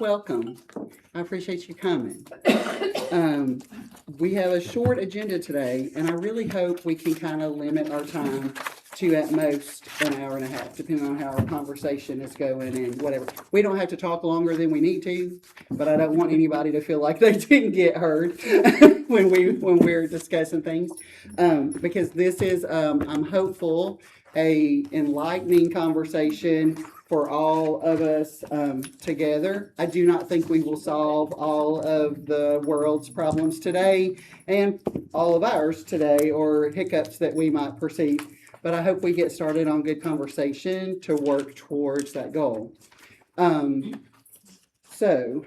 welcome. I appreciate you coming. We have a short agenda today, and I really hope we can kind of limit our time to at most an hour and a half, depending on how our conversation is going and whatever. We don't have to talk longer than we need to, but I don't want anybody to feel like they didn't get heard when we're discussing things, because this is, I'm hopeful, a enlightening conversation for all of us together. I do not think we will solve all of the world's problems today and all of ours today or hiccups that we might perceive, but I hope we get started on good conversation to work towards that goal. So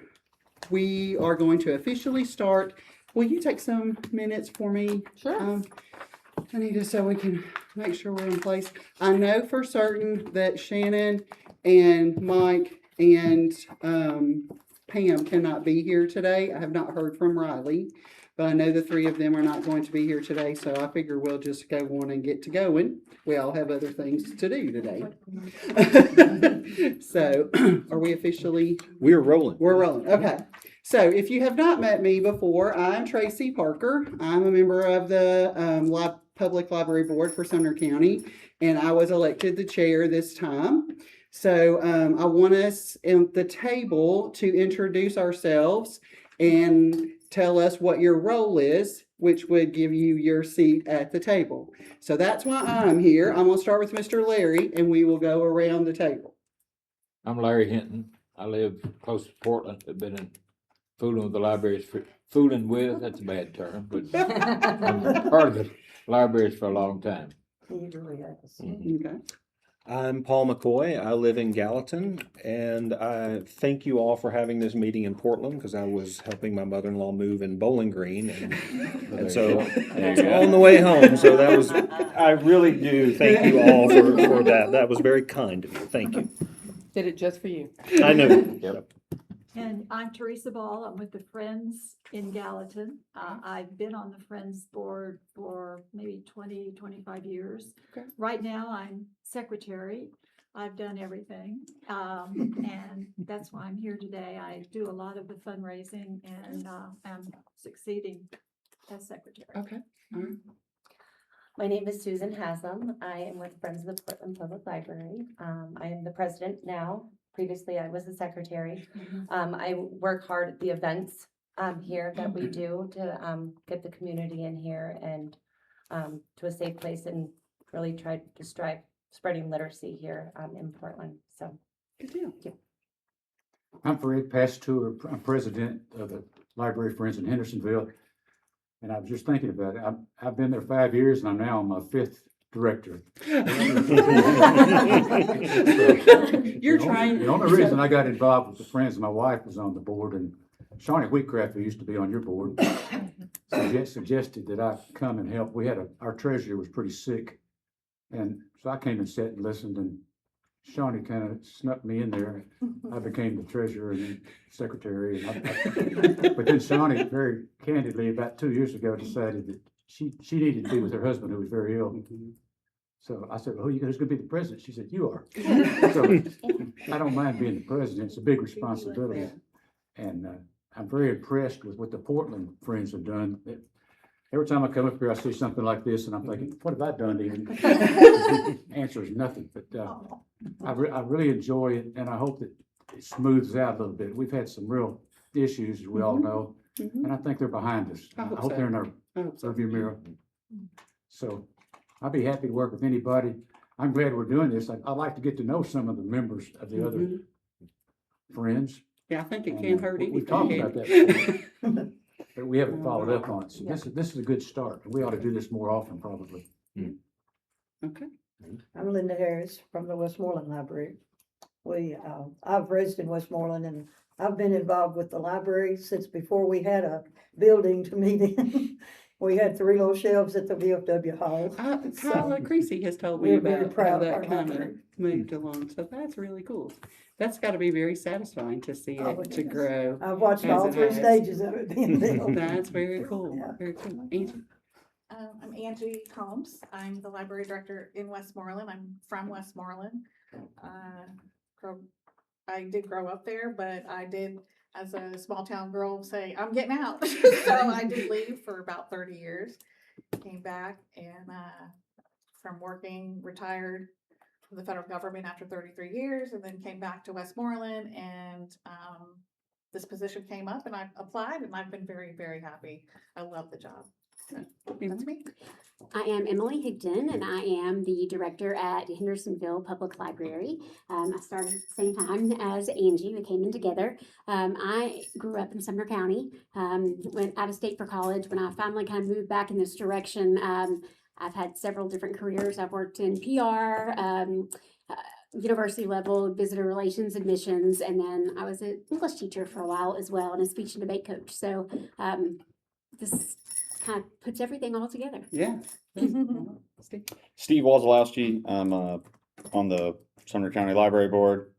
we are going to officially start. Will you take some minutes for me? Sure. Anita, so we can make sure we're in place. I know for certain that Shannon and Mike and Pam cannot be here today. I have not heard from Riley, but I know the three of them are not going to be here today, so I figure we'll just go on and get to going. We all have other things to do today. So, are we officially? We're rolling. We're rolling. Okay. So, if you have not met me before, I'm Tracy Parker. I'm a member of the Public Library Board for Sumner County, and I was elected the chair this time. So, I want us at the table to introduce ourselves and tell us what your role is, which would give you your seat at the table. So that's why I'm here. I'm going to start with Mr. Larry, and we will go around the table. I'm Larry Hinton. I live close to Portland. I've been in fooling with the libraries fooling with, that's a bad term, but I'm part of the libraries for a long time. Okay. I'm Paul McCoy. I live in Gallatin, and I thank you all for having this meeting in Portland because I was helping my mother-in-law move in Bowling Green, and so it's on the way home. So that was, I really do thank you all for that. That was very kind of you. Thank you. Did it just for you. I know. Yep. And I'm Teresa Ball. I'm with the Friends in Gallatin. I've been on the Friends board for maybe 20, 25 years. Okay. Right now, I'm secretary. I've done everything. And that's why I'm here today. I do a lot of the fundraising and I'm succeeding as secretary. Okay. All right. My name is Susan Haslam. I am with Friends of the Portland Public Library. I am the president now. Previously, I was the secretary. I work hard at the events here that we do to get the community in here and to a safe place and really try to strive spreading literacy here in Portland. So, Good deal. yeah. I'm Fred Pasteur. I'm president of the Library Friends in Hendersonville. And I was just thinking about it. I've been there 5 years and I'm now on my 5th director. You're trying. The only reason I got involved with the Friends, my wife was on the board, and Shawnee Wheatcraft, who used to be on your board, suggested that I come and help. Our treasurer was pretty sick. And so I came and sat and listened, and Shawnee kind of snuck me in there. I became the treasurer and then secretary. But then Shawnee, very candidly, about 2 years ago, decided that she needed to be with her husband, who was very ill. So I said, well, who's going to be the president? She said, you are. So I don't mind being the president. It's a big responsibility. And I'm very impressed with what the Portland Friends have done. Every time I come up here, I see something like this, and I'm thinking, what have I done to even? Answer is nothing. But I really enjoy it, and I hope that it smooths out a little bit. We've had some real issues, as we all know, and I think they're behind us. I hope they're in our rearview mirror. So I'll be happy to work with anybody. I'm glad we're doing this. I'd like to get to know some of the members of the other friends. Yeah, I think it can't hurt anything. We've talked about that before, but we haven't followed up on it. So this is a good start. We ought to do this more often, probably. Okay. I'm Linda Harris from the Westmoreland Library. I've raised in Westmoreland and I've been involved with the library since before we had a building to meet in. We had 3 little shelves at the VFW hall. Kyla Creasy has told me we're very about how proud of that our kind of library. moved along. So that's really cool. That's got to be very satisfying to see Oh, it to yes. grow. I've watched as all it 3 has. stages of it being built. That's very cool. Yeah. Very cool. Angie? I'm Angie Combs. I'm the library director in Westmoreland. I'm from Westmoreland. I did grow up there, but I did, as a small town girl, say, I'm getting out. So I did leave for about 30 years, came back and, from working, retired from the federal government after 33 years, and then came back to Westmoreland, and, this position came up and I applied, and I've been very, very happy. I love the job. That's me. I am Emily Higdon, and I am the director at Hendersonville Public Library. I started at the same time as Angie. We came in together. I grew up in Sumner County, went out of state for college. When I finally kind of moved back in this direction, I've had several different careers. I've worked in PR, university level, visitor relations, admissions, and then I was an English teacher for a while as well, and a speech and debate coach. So this kind of puts everything all together. Yeah. Steve? Steve Wozlowski. I'm on the Sumner County Library Board.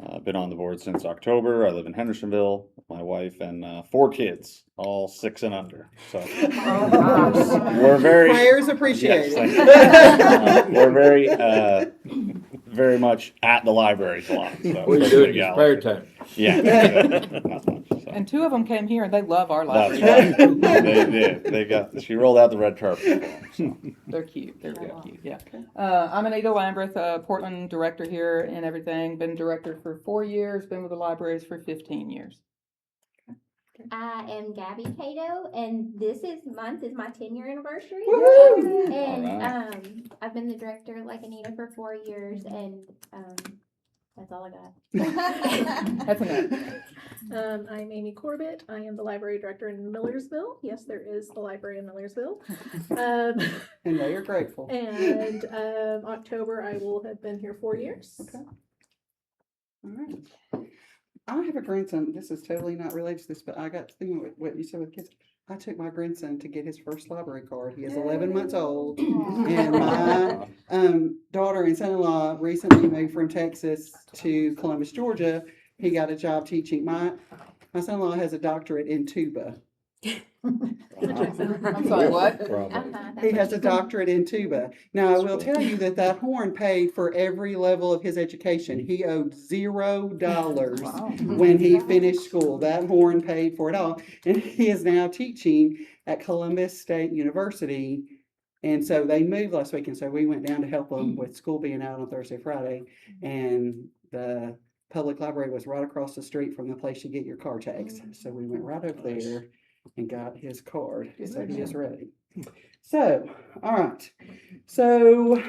I've been on the board since October. I live in Hendersonville with my wife and 4 kids, all 6 and under. So we're very Prayers appreciated. Yes, we're very much at the libraries a lot. So What do you do in your spare time? Yeah, not much. So. And 2 of them came here and they love our That's library. right. They did. She rolled out the red carpet for them. So. They're cute. They're real cute. Yeah. I'm Anita Lambreth, Portland director here and everything. Been director for 4 years. Been with the libraries for 15 years. I am Gabby Cato, and month is my 10-year anniversary. Woohoo! And I've been the director, like Anita, for 4 years, and that's all I got. That's enough. I'm Amy Corbett. I am the library director in Millersville. Yes, there is a library in Millersville. And they are grateful. And October, I will have been here 4 years. Okay. All right. I have a grandson. This is totally not related to this, but I got to think of what you said with kids. I took my grandson to get his first library card. He is 11 months old. And my daughter and son-in-law recently moved from Texas to Columbus, Georgia. He got a job teaching. My son-in-law has a doctorate in tuba. I'm sorry, what? He has a doctorate in tuba. Now, I will tell you that horn paid for every level of his education. He owed $0 when he finished school. That horn paid for it all. And he is now teaching at Columbus State University. And so they moved last week. And so we went down to help them with school being out on Thursday, Friday. And the public library was right across the street from the place you get your car tags. So we went right over there and got his card, so he is ready. So, all right. So,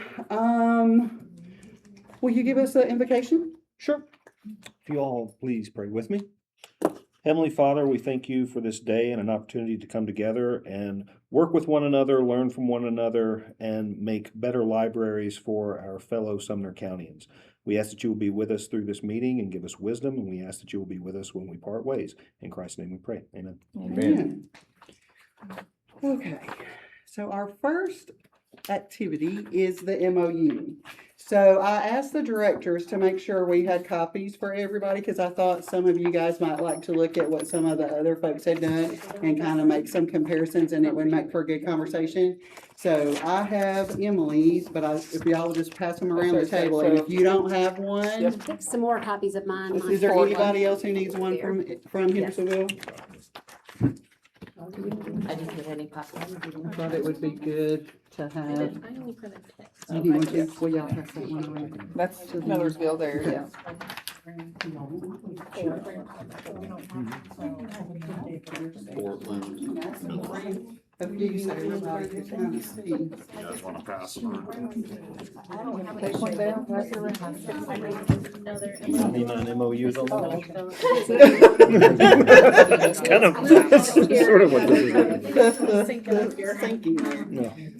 will you give us an invocation? Sure. If you all please pray with me. Heavenly Father, we thank you for this day and an opportunity to come together and work with one another, learn from one another, and make better libraries for our fellow Sumner Countyans. We ask that you will be with us through this meeting and give us wisdom, and we ask that you will be with us when we part ways. In Christ's name we pray. Amen. Amen. Okay. So our first activity is the MOU. So I asked the directors to make sure we had copies for everybody because I thought some of you guys might like to look at what some of the other folks had done and kind of make some comparisons, and it would make for a good conversation. So I have Emily's, but if y'all will just pass them around the table, and if you don't have one, Some more copies of mine. is there anybody else who needs one from Hendersonville? I didn't get any copies. I thought it would be good to I have. only printed text. Anyone can, will y'all pass that one around? That's Millersville there, yeah. Of you, so everybody can kind of see. You guys want to pass them around? Take one down, pass it around. 99 MOUs on Oh, That's kind of, that's sort of what this is looking like. Thank you.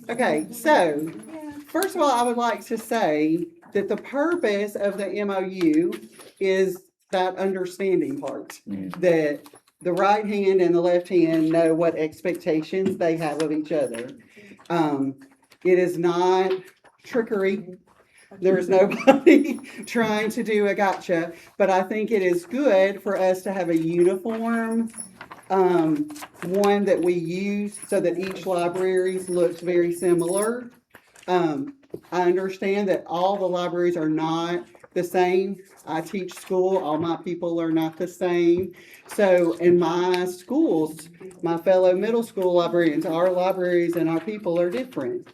Okay, so, first of all, I would like to say that the purpose of the MOU is that understanding part. That the right hand and the left hand know what expectations they have of each other. It is not trickery. There is nobody trying to do a gotcha, but I think it is good for us to have a uniform one that we use so that each library looks very similar. I understand that all the libraries are not the same. I teach school, all my people are not the same. So in my schools, my fellow middle school librarians, our libraries and our people are different.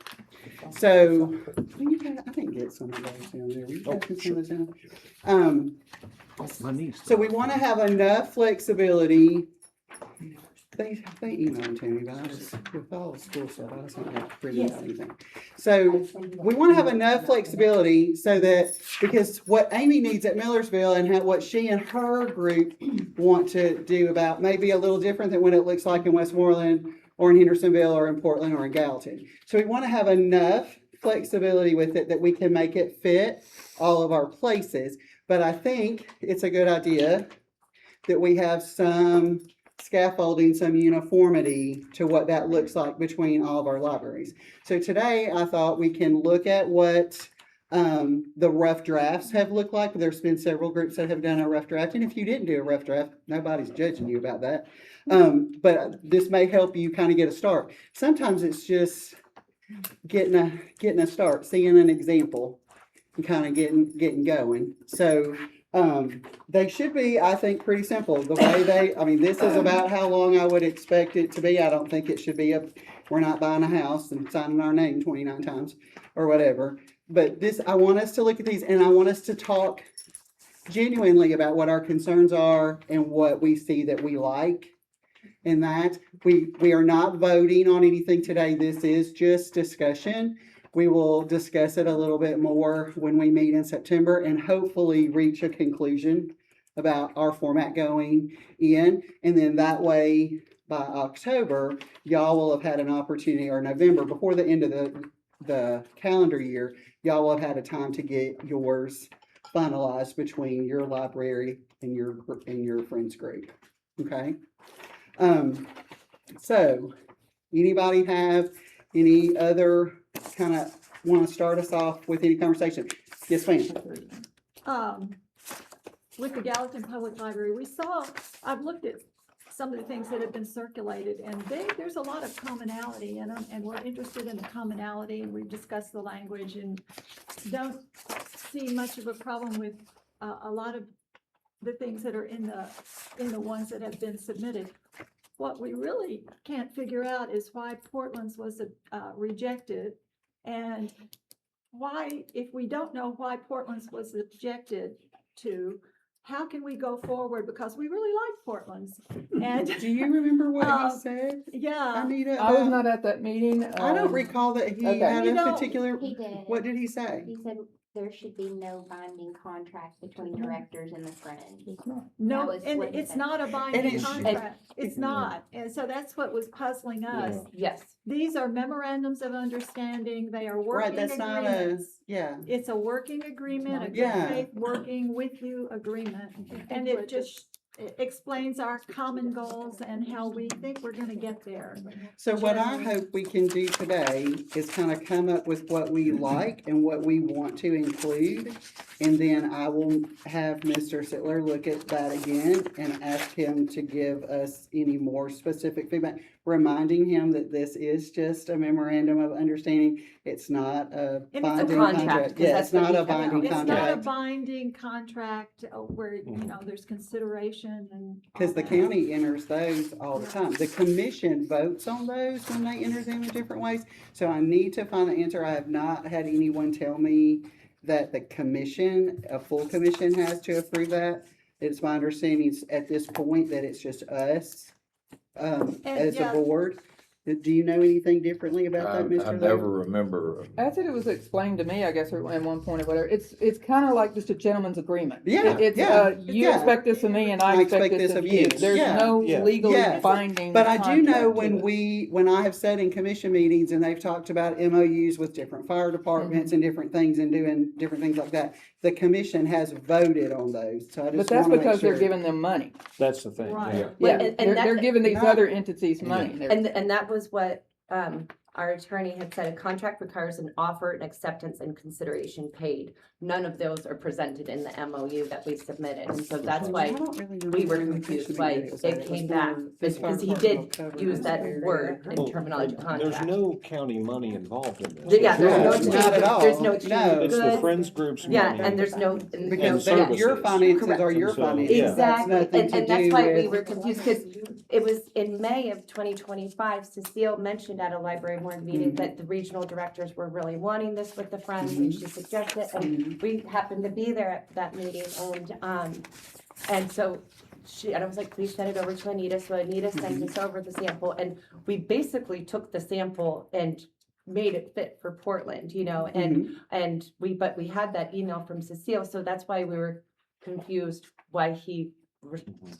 So, I didn't get some of those down there. Will you pass me some of those down? My niece. So we want to have enough flexibility. They emailed to me, but I just, with all the school stuff, I just don't have to print out anything. So we want to have enough flexibility so that, because what Amy needs at Millersville and what she and her group want to do about may be a little different than what it looks like in Westmoreland or in Hendersonville or in Portland or in Gallatin. So we want to have enough flexibility with it that we can make it fit all of our places. But I think it's a good idea that we have some scaffolding, some uniformity to what that looks like between all of our libraries. So today I thought we can look at what the rough drafts have looked like. There's been several groups that have done a rough draft, and if you didn't do a rough draft, nobody's judging you about that. But this may help you kind of get a start. Sometimes it's just getting a start, seeing an example, and kind of getting going. So they should be, I think, pretty simple. The way this is about how long I would expect it to be. I don't think it should be we're not buying a house and signing our name 29 times or whatever. But I want us to look at these, and I want us to talk genuinely about what our concerns are and what we see that we like. And that we are not voting on anything today. This is just discussion. We will discuss it a little bit more when we meet in September and hopefully reach a conclusion about our format going in. And then that way, by October, y'all will have had an opportunity, or November, before the end of the calendar year, y'all will have had a time to get yours finalized between your library and your friends group. Okay? So anybody have any other kind of want to start us off with any conversation? Yes, ma'am. With the Gallatin Public Library, I've looked at some of the things that have been circulated, and there's a lot of commonality in them, and we're interested in the commonality, and we've discussed the language, and don't see much of a problem with a lot of the things that are in the ones that have been submitted. What we really can't figure out is why Portland's was rejected, and why, if we don't know why Portland's was objected to, how can we go forward? Because we really like Portland's. And do you remember what he said? Yeah. Anita, I was not at that meeting. I don't recall that he Okay. had You a don't. particular. He did. What did he say? He said there should be no binding contract between directors and the friends. No, That was and what he it's said. not a And binding it should- contract. It's not. And so that's what was puzzling us. Yes. These are memorandums of understanding. They are Right, working that's not agreements. yeah. It's a working agreement, a good Yeah. faith working with you agreement. And it just explains our common goals and how we think we're gonna get there. So what I hope we can do today is kind of come up with what we like and what we want to include. And then I will have Mr. Sittler look at that again and ask him to give us any more specific feedback, reminding him that this is just a memorandum of understanding. It's not a And it's a binding contract, contract. 'cause Yeah, that's it's what not he a kept out. binding It's not a contract. binding contract where, there's consideration and. all Because the that. county enters those all the time. The commission votes on those when they enter them in different ways. So I need to find the answer. I have not had anyone tell me that the commission, a full commission, has to approve that. It's my understanding at this point that it's just us, as a yeah. board. Do you know anything differently about that, I Mr. never Lowe? remember. As it was explained to me, I guess, or at one point or whatever, it's kind of like just a gentleman's agreement. Yeah, It's, yeah, you yeah. expect this of me and I expect this of you. There's Yeah, no yeah. legally Yes. binding But I do know contract to it. when I have sat in commission meetings and they've talked about MOUs with different fire departments and different things and doing different things like that, the commission has voted on those. So I But just that's want to make because they're sure. giving them money. That's the thing, Right. yeah. Yeah, and they're that- giving these not- other entities money. They're- And that was what, our attorney had said a contract requires an offer, an acceptance, and consideration paid. None of those are presented in the MOU that we submitted, and so that's I why don't really we remember were in the confused commission why meeting was it that. came was back, more as far because he as did cover use this that area. word and Well, terminology There's contract. no county money involved in this. Yeah, there's no No, exchange, not at all. there's no exchange No. of It's the goods. Friends Group's Yeah, money. and there's no. Because And that, your services. finances are Correct. your And so, finances. yeah. That's Exactly, nothing and, to and that's do why we with- were confused, because it was in May of 2025, Cecile mentioned at a library board meeting that the regional directors were really wanting this with the Friends, and she suggested it, and we happened to be there at that meeting, and so and I was like, please send it over to Anita, so Anita sent us over the sample, and we basically took the sample and made it fit for Portland, and but we had that email from Cecile, so that's why we were confused why he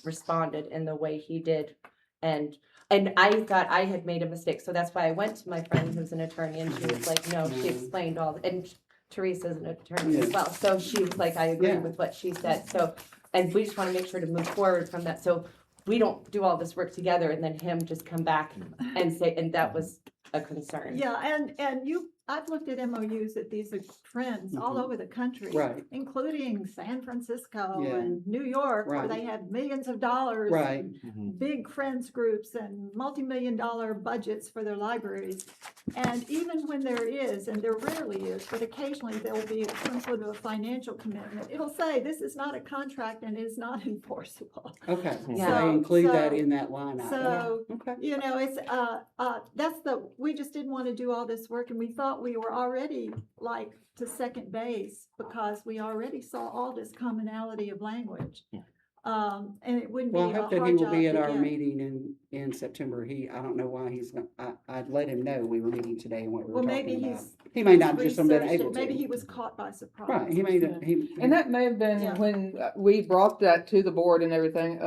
responded in the way he did. And I thought I had made a mistake, so that's why I went to my friend who's an attorney, and she was like, no, she explained and Teresa's an attorney as well, so she was like, I agree Yeah. with what she said, so, and we just wanna make sure to move forward from that, so we don't do all this work together and then him just come back and say, and that was a concern. Yeah, and I've looked at MOUs that these are trends all over the country. Right. Including San Francisco Yeah. and New York, where Right. they have millions of dollars. Right. Big friends groups and multi-million-dollar budgets for their libraries. And even when there is, and there rarely is, but occasionally there will be some sort of a financial commitment, it'll say, this is not a contract and is not enforceable. Okay, so Yeah. they include that So- in that line item. So, Okay. it's, we just didn't want to do all this work, and we thought we were already like to second base because we already saw all this commonality of language. And it wouldn't be Well, a I hard hope job that he will be at to our get. meeting in September. I don't know why he's not, I'd let him know we were meeting today and what we were Well, maybe talking about. he's. He may not just have been researched it. able to. Maybe he was caught by surprise. Right, he may, he. And that may have been Yeah. when we brought that to the board and everything.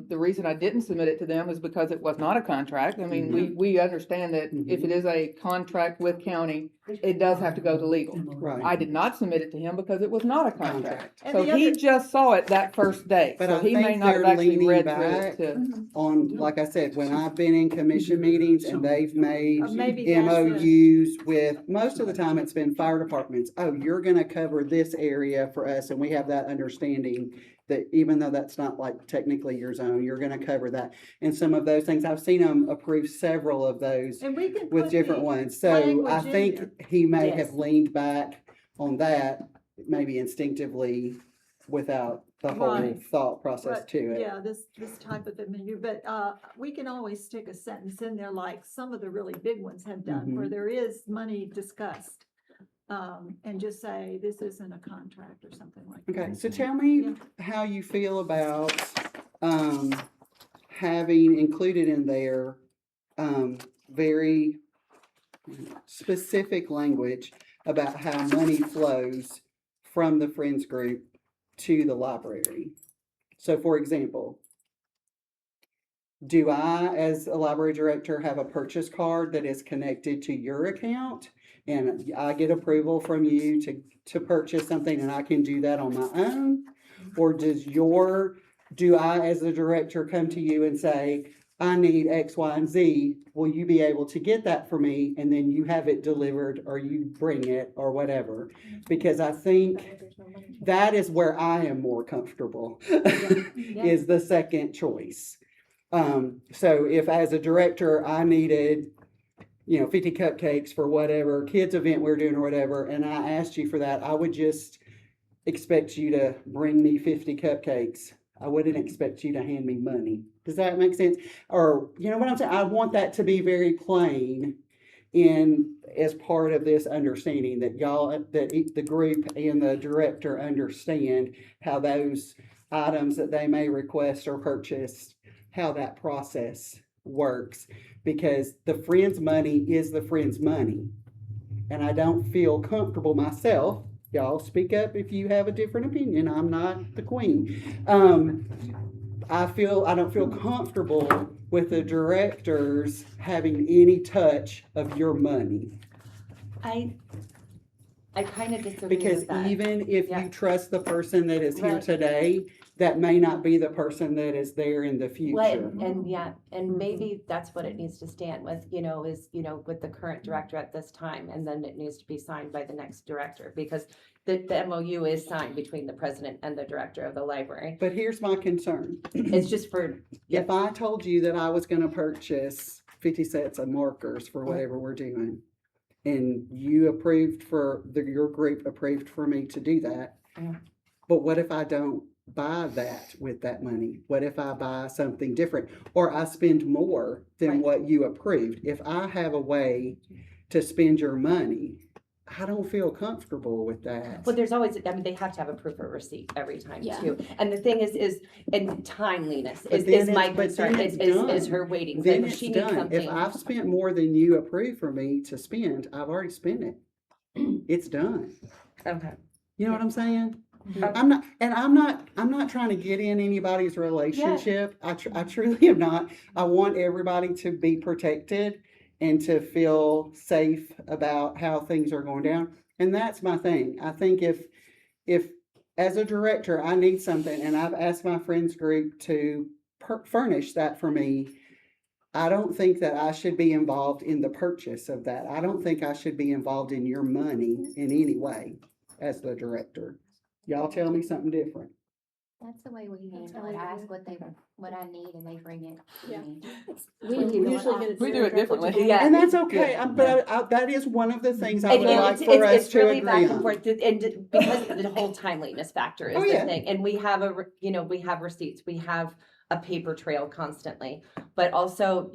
The reason I didn't submit it to them is because it was not a contract. I mean, we understand that if it is a contract with county, it does have to go to legal. Right. I did not submit it to him because it was not a contract. Contract. And So the he other- just saw it that first day. But So I he may think not have they're actually leaning read back through it to. on, like I said, when I've been in commission meetings and they've made Maybe that's MOUs with, most of the time it's been fire departments. Oh, you're gonna cover this area for us, and we have that understanding that even though that's not like technically your zone, you're gonna cover that. And some of those things, I've seen them approve several of those And we can with put different the ones. So I language in think there. he may Yes. have leaned back on that, maybe instinctively, without the whole Right. thought process But, to it. yeah, this type of MOU, but, we can always stick a sentence in there like some of the really big ones have done, where Mhm. there is money discussed. And just say, this isn't a contract or something like that. Okay, so tell me Yeah. how you feel about, having included in there, very specific language about how money flows from the Friends Group to the library. So for example, do I, as a library director, have a purchase card that is connected to your account? And I get approval from you to purchase something and I can do that on my own? Or do I, as the director, come to you and say, I need X, Y, and Z, will you be able to get that for me? And then you have it delivered or you bring it or whatever. Because I think that is where I am more comfortable, is the second choice. So if as a director, I needed, 50 cupcakes for whatever kids event we're doing or whatever, and I asked you for that, I would just expect you to bring me 50 cupcakes. I wouldn't expect you to hand me money. Does that make sense? Or, you know what I'm saying? I want that to be very plain as part of this understanding that the group and the director understand how those items that they may request or purchase, how that process works. Because the Friends money is the Friends money. And I don't feel comfortable myself. Y'all speak up if you have a different opinion. I'm not the queen. I don't feel comfortable with the directors having any touch of your money. I kind of disagree Because with that. even if Yeah. you trust the person that is here Right. today, that may not be the person that is there in the future. And yeah, and maybe that's what it needs to stand with, is, with the current director at this time, and then it needs to be signed by the next director, because the MOU is signed between the president and the director of the library. But here's my concern. It's just for, If I told you that I was gonna purchase 50 sets of markers for whatever we're doing, and you approved your group approved for me to do that, Yeah. but what if I don't buy that with that money? What if I buy something different, or I spend more than Right. what you approved? If I have a way to spend your money, I don't feel comfortable with that. well, there's always, they have to have a proof of receipt every time Yeah. too. And the thing is, and timeliness But is then my it's- but concern, then is it's done. her waiting. Then Like, it's she needs done. something. If I've spent more than you approved for me to spend, I've already spent it. It's done. Okay. You know what I'm saying? Okay. I'm not trying to get in anybody's relationship. I truly am not. I want everybody to be protected and to feel safe about how things are going down. And that's my thing. I think if as a director, I need something and I've asked my friends group to furnish that for me, I don't think that I should be involved in the purchase of that. I don't think I should be involved in your money in any way as the director. Y'all tell me something different. That's the way we handle it. I ask what I need and they bring it to Yeah. me. We We do usually get it. We do it differently. Yeah. And that's okay, but that is one of the things I And would like it's, for us it's to really agree back and on. forth, and because the whole timeliness factor is Oh, the yeah. thing, and we have we have receipts, we have a paper trail constantly, but also,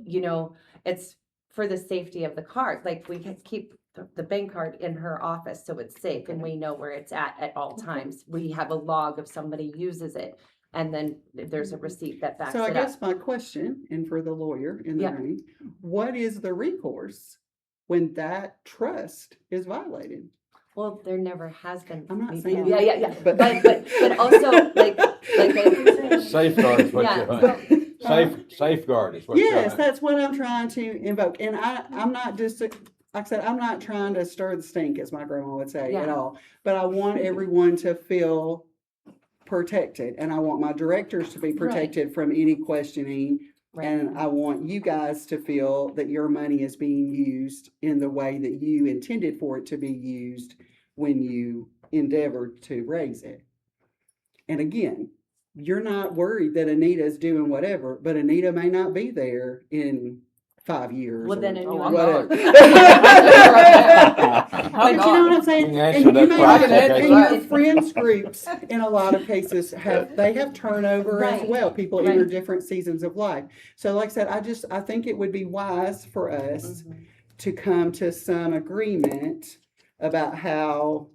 it's for the safety of the card, like we can keep the bank card in her office so it's safe and we know where it's at all times. We have a log if somebody uses it, and then there's a receipt that backs So I it up. guess my question, and for the lawyer in the Yeah. room, what is the recourse when that trust is violated? Well, there never has been. I'm not anything. saying Yeah, that, but but- also, like Safeguard is what Yeah. you're saying. Safeguard is what you're Yes, saying. that's what I'm trying to invoke. And I'm not just, like I said, I'm not trying to stir the stink, as my grandma would say, at Yeah. all. But I want everyone to feel protected, and I want my directors to be protected from any questioning. Right. And I want you guys to feel that your money is being used in the way that you intended for it to be used when you endeavored to raise it. And again, you're not worried that Anita's doing whatever, but Anita may not be there in 5 years. Well, then or a new whatever. one. But you know what I'm saying? You can And answer that may question. not- Okay. and your friends groups, in a lot of cases, have turnover as Right. well. People enter Right. different seasons of life. So like I said, I think it would be wise for us Mhm. to come to some agreement about how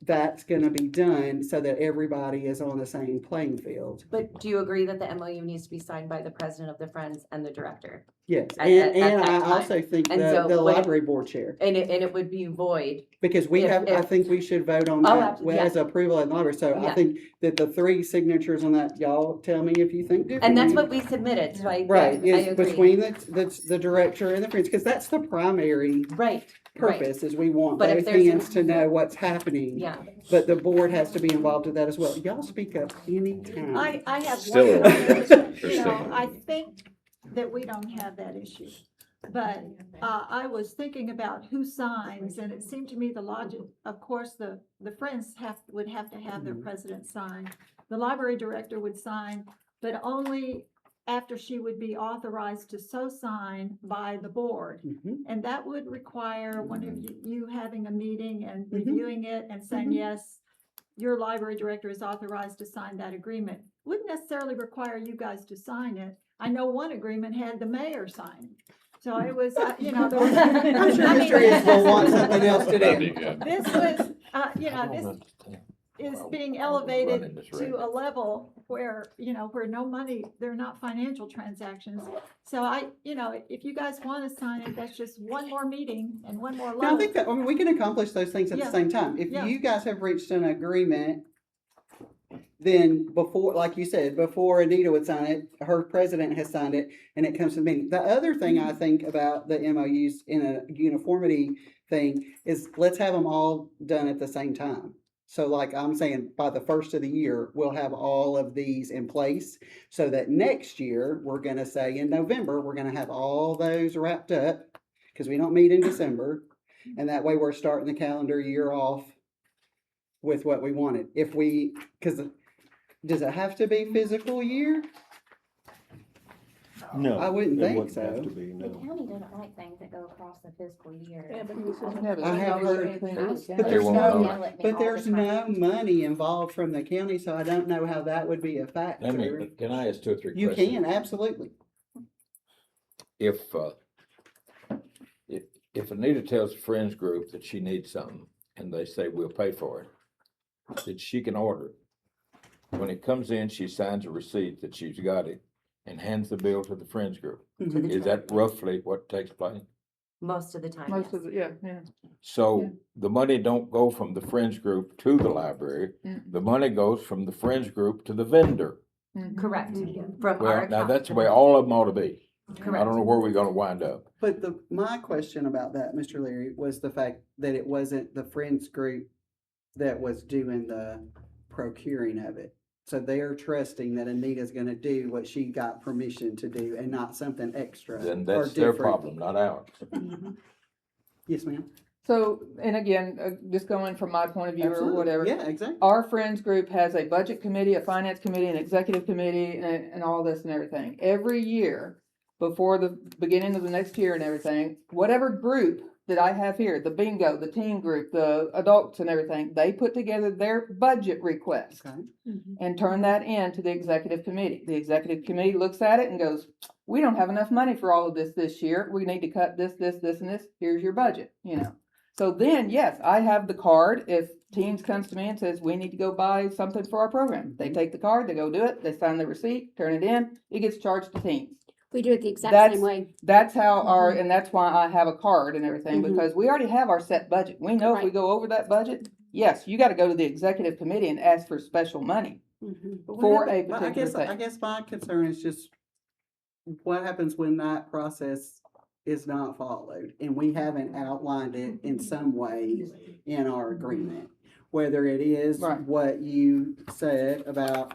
that's gonna be done so that everybody is on the same playing field. But do you agree that the MOU needs to be signed by the president of the Friends and the director? Yes, At and that I time. also think And the so when it- library board chair, And it would be void. because we if- I if- think we should vote on Oh, that absolutely, yeah. as approval at the library. So I Yeah. think that the 3 signatures on that, y'all tell me if you think differently. And that's what we submitted, so I Right, is agree. between the director and the friends, because that's the primary Right, purpose, is we want But if both there's hands to know what's happening. yeah. But the board has to be involved in that as well. Y'all speak up anytime. I have Still one a- comment. There's You know, still- I think that we don't have that issue. But, I was thinking about who signs, and it seemed to me the logic, of course, the Friends would have to have their president sign. The library director would sign, but only after she would be authorized to so sign by the board. Mhm. And that would require one of you having a meeting and Mhm. reviewing it and saying, Mhm. yes, your library director is authorized to sign that agreement. Wouldn't necessarily require you guys to sign it. I know one agreement had the mayor sign it. So it was, there was. I'm sure I mean, Mr. Isbell wants something else to That'd be do. good. This was, I don't this understand. is Well, being I was running elevated this to a level where, where no money, they're not financial transactions. So if you guys want to sign it, that's just one more meeting and one more And I load. think that, we can accomplish those things at the Yeah. same time. If Yeah. you guys have reached an agreement, then before, like you said, before Anita would sign it, her president has signed it, and it comes to me. The other thing I think about the MOUs in a uniformity thing is, let's have them all done at the same time. So like I'm saying, by the first of the year, we'll have all of these in place so that next year, we're gonna say in November, we're gonna have all those wrapped up because we don't meet in December. And that way we're starting the calendar year off with what we wanted. If we, because does it have to be physical year? No. I wouldn't it think wouldn't have so. to be, The no. county doesn't like things that go across the fiscal year. Yeah, but this is- Yeah, but I have don't know heard- anything But else. But They there's won't no, yell at me but all the there's time. no money involved from the county, so I don't know how that would be a factor. Can I ask 2 or 3 You questions? can, absolutely. If Anita tells a friends group that she needs something and they say, we'll pay for it, that she can order it. When it comes in, she signs a receipt that she's got it and hands the bill to the friends group. Mhm. Is that roughly what takes place? Most of the time, Most yes. of the, yeah. Mm-hmm. Yeah. So the money don't go from the friends group to the library. The money goes from the friends group to the vendor. Mhm. Correct. Mm-hmm. From our Well, now account that's to the way them. all of them ought to be. I Correct. don't know where we're gonna wind up. But my question about that, Mr. Leary, was the fact that it wasn't the friends group that was doing the procuring of it. So they're trusting that Anita's gonna do what she got permission to do and not something extra Then or that's their different. problem, not ours. Mhm. Yes, ma'am. So, and again, just going from my point of view or Absolutely. whatever. Yeah, exactly. Our friends group has a budget committee, a finance committee, an executive committee, and all this and everything. Every year, before the beginning of the next year and everything, whatever group that I have here, the bingo, the teen group, the adults and everything, they put together their budget request Okay. and turn that in to the executive committee. The executive committee looks at it and goes, we don't have enough money for all of this year. We need to cut this, and this. Here's your budget, you know. So then, yes, I have the card. If Teens comes to me and says, we need to go buy something for our program, they take the card, they go do it, they sign the receipt, turn it in, it gets charged to Teens. We do it the exact That's- same way. That's how and that's why I have a card and everything, Mhm. because we already have our set budget. We know if we Right. go over that budget, yes, you gotta go to the executive committee and ask for special money Mhm. But what for happen- a but particular I thing. guess my concern is just what happens when that process is not followed and we haven't outlined it in some way in our agreement. Whether it is Right. what you said about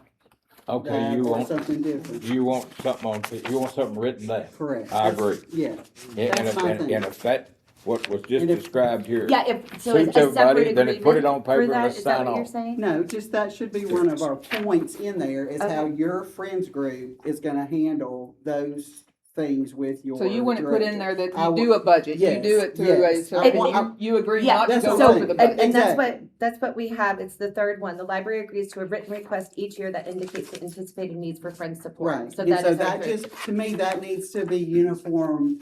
Okay, that you or want, something different. you want something written down. Correct. I That's- agree. Yeah. And That's if, my and thing. and if that, what was just And if- described here. Yeah, if, so Suits a everybody, separate then it put it on agreement paper for and that, let's is that sign what you're off. saying? No, just that should be one of our points in there is how Okay. your friends group is gonna handle those things with your. So you wouldn't put in director. there that I you do a budget, you yes, do it through a, yes. so I want- you agree Yeah, not to that's go what I'm over saying. the And, budget. and Exactly. that's what we have, it's the third one, the library agrees to a written request each year that indicates the anticipated needs for friends support. Right, So and that so is our that group. just, to me, that needs to be uniform,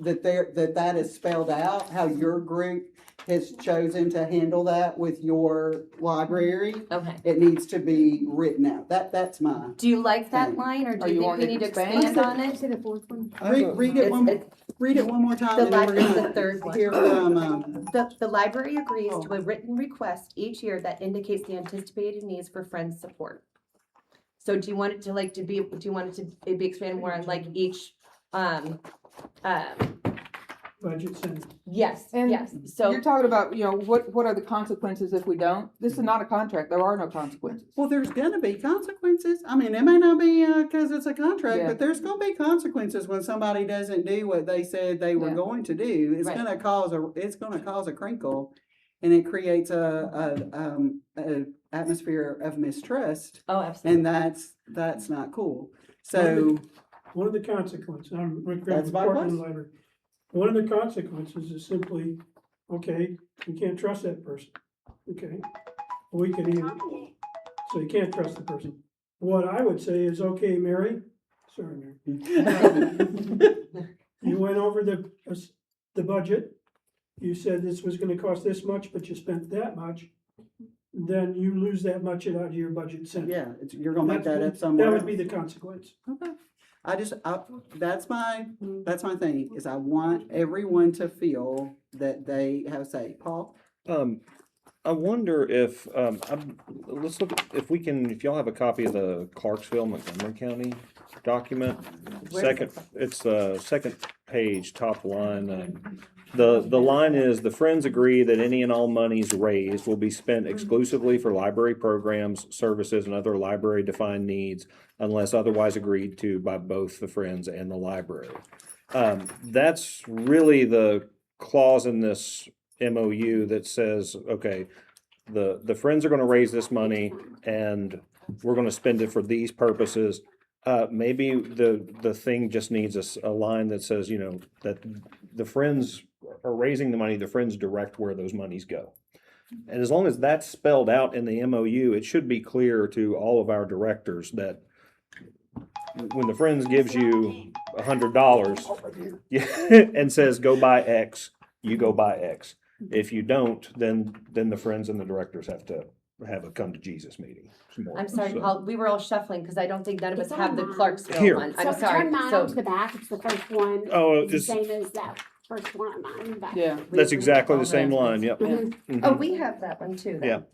that is spelled out, how your group has chosen to handle that with your library. Okay, It needs to be written out, that's my, do you like that Thing. line, or do Are you you think wanting we to need to expand? expand on it? To the fourth one. read it one, It's- read it one more time, The and then we're library, the gonna third one. hear from, The library agrees to a written request each year that indicates the anticipated needs for friends support. So do you want it to like to be, do you want it to be expanded more on like each, Budget center. yes, And yes, so. You're talking about, you know, what are the consequences if we don't? This is not a contract, there are no consequences. well, there's gonna be consequences, I mean, it may not be, cause it's a contract, Yeah. but there's gonna be consequences when somebody doesn't do what they said they were Yeah. going to do. It's Right. gonna cause a crinkle, and it creates a atmosphere of mistrust, Oh, absolutely. and that's not cool. So, One of the consequences, I'm Rick Graham That's with my Portland question. Library. One of the consequences is simply, okay, you can't trust that person, okay? We can even, so you can't trust the person. What I would say is, okay, Mary, sorry, Mary. You went over the budget, you said this was gonna cost this much, but you spent that much, then you lose that much out of your budget center. yeah, you're gonna make that up That somewhere would be else. the consequence. That's my thing, is I want everyone to feel that they have a say. Paul? I wonder if, let's look, if y'all have a copy of the Clarksville, Montgomery County document. Where is Second, it's the second page, top line, The line is, the Friends agree that any and all monies raised will be spent exclusively for library programs, services, and other library-defined needs unless otherwise agreed to by both the Friends and the library. That's really the clause in this MOU that says, okay, the Friends are gonna raise this money and we're gonna spend it for these purposes. Maybe the thing just needs a line that says, you know, that the Friends are raising the money, the Friends direct where those monies go. And as long as that's spelled out in the MOU, it should be clear to all of our directors that when the Friends gives you $100 and says, go buy X, you go buy X. If you don't, then the Friends and the directors have to have a come to Jesus meeting. I'm sorry, So- Paul, we were all shuffling because I don't think none of us It's have on the mine. Clarksville Here. one. So I'm sorry. turn mine So onto the back, it's the first one. Oh, It's the it's, same as that first one on mine, but. Yeah. that's exactly the same line, yep. Mhm. Mhm. Oh, we have that one too then.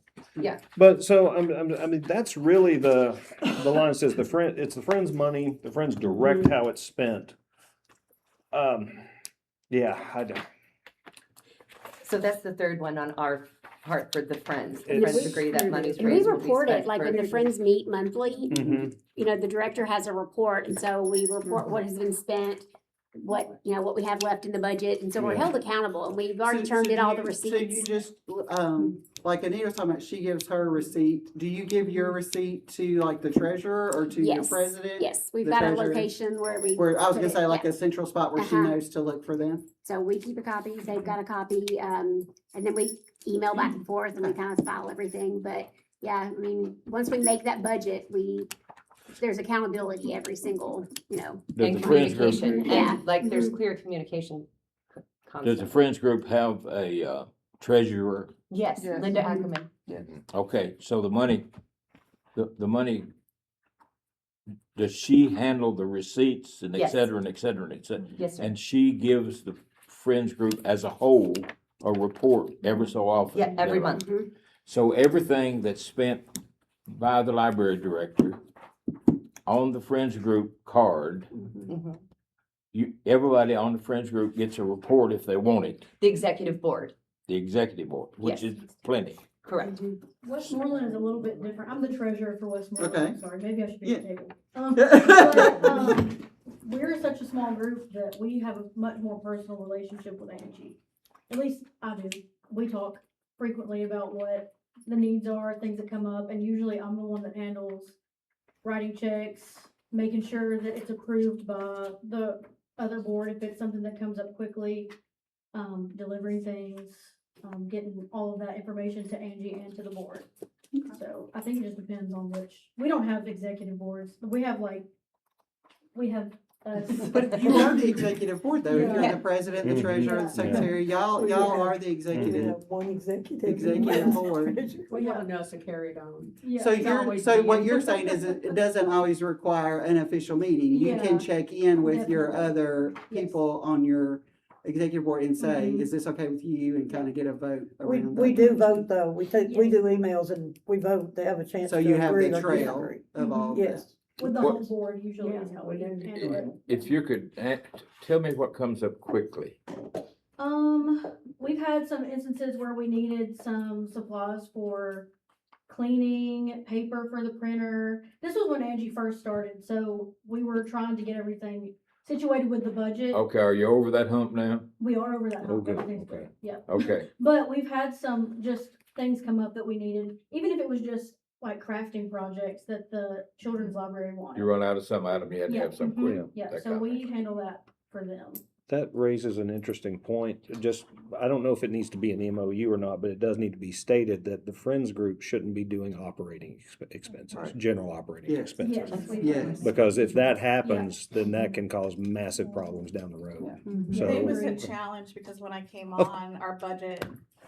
But so, I mean, that's really the line that says it's the Friends' money, the Friends direct how it's spent. Yeah, I don't. So that's the third one on our part for the Friends. The It's- Friends agree that money's And we raised will be report spent it, like for. when the Friends meet monthly, Mhm. you know, the director has a report, and so we report what has been spent, what, you know, what we have left in the budget, and so we're Yeah. held accountable, and we've already turned So in do all the you- So you receipts. just, like Anita's talking about, she gives her receipt. Do you give your receipt to like the treasurer or to your Yes, president? yes, we've the got a treasurer? location where we. Where, I was put gonna it, say like yeah. a central spot where she Uh-huh. knows to look for them. So we keep a copy, they've got a copy, and then we email back and forth, and we kind of file everything, but, yeah, I mean, once we make that budget, there's accountability every single, you know. Does And the Friends group, communication, Yeah. and like there's Mhm. clear communication. does the constantly. Friends group have a treasurer? Yes, Yes. Linda Ackerman. Okay, so the money, the money, does she handle the receipts and et Yes. cetera and et cetera and et cetera? Yes, sir. And she gives the Friends group as a whole a report every so often? Yeah, every Is that right? month. So everything that's spent by the library director on the Friends group card, Mhm. everybody on the Friends group gets a report if they want it, The executive board, the executive board, which Yes. is plenty. correct. Westmoreland is a little bit different. I'm the treasurer for Westmoreland. Okay. I'm sorry, maybe I should be Yeah. at the table. But, we're such a small group that we have a much more personal relationship with Angie. At least I do. We talk frequently about what the needs are, things that come up, and usually I'm the one that handles writing checks, making sure that it's approved by the other board if it's something that comes up quickly, delivering things, getting all of that information to Angie and to the board. So I think it just depends on which, we don't have executive boards. We have us. But you are the executive board though. You're Yeah. the president, the Mhm. treasurer, the Yeah. secretary. Y'all are the executive. One executive. Executive board. We have enough to carry it on. Yeah. So It's you're, always so me. what you're saying is it doesn't always require an official meeting. You Yeah. can check in with your Definitely. other Yes. people on your executive board and say, Mhm. is this okay with you? And kind of get a vote We, around we that. do vote though, we Yes. do emails and we vote, they have a chance So to you have agree the or trail disagree. of all of that. Yes, With the What- whole board usually is how we Yeah, handle it. If you could, tell me what comes up quickly. We've had some instances where we needed some supplies for cleaning, paper for the printer. This was when Angie first started, so we were trying to get everything situated with the budget. Okay, are you over that hump now? We are over that Oh, hump, good, everything's okay. good, yeah. Okay, But we've had some just things come up that we needed, even if it was just like crafting projects that the children's library wanted. you run out of some item, you had to Yeah, have some mhm, quick. Yeah, that so kind of we thing. handle that for them. That raises an interesting point. Just, I don't know if it needs to be an MOU or not, but it does need to be stated that the Friends group shouldn't be doing operating expenses, Right. general operating Yes. expenses. Yes. we- Yes. Because if that happens, then that can cause massive problems down the road. Mhm. So- It was a Agreed. challenge because when I came Of- on, our budget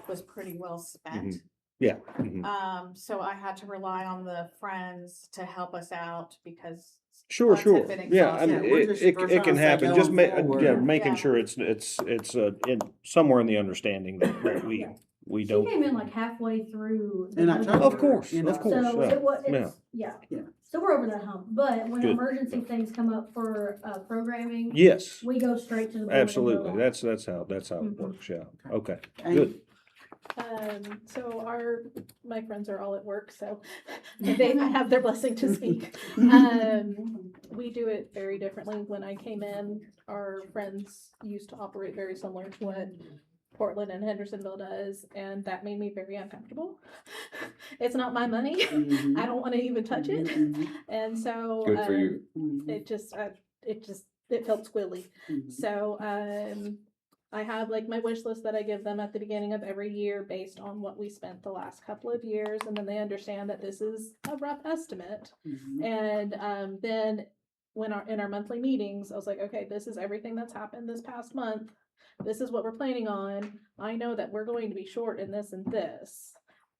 was pretty well spent. Yeah. Mhm. So I had to rely on the friends to help us out because Sure, funds sure. have been Yeah, I mean, exhausted. We're it, just- it, we're it trying can to say happen. Just going forward. making Yeah. sure it's in, somewhere in the understanding that we She don't. came in like halfway through. the In budget October. Of course, In of course. So yeah. it was, Yeah. yeah. So we're over that hump, but when Good. emergency things come up for, programming, Yes, we go straight to the board. and absolutely. go That's how it Mhm. works, yeah. Okay, And- good. So my friends are all at work, so they have their blessing to speak. We do it very differently. When I came in, our friends used to operate very similar to what Portland and Hendersonville does, and that made me very uncomfortable. It's not my money. Mhm. I don't want to even touch it. Mhm. And so Good for you. Mhm. it felt squilly. Mhm. So I have like my wish list that I give them at the beginning of every year based on what we spent the last couple of years, and then they understand that this is a rough estimate. Mhm. And then in our monthly meetings, I was like, okay, this is everything that's happened this past month. This is what we're planning on. I know that we're going to be short in this and this.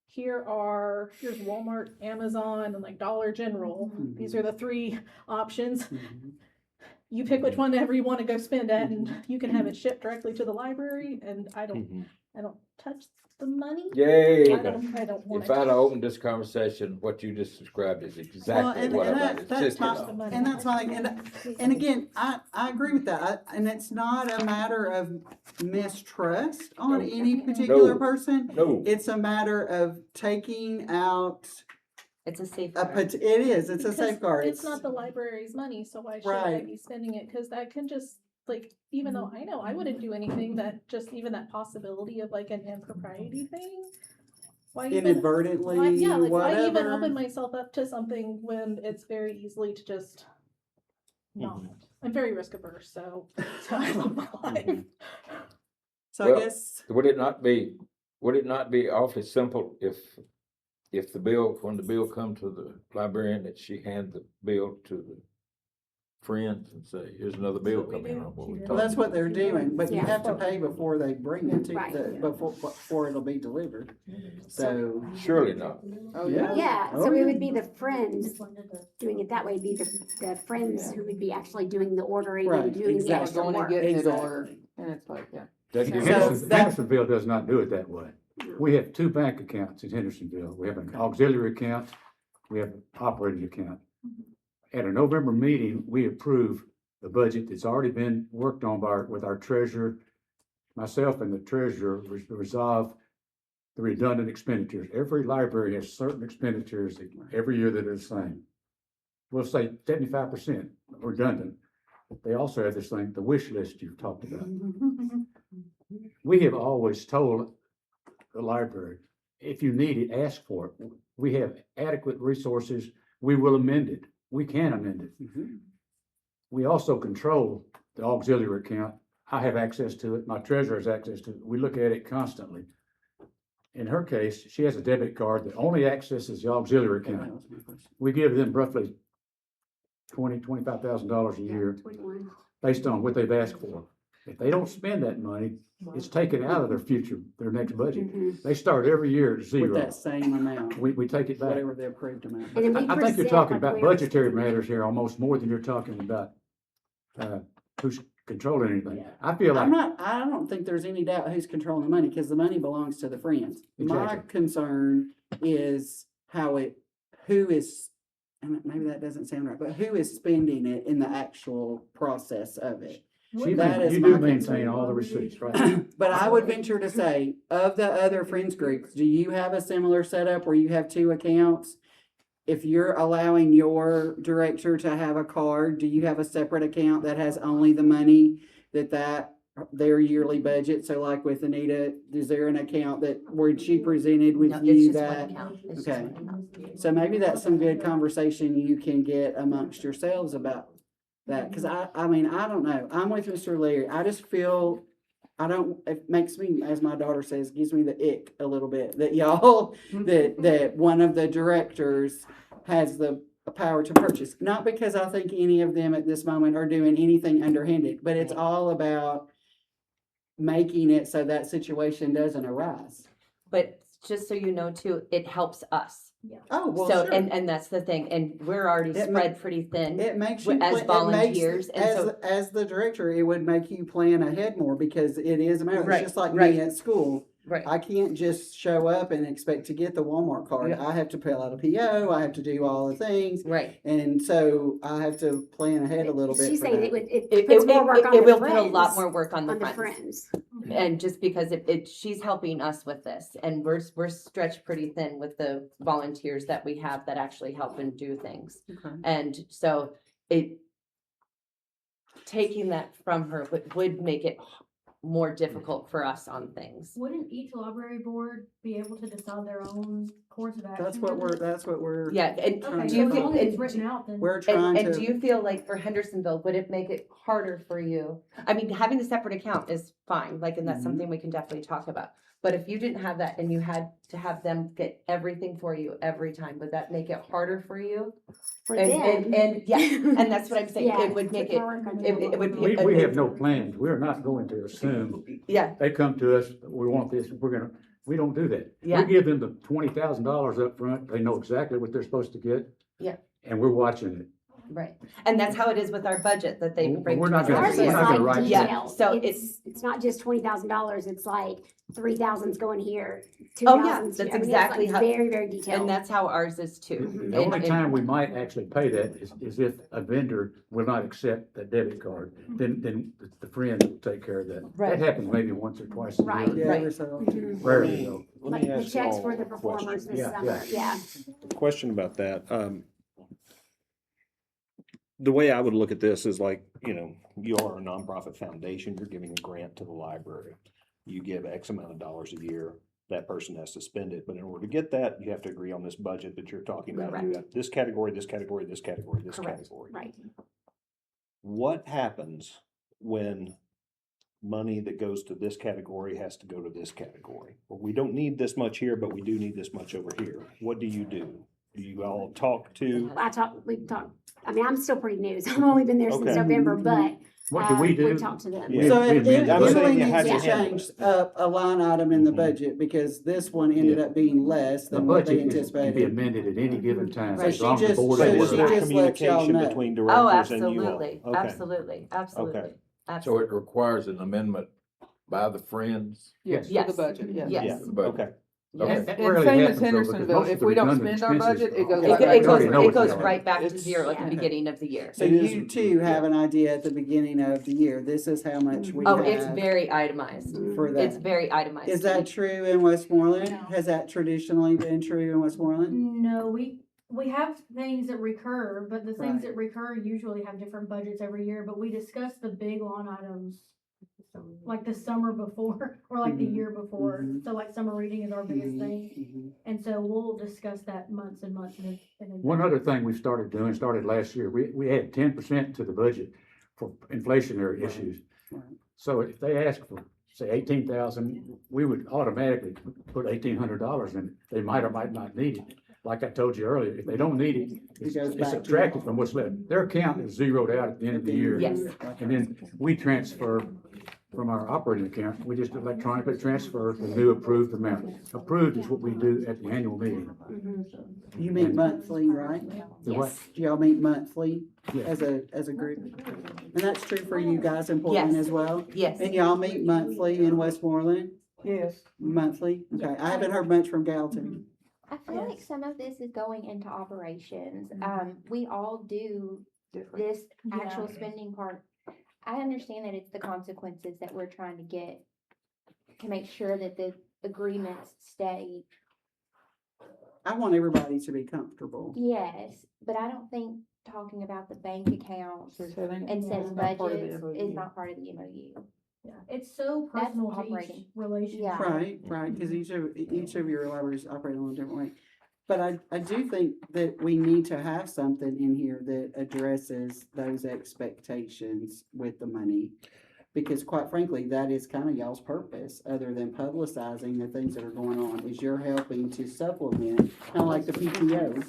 Here's Walmart, Amazon, and like Dollar General. Mhm. These are the three options. Mhm. You pick which one ever you want to go spend at, and you can have it shipped directly to the library. And I don't touch the money. Yay. I don't want If to I'd touch opened this conversation, what you just described is exactly what I'm that's insisting my, on. and that's my, and again, I agree with that, and it's not a matter of mistrust on No. any particular No. person. No, It's a matter of taking out It's a safe. it is, it's a Because safeguard. It's not the library's money, so why should I Right. be spending it? Because that can just like, even though I know I wouldn't do anything, that just even that possibility of like an impropriety thing. Why even? Inadvertently, Why even whatever. open myself up to something when it's very easily to just not? I'm very risk averse, so I love my life. So Well, I guess, would it not be awfully simple if when the bill come to the librarian, that she hand the bill to the friends and say, here's another bill coming on what we well, talked that's what about. they're doing, but you Yeah. have to pay before they bring it to, Right. before it'll be delivered. So, Surely not. Oh, yeah. Yeah, Oh, so yeah. it would be the friends doing it that way, be the friends who would be actually doing the ordering Right, and doing the exactly. extra Going and work. getting it Exactly. ordered, and it's like, yeah. That So- gives So- us- Hendersonville does not do it that way. We have two bank accounts in Hendersonville. We have an auxiliary account, we have an operating account. At a November meeting, we approve the budget that's already been worked on with our treasurer. Myself and the treasurer resolve the redundant expenditures. Every library has certain expenditures every year that are the same. We'll say 75% redundant. They also have this thing, the wish list you've talked about. We have always told the library, if you need it, ask for it. We have adequate resources. We will amend it. We can amend it. Mhm. We also control the auxiliary account. I have access to it. My treasurer has access to it. We look at it constantly. In her case, she has a debit card that only accesses the auxiliary Okay, that account. was my question. We give them roughly $25,000 a year 21. based on what they've asked for. If they don't spend that money, it's taken out of their next budget. Mhm. They start every year at With zero. that same amount, We take it back. whatever the approved amount. And then we I think you're present talking like about we are budgetary spending it. matters here almost more than you're talking about, who's controlling anything. I feel like, I don't think there's any doubt who's controlling the money, because the money belongs to the friends. My Exactly. concern is who is, and maybe that doesn't sound right, but who is spending it in the actual process of it. That is you my do concern. maintain all the receipts, right? But I would venture to say, of the other friends groups, do you have a similar setup where you have two accounts? If you're allowing your director to have a card, do you have a separate account that has only the money their yearly budget? So like with Anita, is there an account where she presented with No, you it's just one that? account. It's just Okay. one account. So maybe that's some good conversation you can get amongst yourselves about that, cause I mean, I don't know, I'm with Mr. Leary, I just feel, it makes me, as my daughter says, gives me the ick a little bit, that y'all, that one of the directors has the power to purchase, not because I think any of them at this moment are doing anything underhanded, but it's all about making it so that situation doesn't arise. But just so you know too, it helps us. Oh, well, So, sure. and that's the thing, and we're already It ma- spread pretty thin. It makes you, as it makes- volunteers, and so- as the director, it would make you plan ahead more, because it is a matter, it's Right, just like right. me at school. Right. I can't just show up and expect to get the Walmart card. Yeah. I have to fill out a PO, I have to do all the things. Right. And so I have to plan ahead a little bit She's for saying that. it puts more work on It the will put a lot friends, more work on on the the friends. friends. And just because she's helping us with this, and we're stretched pretty thin with the volunteers that we have that actually help and do things. Okay. And so taking that from her would make it more difficult for us on things. Wouldn't each library board be able to decide their own course of action? That's what we're. Yeah, and Okay, do so you as feel, long as it's and, written out, then. We're trying and do to, you feel like for Hendersonville, would it make it harder for you? I mean, having the separate account is fine, like, and that's Mhm. something we can definitely talk about. But if you didn't have that and you had to have them get everything for you every time, would that make it harder for you? For And them. yeah, and that's what I'm saying, Yeah, it would make it, more work on it them. would be. We have no plans. We're not going to assume. Yeah, They come to us, we want this, we don't do that. Yeah. We give them the $20,000 up front. They know exactly what they're supposed to get. Yeah. And we're watching it. right. And that's how it is with our budget that they Well, bring we're to not us. gonna- Ours we're is not gonna like write- Yeah, detailed. so It's not just $20,000, it's like 3,000's going here, Oh, yeah, 2,000's that's here. I mean, exactly it's how- like very, very detailed. And that's how ours is too. Mhm. The only And- time we might actually pay that is if a vendor will not accept a debit card, then the friends will take care of that. Right. That happens maybe once or twice a Right. year. yeah, Right. every so. Mhm. Rarely though. Let Like me the ask checks y'all for the a question. performers this Yeah, summer, yeah. Question about that. The way I would look at this is like, you are a nonprofit foundation, you're giving a grant to the library. You give X amount of dollars a year, that person has to spend it, but in order to get that, you have to agree on this budget that you're talking about. You have this category, this category, this category, this Correct. category. Right. What happens when money that goes to this category has to go to this category? Or we don't need this much here, but we do need this much over here. What do you do? Do you all talk to? We've talked, I mean, I'm still pretty new, so I've only been there since Okay. November, but, What do we do? we talked to them. Yeah. So We if amend the I'm budget. saying Emily you had needs to to handle change up a line item in the Mhm. budget, because this one ended up being less The than what they budget can be anticipated. amended at any given time. So as she long as the just- board so So is is she there aware. just lets y'all communication know. between Oh, directors and you all? absolutely, Okay. absolutely, absolutely, Okay. So absolutely. it requires an amendment by the friends? Yes, for Yes. the budget, yes. Yes. Yeah, but- Okay. Okay. And That and rarely same as happens, though, because Hendersonville, most if of the we don't redundant spend our expenses budget, it are- goes It, right go- back it to goes, already know zero. it goes it's right back to It's- zero at the Yeah. beginning of the year. So It is- you too have an idea at the beginning of the year, this is how much we Oh, it's have very itemized. for It's that. very itemized. Is that true in Westmoreland? No. Has that traditionally been true in Westmoreland? No, we have things that recur, but the things Right. that recur usually have different budgets every year, but we discuss the big line items like the summer before, or like the Mhm. year before. Mhm. So like summer reading is our biggest thing, Mhm. and so we'll discuss that months and months in advance. One other thing we started last year, we add 10% to the budget for inflationary Right. issues. Right. So if they ask for, say, 18,000, we would automatically put $1,800 in it. They might or might not need it. Like I told you earlier, if they don't need it, It goes it's back to- subtracted from what's left. Their account is zeroed out at the end of the year. Yes. And then we transfer from our operating account, we just electronically transfer the new approved amount. Approved is what we do at the annual meeting. You meet monthly, right? The what? Yes. Do y'all meet monthly Yeah. as a group? And that's true for you guys in Portland Yes. as well? Yes. And y'all meet monthly in Westmoreland? Yes. Monthly? Okay, I haven't heard much from Gallatin. I feel like some of this is going into operations. We all do this actual spending part. I understand that it's the consequences that we're trying to get to make sure that the agreements stay. I want everybody to be comfortable. Yes, but I don't think talking about the bank accounts So then and it's setting not part of the budgets MOU. is not part of the MOU. Yeah, it's so That's personal to each operating. relationship. Yeah. Right, right, because each of your libraries operate a little different way. But I do think that we need to have something in here that addresses those expectations with the money. Because quite frankly, that is kind of y'all's purpose, other than publicizing the things that are going on, is you're helping to supplement, kind of like the PTO.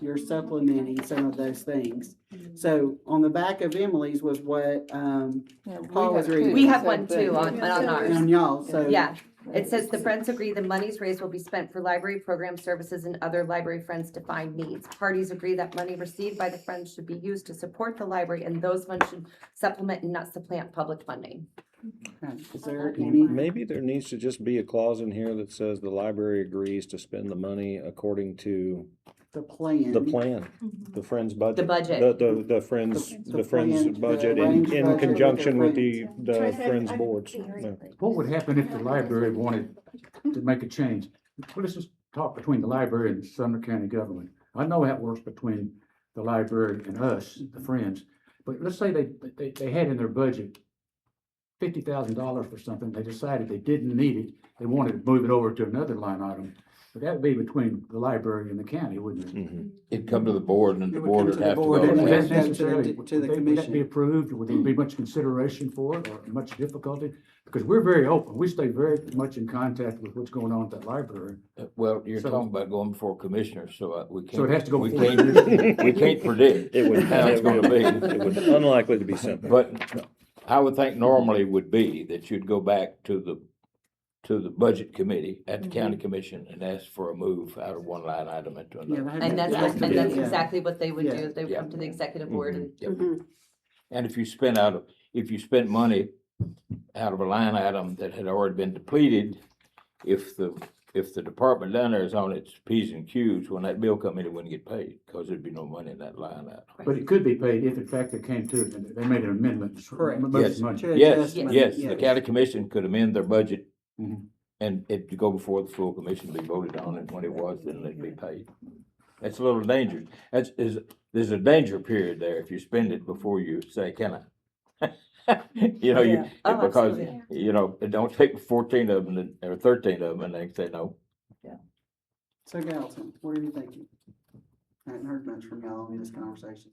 You're supplementing some of those things. So on the back of Emily's was what, Yeah, Paul was have reading. two, We have same one thing. too on ours. on y'all, so. Yeah, it says the Friends agree the monies raised will be spent for library program services and other library Friends defined needs. Parties agree that money received by the Friends should be used to support the library, and those funds should supplement and not supplant public funding. Is there any? Maybe there needs to just be a clause in here that says the library agrees to spend the money according to The plan. the plan, the Friends budget. budget. The Friends, The the Friends plan, the budget arranged in budget with conjunction the with the Friends. Friends I- boards. Yeah. What would happen if the library wanted to make a change? Well, let's just talk between the library and the Sumner County government. I know how it works between the library and us, the Friends, but let's say they had in their budget $50,000 for something, they decided they didn't need it, they wanted to move it over to another line item. But that would be between the library and the county, wouldn't it? Mhm. It'd come to the board and then It the would board come would to the have to board go. and Would then back. that go to necessarily, the would that be commission. approved, would there be much consideration for it, or much difficulty? Because we're very open, we stay very much in contact with what's going on at that library. Well, you're So- talking about going before commissioners, so we can't. So it has to go we before can't- commissioners. We can't predict It would, how it's gonna it would be. unlikely to be simple. But I would think normally would be that you'd go back to the budget committee at the county commission and ask for a move out of one line item into another. And that's, and that's exactly what they would do, Yeah. is they would Yeah. come to the executive board and. Mhm. And if you spent money out of a line item that had already been depleted, if the department down there is on its P's and Q's, when that bill come in, it wouldn't get paid, because there'd be no money in that line item. But it could be paid if in fact they came to it and they made an amendment. to Correct. move Yes. the money. To Yes, adjust money, yes, the county commission could amend their budget Mhm. and it go before the full commission, be voted on, and when it was, then it'd be paid. That's a little dangerous. There's a danger period there if you spend it before you say, can I? You know, Yeah. Oh, because, absolutely. you know, it don't take 14 of them or 13 of them and they say no. So Gallatin, what are you thinking? I haven't heard much from y'all in this conversation.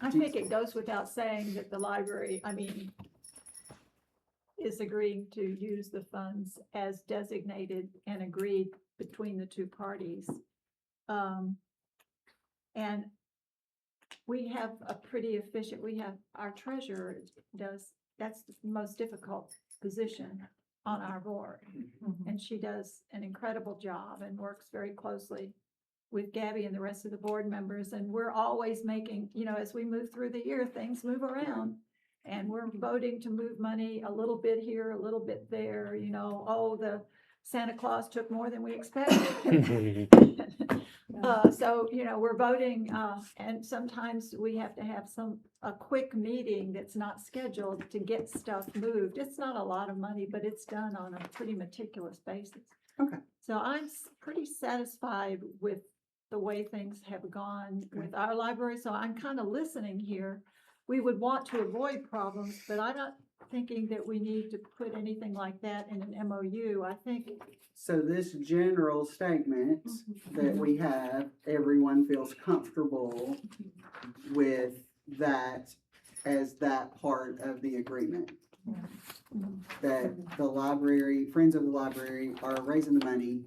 I think it goes without saying that the library, I mean, is agreeing to use the funds as designated and agreed between the two parties. And we have a pretty efficient, our treasurer that's the most difficult position on our board. And she does an incredible job and works very closely with Gabby and the rest of the board members. And we're always making, as we move through the year, things move around. And we're voting to move money a little bit here, a little bit there, the Santa Claus took more than we expected. So, we're voting, and sometimes we have to have a quick meeting that's not scheduled to get stuff moved. It's not a lot of money, but it's done on a pretty meticulous basis. Okay. So I'm pretty satisfied with the way things have gone with our library, so I'm kind of listening here. We would want to avoid problems, but I'm not thinking that we need to put anything like that in an MOU. I think. So this general statement that we have, everyone feels comfortable with that as that part of the agreement. That the library, Friends of the Library are raising the money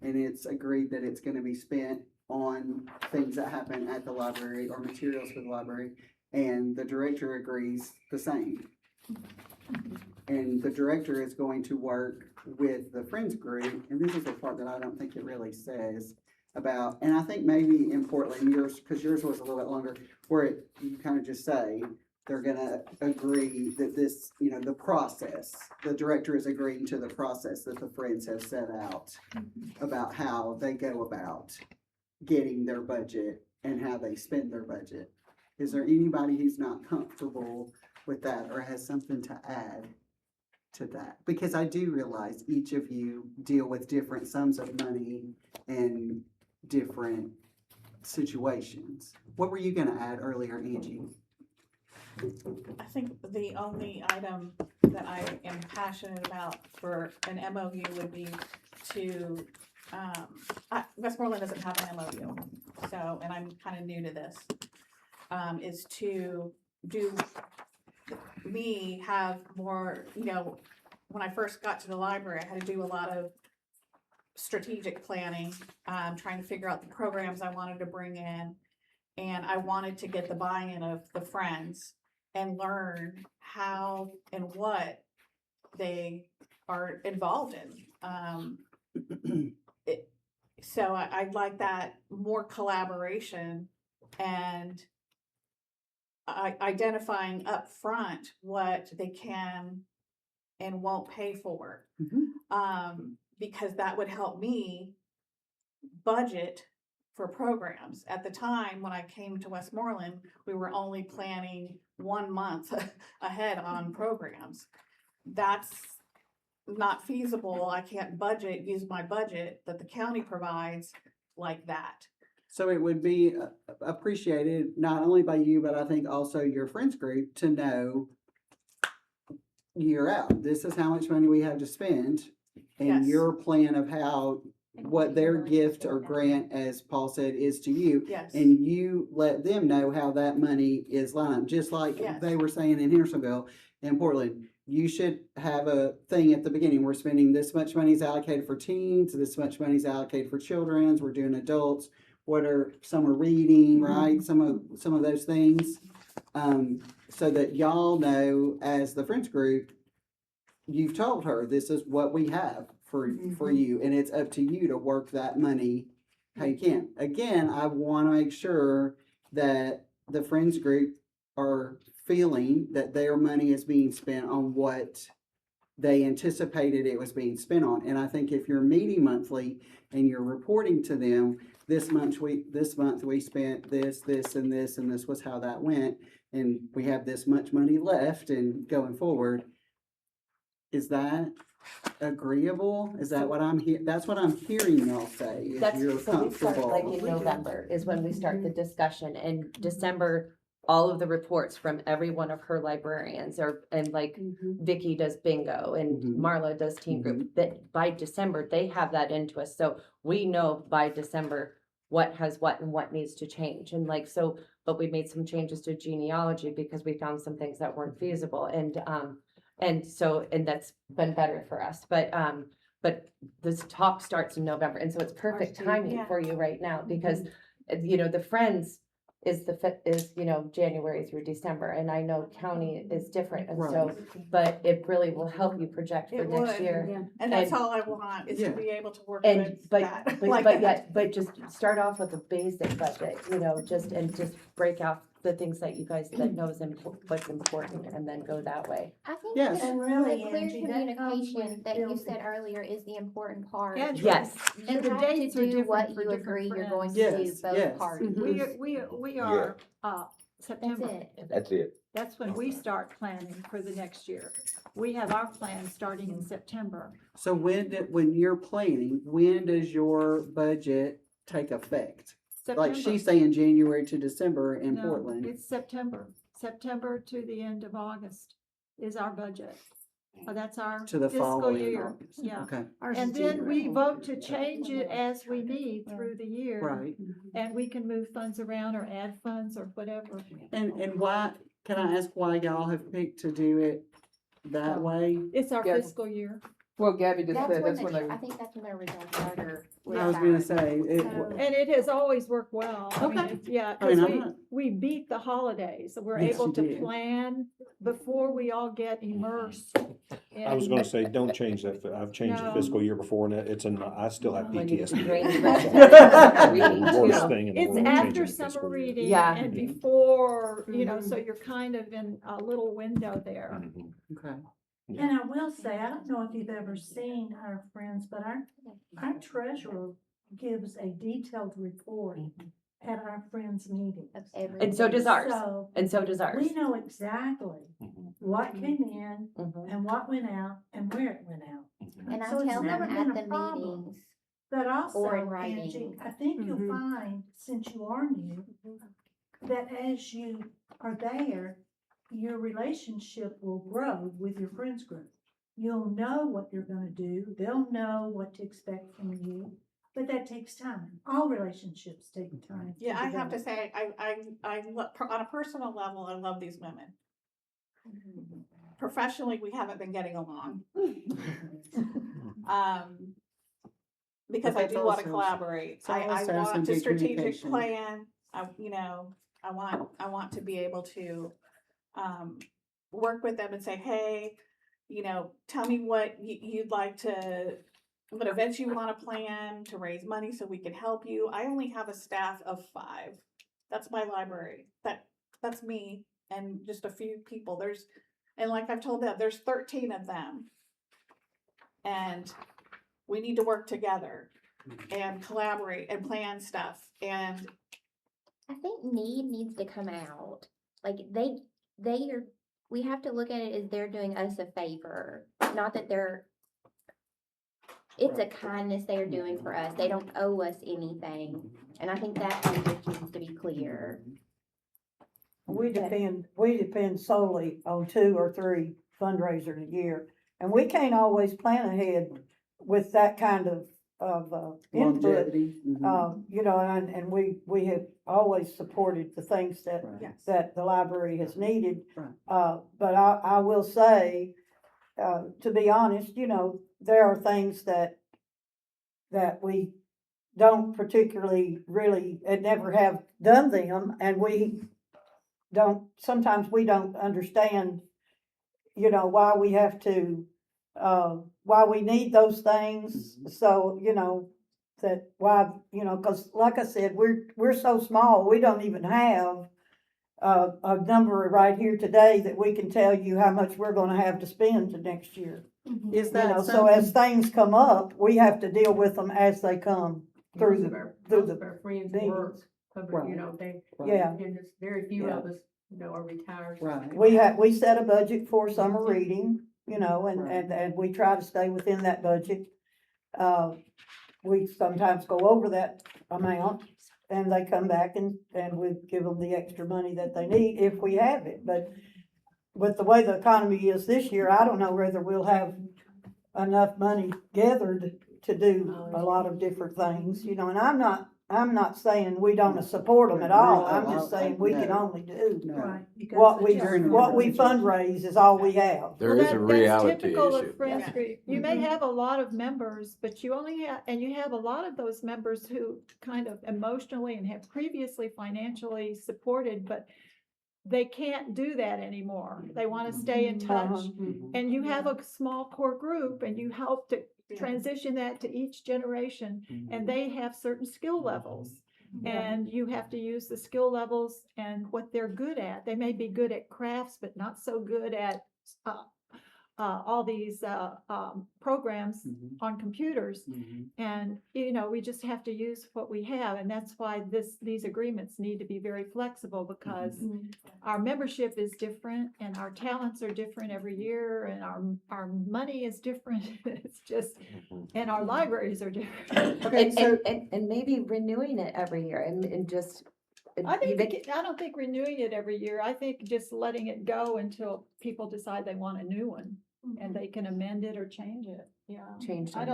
and it's agreed that it's gonna be spent on things that happen at the library or materials for the library. And the director agrees the same. And the director is going to work with the Friends group, and this is the part that I don't think it really says about, and I think maybe in Portland, yours, because yours was a little bit longer, where you kind of just say, they're gonna agree that this, the process, the director is agreeing to the process that the Friends have set out about how they go about getting their budget and how they spend their budget. Is there anybody who's not comfortable with that or has something to add to that? Because I do realize each of you deal with different sums of money and different situations. What were you gonna add earlier, Angie? I think the only item that I am passionate about for an MOU would be to, Westmoreland doesn't have an MOU, so, and I'm kind of new to this, is to have more, when I first got to the library, I had to do a lot of strategic planning, trying to figure out the programs I wanted to bring in. And I wanted to get the buy-in of the Friends and learn how and what they are involved in. So I'd like that more collaboration and identifying upfront what they can and won't pay for. Because that would help me budget for programs. At the time when I came to Westmoreland, we were only planning 1 month ahead on programs. That's not feasible. I can't use my budget that the county provides like that. So it would be appreciated, not only by you, but I think also your friends group, to know year out, this is how much money we have to spend. And Yes. your plan of how, what their gift or grant, as Paul said, is to you. Yes. And you let them know how that money is lined up, just like Yes. they were saying in Hendersonville and Portland. You should have a thing at the beginning. We're spending this much money is allocated for teens, this much money is allocated for children's, we're doing adults. Some are reading, right? Some of those things. So that y'all know, as the Friends group, you've told her this is what we have for you, and it's up to you to work that money how you can. Again, I want to make sure that the Friends group are feeling that their money is being spent on what they anticipated it was being spent on. And I think if you're meeting monthly and you're reporting to them, this month we spent this, and this was how that went, and we have this much money left and going forward. Is that agreeable? Is that what that's what I'm hearing y'all say, is That's, you're so we start like comfortable. in November is when we start the discussion, and December, all of the reports from every one of her librarians and like Vicky does bingo and Marla does teen group, that by December, they have that into us. So we know by December what has what and what needs to change. And like, so, but we made some changes to genealogy because we found some things that weren't feasible. And so, and that's been better for us. But this talk starts in November. And so it's perfect timing Yeah. for you right now because, the Friends is January through December. And I know county is different. And so, but it really will help you project for It next would. year. And that's all I want, is to be able to work And, with but, that. but, like but that. but just start off with a basic budget, just break out the things that you guys that know is what's important and then go that way. I think Yes. the, And really, the clear Angie, that comes communication with that you building. said earlier is the important part. And Yes. You the have dates to are do different what for you different agree you're going friends. to do, Yes, both yes. parties. We are, That's September. it. That's it. That's when we start planning for the next year. We have our plan starting in September. So when you're planning, when does your budget take effect? Like September. she's saying January to December in No, Portland. it's September. September to the end of August is our budget. That's our To the fiscal following year. August. Yeah. Okay, And then we vote to change it as we need through the year. right. And we can move funds around or add funds or whatever. And why, can I ask why y'all have picked to do it that way? It's our Yeah. fiscal year. Well, Gabby just said, that's when I they, think that's when their original charter was I was gonna signed. say, And it has always worked well. I mean, Okay. Yeah, I mean, because I'm not- we beat the holidays. We're Yes, able you to did. plan before we all get immersed. I was in- gonna say, don't change that. I've changed the No. fiscal year before and I still have When you PTSD. drain the That's rest of the the reading worst too. thing in the It's world, after changing the summer fiscal year. reading Yeah. and before, Mhm. so you're kind of in a little window there. Mhm. Okay. And I will say, I don't know if you've ever seen our friends, but our treasurer gives a detailed report at our friends meeting. Of every- And so does ours. So And so does ours. we know exactly Mhm. what came in Mhm. and what went out and where it went out. And I So it's tell them never been at a the problem. meetings, But also, Or in writing. Angie, I think you'll find, since you are new, that as you are there, your relationship will grow with your friends group. You'll know what you're gonna do, they'll know what to expect from you, but that takes time. All relationships take time. Yeah, I have to develop. say, on a personal level, I love these women. Professionally, we haven't been getting along. Because But I that's do want to also- collaborate. it's I always to have some want to good strategic communication. plan. I want to be able to, work with them and say, hey, tell me what you'd like to, what events you want to plan to raise money so we can help you. I only have a staff of 5. That's my library. That's me and just a few people. And like I've told them, there's 13 of them. And we need to work together and collaborate and plan stuff. And I think need needs to come out. Like they are, we have to look at it as they're doing us a favor, not that it's a kindness they are doing for us. They don't owe us anything. And I think that language needs to be clear. We depend solely on 2 or 3 fundraisers a year, and we can't always plan ahead with that kind of input. Longevity. You know, and we have always supported the things that, Right. that the library has needed. Right. But I will say, to be honest, you know, there are things that we don't particularly really, and never have done them, and sometimes we don't understand, you know, why we have to, why we need those things. So, you know, that why, you know, cause like I said, we're so small, we don't even have a number right here today that we can tell you how much we're gonna have to spend to next year. Is You that know, so something? as things come up, we have to deal with them as they come through Most of our friends meetings. work, cover, you know, they, Yeah. and there's very few of us, you know, are retired. Right. We set a budget for summer reading, you know, and we try to stay within that budget. We sometimes go over that amount, and they come back and we give them the extra money that they need if we have it. But with the way the economy is this year, I don't know whether we'll have enough money gathered to do a lot of different things, you know, and I'm not saying we don't support them at all. I'm just saying we can only do Right. because what the we, general- what we fundraise is all we have. There Well, is a that's reality typical issue. of Friends Yeah. Group. You may have a lot of members, but you only have, and you have a lot of those members who kind of emotionally and have previously financially supported, but they can't do that anymore. They want to stay in touch. And you have a small core group and you help to transition that to each generation, and they have certain skill levels. And you have to use the skill levels and what they're good at. They may be good at crafts, but not so good at all these programs on computers. And, you know, we just have to use what we have. And that's why these agreements need to be very flexible, because our membership is different and our talents are different every year, and our money is different. It's just, and our libraries are different. Okay, so And maybe renewing it every year and just. I don't think renewing it every year. I think just letting it go until people decide they want a new one, and they can amend it or change it. Yeah. Change I it.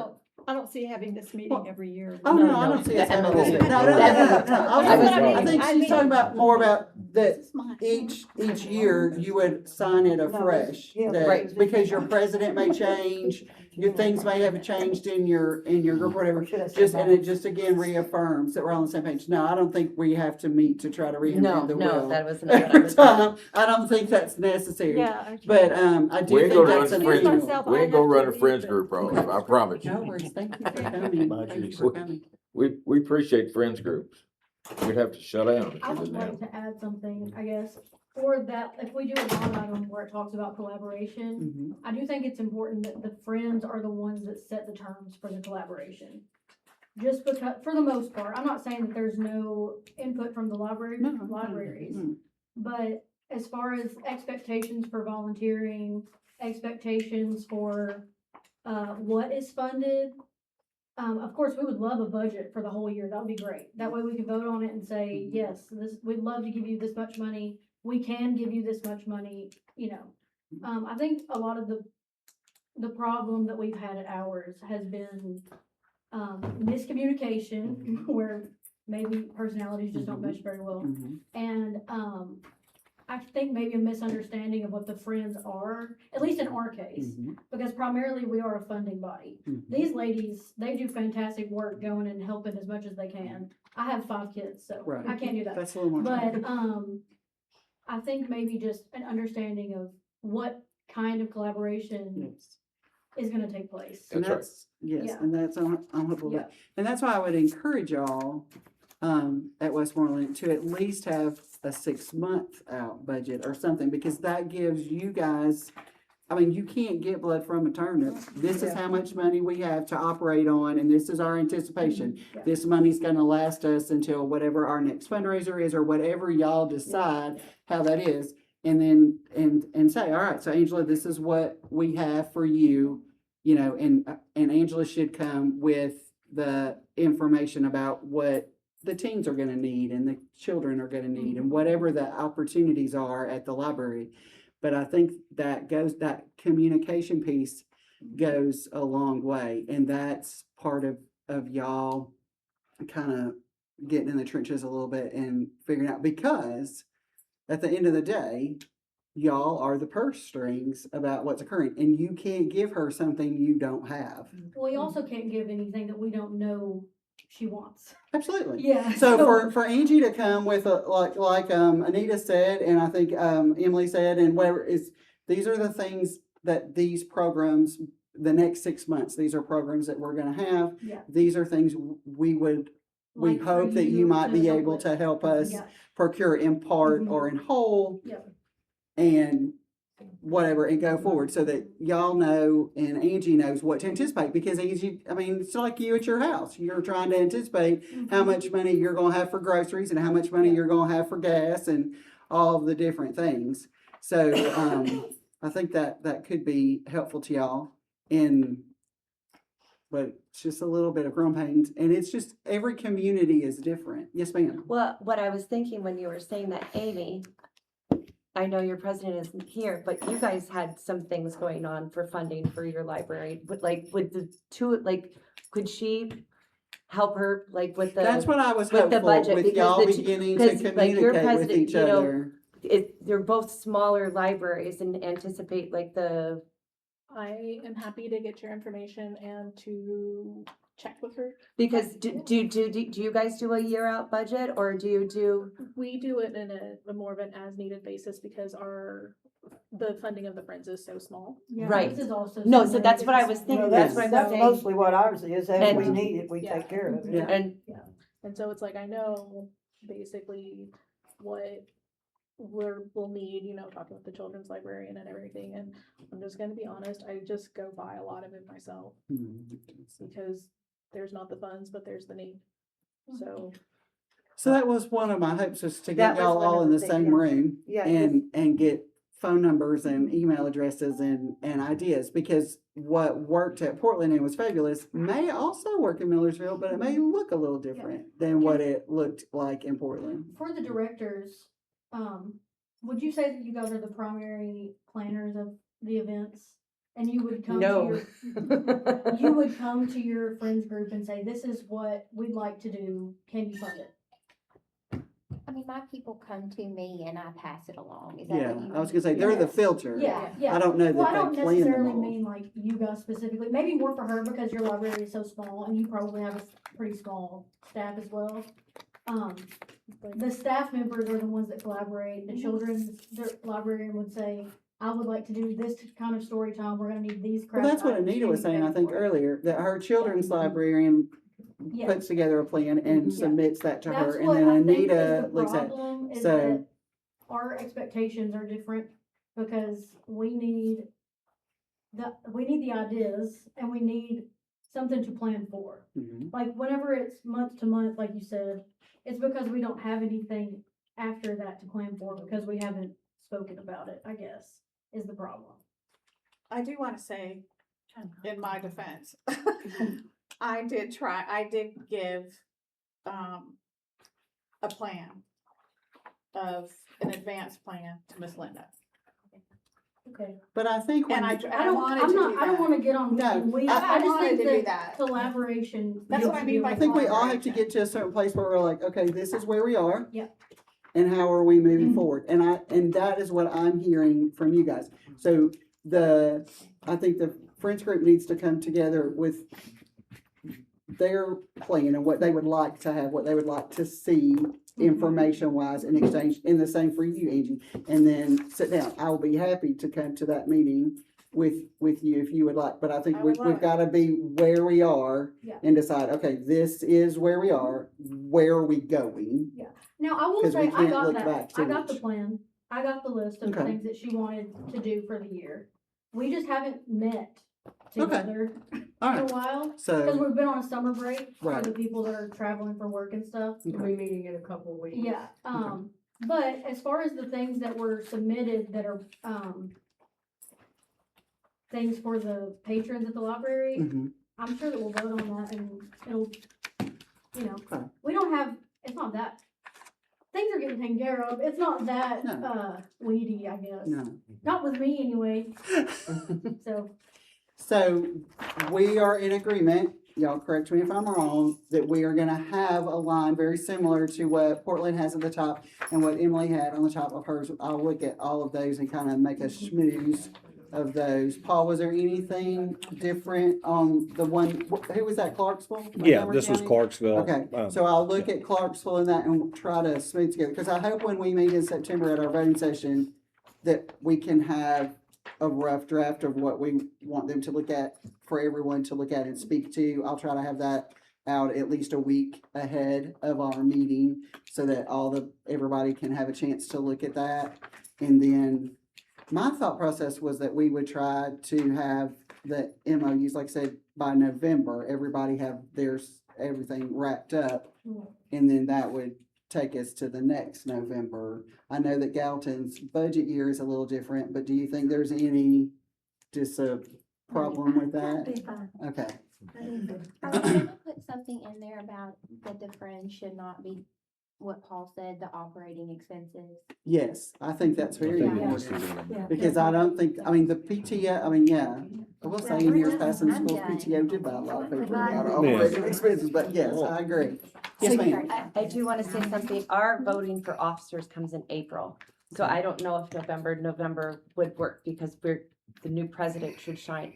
don't see having this meeting every year. Oh, no, I don't see us having this. No. I think she's talking about more about that each year you would sign it afresh. That because your president may change, your things may have changed in your group, whatever. And it just again reaffirms that we're on the same page. No, I don't think we have to meet to try to reinvent the wheel. No, that was not what I was saying. I don't think that's necessary. Yeah. But I do We ain't think gonna that's run an a friends annual. group. We ain't gonna run a friends group, Rose, I promise No you. worries. Thank you for coming. Thank you for coming. We appreciate friends groups. We'd have to shut down I if we would didn't have. like to add something, I guess, for that, if we do a line item where it talks about collaboration, I do think it's important that the friends are the ones that set the terms for the collaboration. Just because, for the most part, I'm not saying that there's no input from the libraries, but as far as expectations for volunteering, expectations for, what is funded, of course, we would love a budget for the whole year. That would be great. That way we can vote on it and say, yes, we'd love to give you this much money. We can give you this much money, you know. I think a lot of the problem that we've had at ours has been, miscommunication, where maybe personalities just don't mesh very well. And, I think maybe a misunderstanding of what the friends are, at least in our case, because primarily we are a funding body. These ladies, they do fantastic work going and helping as much as they can. I have 5 kids, so I can't do that. That's a little more. But, I think maybe just an understanding of what kind of collaboration is gonna take place. And That's right. that's, yes, Yeah. and that's honorable. Yeah. And that's why I would encourage y'all, at Westmoreland to at least have a 6 month out budget or something, because that gives you guys, I mean, you can't get blood from a turnip. This is how much money we have to operate on, and this is our anticipation. Yeah. This money's gonna last us until whatever our next fundraiser is, or whatever y'all decide how that is. And then, and say, all right, so Angela, this is what we have for you, you know, and Angela should come with the information about what the teens are gonna need and the children are gonna need, and whatever the opportunities are at the library. But I think that communication piece goes a long way, and that's part of y'all kind of getting in the trenches a little bit and figuring out, because at the end of the day, y'all are the purse strings about what's occurring, and you can't give her something you don't have. We also can't give anything that we don't know she wants. Absolutely. Yeah. So for Angie to come with like Anita said, and I think Emily said, and whatever is, these are the things that these programs, the next 6 months, these are programs that we're gonna have. Yeah. These are things we Like for hope that you might be help able with. to help us Yeah. procure in part Mhm. or in whole. Yeah. And whatever, and go forward, so that y'all know and Angie knows what to anticipate, because Angie, I mean, it's like you at your house, you're trying to anticipate how much money you're gonna have for groceries and how much money you're gonna have for gas and all of the different things. So, I think that could be helpful to y'all, but it's just a little bit of growing pains, and it's just, every community is different. Yes, ma'am. Well, what I was thinking when you were saying that, Amy, I know your president isn't here, but you guys had some things going on for funding for your library, but like with the two, like, could she help her, like with the? That's what I was with the hopeful, budget, with because y'all the two- beginning to 'cause, like, your communicate with president, each you know, other. They're both smaller libraries and anticipate like the, I am happy to get your information and to check with her. because do you guys do a year out budget, or do you do? We do it in a more of an as needed basis because the funding of the Friends is so small. Yeah, Right. This is also. No, so similar. that's what I This was is- thinking. No, That's what I'm that's saying. mostly what ours is, as we And- need it, we Yeah. take care of it. Yeah. And And so it's like, I know basically what we'll need, you know, talking with the children's librarian and everything. And I'm just gonna be honest, I just go buy a lot of it myself because there's not the funds, but there's the need. So that was one of my hopes, is to That get was y'all one all of in the the things, same yeah. room Yeah, and get phone numbers and email addresses and ideas, because what worked at Portland and was fabulous may also work in Millersville, but it may look a little different than what it looked like in Portland. For the directors, would you say that you guys are the primary planners of the events? And you would come to no. your, you would come to your friends group and say, this is what we'd like to do, can you fund it? I mean, my people come to me and I pass it along. Is that Yeah, what you I was mean? gonna say, they're the Yes. filter. Yeah, yeah. I don't know Well, I that don't they plan them necessarily all. mean like you guys specifically, maybe more for her because your library is so small and you probably have a pretty small staff as well. The staff members are the ones that collaborate. The children's librarian would say, I would like to do this kind of story time. We're gonna need these Well, craft that's what items. Anita Can was you saying, pay I think for it? earlier, that her children's librarian Yeah. puts together a plan and Yeah. submits that to her, That's and what then I think is Anita the looks at. problem, is so- that our expectations are different because we need the ideas and we need something to plan for. Mhm. Like whenever it's month to month, like you said, it's because we don't have anything after that to plan for because we haven't spoken about it, I guess, is the problem. I do want to say, in my defense, I did give, a plan of an advanced plan to Miss Linda. Okay. But I think when. And I I wanted to do don't that. wanna get on, No, we, I I just wanted think to do that that. collaboration. That's needs what I to mean be by I think we all have to collaboration. get to a certain place where we're like, okay, this is where we are. Yep. And how are we moving forward? And that is what I'm hearing from you guys. So I think the Friends group needs to come together with their plan and what they would like to have, what they would like to see information wise in exchange, and the same for you, Angie. And then sit down. I will be happy to come to that meeting with you if you would like, but I think I we, would we've like. gotta be where we are Yeah. and decide, okay, this is where we are, where are we going? Now, I will 'Cause we say, I can't got look that, back I too got the much. plan, I got the list of Okay. things that she wanted to do for the year. We just haven't met together in a Alright, while, cause so, we've been on a summer break for Right. the people that are traveling for work and stuff. We'll be meeting in a couple of weeks. Yeah, but as far as the things that were submitted that are, things for the patrons at the library, mhm, I'm sure that we'll vote on that and it'll, you know, Okay. we don't have, it's not that, things are getting taken care of. It's not that, No. weedy, I guess. no. Not with me anyway, so. So, we are in agreement, y'all correct me if I'm wrong, that we are gonna have a line very similar to what Portland has at the top and what Emily had on the top of hers. I'll look at all of those and kind of make a schmooze of those. Paul, was there anything different on the one, who was that, Clarksville? Yeah, Montgomery this was County? Clarksville. Okay, so I'll look at Clarksville and that and try to smooth together, because I hope when we meet in September at our voting session, that we can have a rough draft of what we want them to look at, for everyone to look at and speak to. I'll try to have that out at least a week ahead of our meeting, so that everybody can have a chance to look at that. And then, my thought process was that we would try to have the MOUs, like I said, by November, everybody have everything wrapped up. And then that would take us to the next November. I know that Gallatin's budget year is a little different, but do you think there's any, just a problem with that? That'd be fine. Okay, That'd be good. Are we gonna put something in there about that the friends should not be, what Paul said, the operating expenses? yes, I think that's very I think important. it needs to be. Yeah. Because I don't think, I mean, the PTO, I mean, yeah, I will say in years past in schools, PTO did buy a lot of paper about operating expenses, but yes, I agree. Yes, ma'am. I do wanna say something, our voting for officers comes in April, so I don't know if November would work, because the new president should sign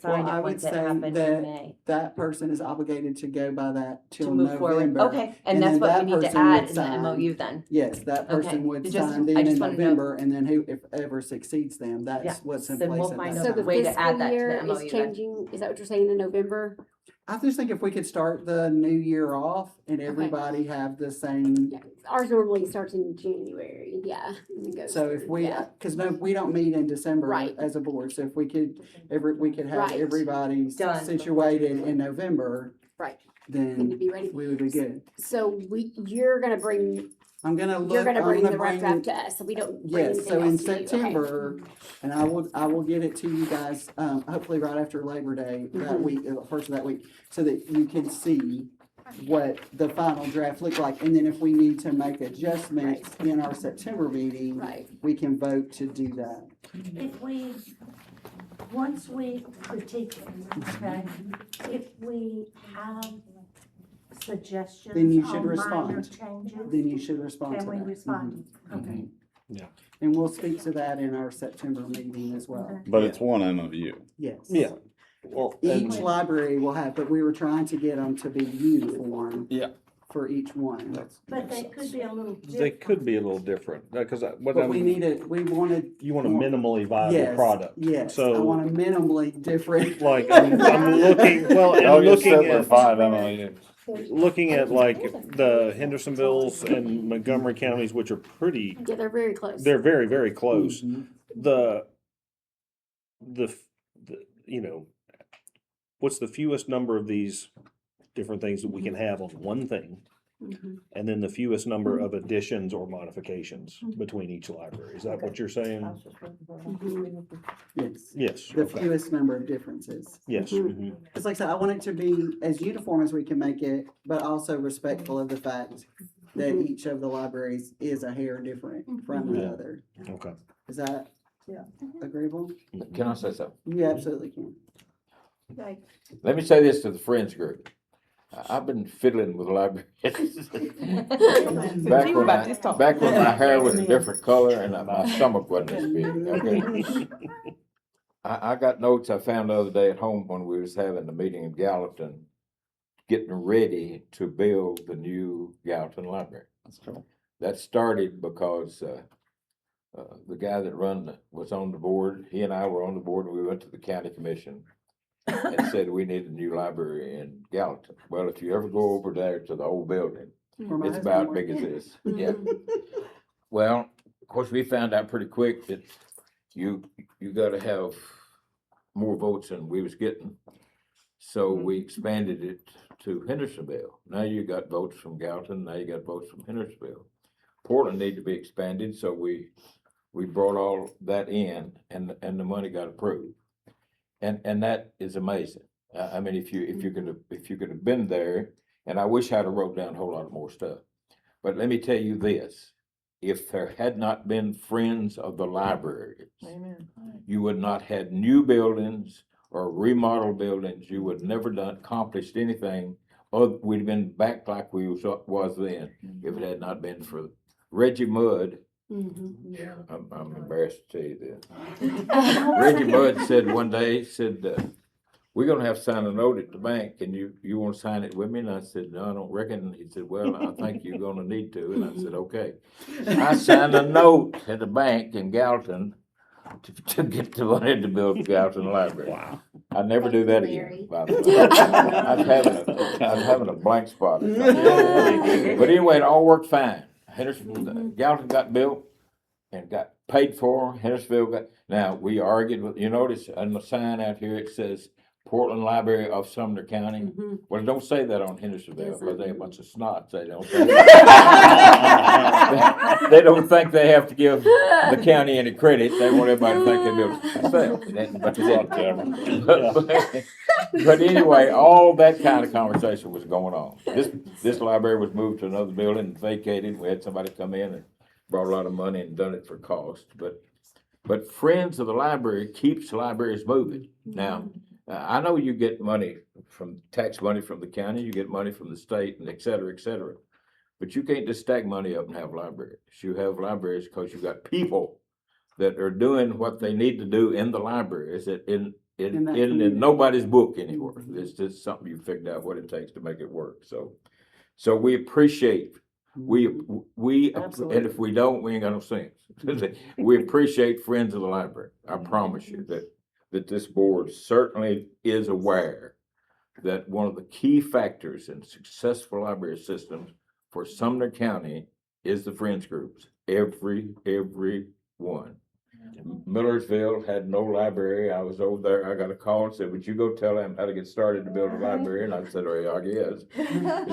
Well, I it would once it say happens in that May. that person is obligated to go by that To till move forward, November. okay, and and that's then what that we need to person add would in the sign. MOU then. Yes, that Okay, person would it just- sign I then in just wanna know- November, and then whoever succeeds them, Yeah, that's what's in then place we'll at find that out So time. the way to add fiscal that to year the is MOU then. changing, is that what you're saying, in November? I just think if we could start the new year off and everybody have the same, Yeah, ours normally starts in January, yeah. and it goes so if through, we, yeah. cause no, we don't meet in December Right. as a board, so if we could, we could have Right. everybody Done. situated in November, Right, then and to be ready. we would be good. So you're gonna bring, I'm gonna you're look, gonna I'm bring gonna the rough bring, draft to us, so we don't bring yes, anything so in else to you, okay. September, and I will get it to you guys, hopefully right after Labor Day, that Mhm. week, first of that week, so that you can see what the final draft looked like, and then if we need to make adjustments in our September meeting, Right, we can vote to do that. If once we critique it, okay, if we have suggestions Then you should on minor respond. changes, Then you should respond to can that. we respond? Mhm. Okay. Yeah. And we'll speak to that in our September meeting as well, But it's one MOU. yes. Yeah. Well, Each library will have, but we were trying to get them to be uniform. Yeah. For each one. But they could be a little different. they could be a little different, because what But we wanted. you want a minimally viable Yes, product. yes, I So, want a minimally different. like, I'm looking, well, and I'll I'm get looking similar at, 5 MOUs. looking at like the Hendersonvilles and Montgomery counties, which are pretty, yeah, they're very close. they're very, very close. Mhm. The, what's the fewest number of these different things that we can have on one thing? Mhm. And then the fewest number of additions or modifications between each library. Is that what you're saying? Yes, Yes. the Okay. fewest number of differences. Yes. mhm. It's like I said, I want it to be as uniform as we can make it, but also respectful of the fact that each of the libraries is a hair different from the Yeah. other. Okay. Is that agreeable? Can I say something? You absolutely can. Right. Let me say this to the Friends group. I've been fiddling with libraries. Back when my hair was a different color and my stomach wasn't as big, okay? I got notes I found the other day at home when we was having the meeting in Gallatin, getting ready to build the new Gallatin Library. That's cool. That started because, the guy that was on the board, he and I were on the board, and we went to the county commission and said we need a new library in Gallatin. Well, if you ever go over there to the old building, Where my it's husband about big as worked. this, yeah. Well, of course, we found out pretty quick that you gotta have more votes than we was getting. So we expanded it to Hendersonville. Now you got votes from Gallatin, now you got votes from Hendersonville. Portland need to be expanded, so we brought all that in, and the money got approved. And that is amazing. I mean, if you could have been there, and I wish I'd have wrote down a whole lot more stuff. But let me tell you this, if there had not been Friends of the Libraries, Amen. you would not had new buildings or remodeled buildings. You would never accomplished anything. We'd have been back like we was then if it had not been for Reggie Mudd. I'm embarrassed to tell you this. Reggie Mudd said one day, we're gonna have to sign a note at the bank, and you wanna sign it with me? And I said, no, I don't reckon. He said, well, I think you're gonna need to. And I said, okay. I signed a note at the bank in Gallatin to get the money to build the Gallatin Library. Wow. I never do that again, by the way. I was having a blank spot. But anyway, it all worked fine. Gallatin got built and got paid for. Hendersonville got, now we argued with, you notice on the sign out here, it says Portland Library of Sumner County. Well, don't say that on Hendersonville, because they're a bunch of snots. They don't think they don't think they have to give the county any credit. They want everybody to think they built it themselves. But anyway, all that kind of conversation was going on. This library was moved to another building and vacated. We had somebody come in and brought a lot of money and done it for cost. But Friends of the Library keeps libraries moving. Now, I know you get money from tax money from the county, you get money from the state, and et cetera, but you can't just stack money up and have libraries. You have libraries because you've got people that are doing what they need to do in the libraries in nobody's book anywhere. It's just something you figured out what it takes to make it work. So we appreciate. And if we don't, we ain't got no sense. We appreciate Friends of the Library. I promise you that this board certainly is aware that one of the key factors in successful library systems for Sumner County is the Friends groups. Every one. Millersville had no library. I was over there. I got a call and said, would you go tell them how to get started to build a library? And I said, oh, yeah, I guess.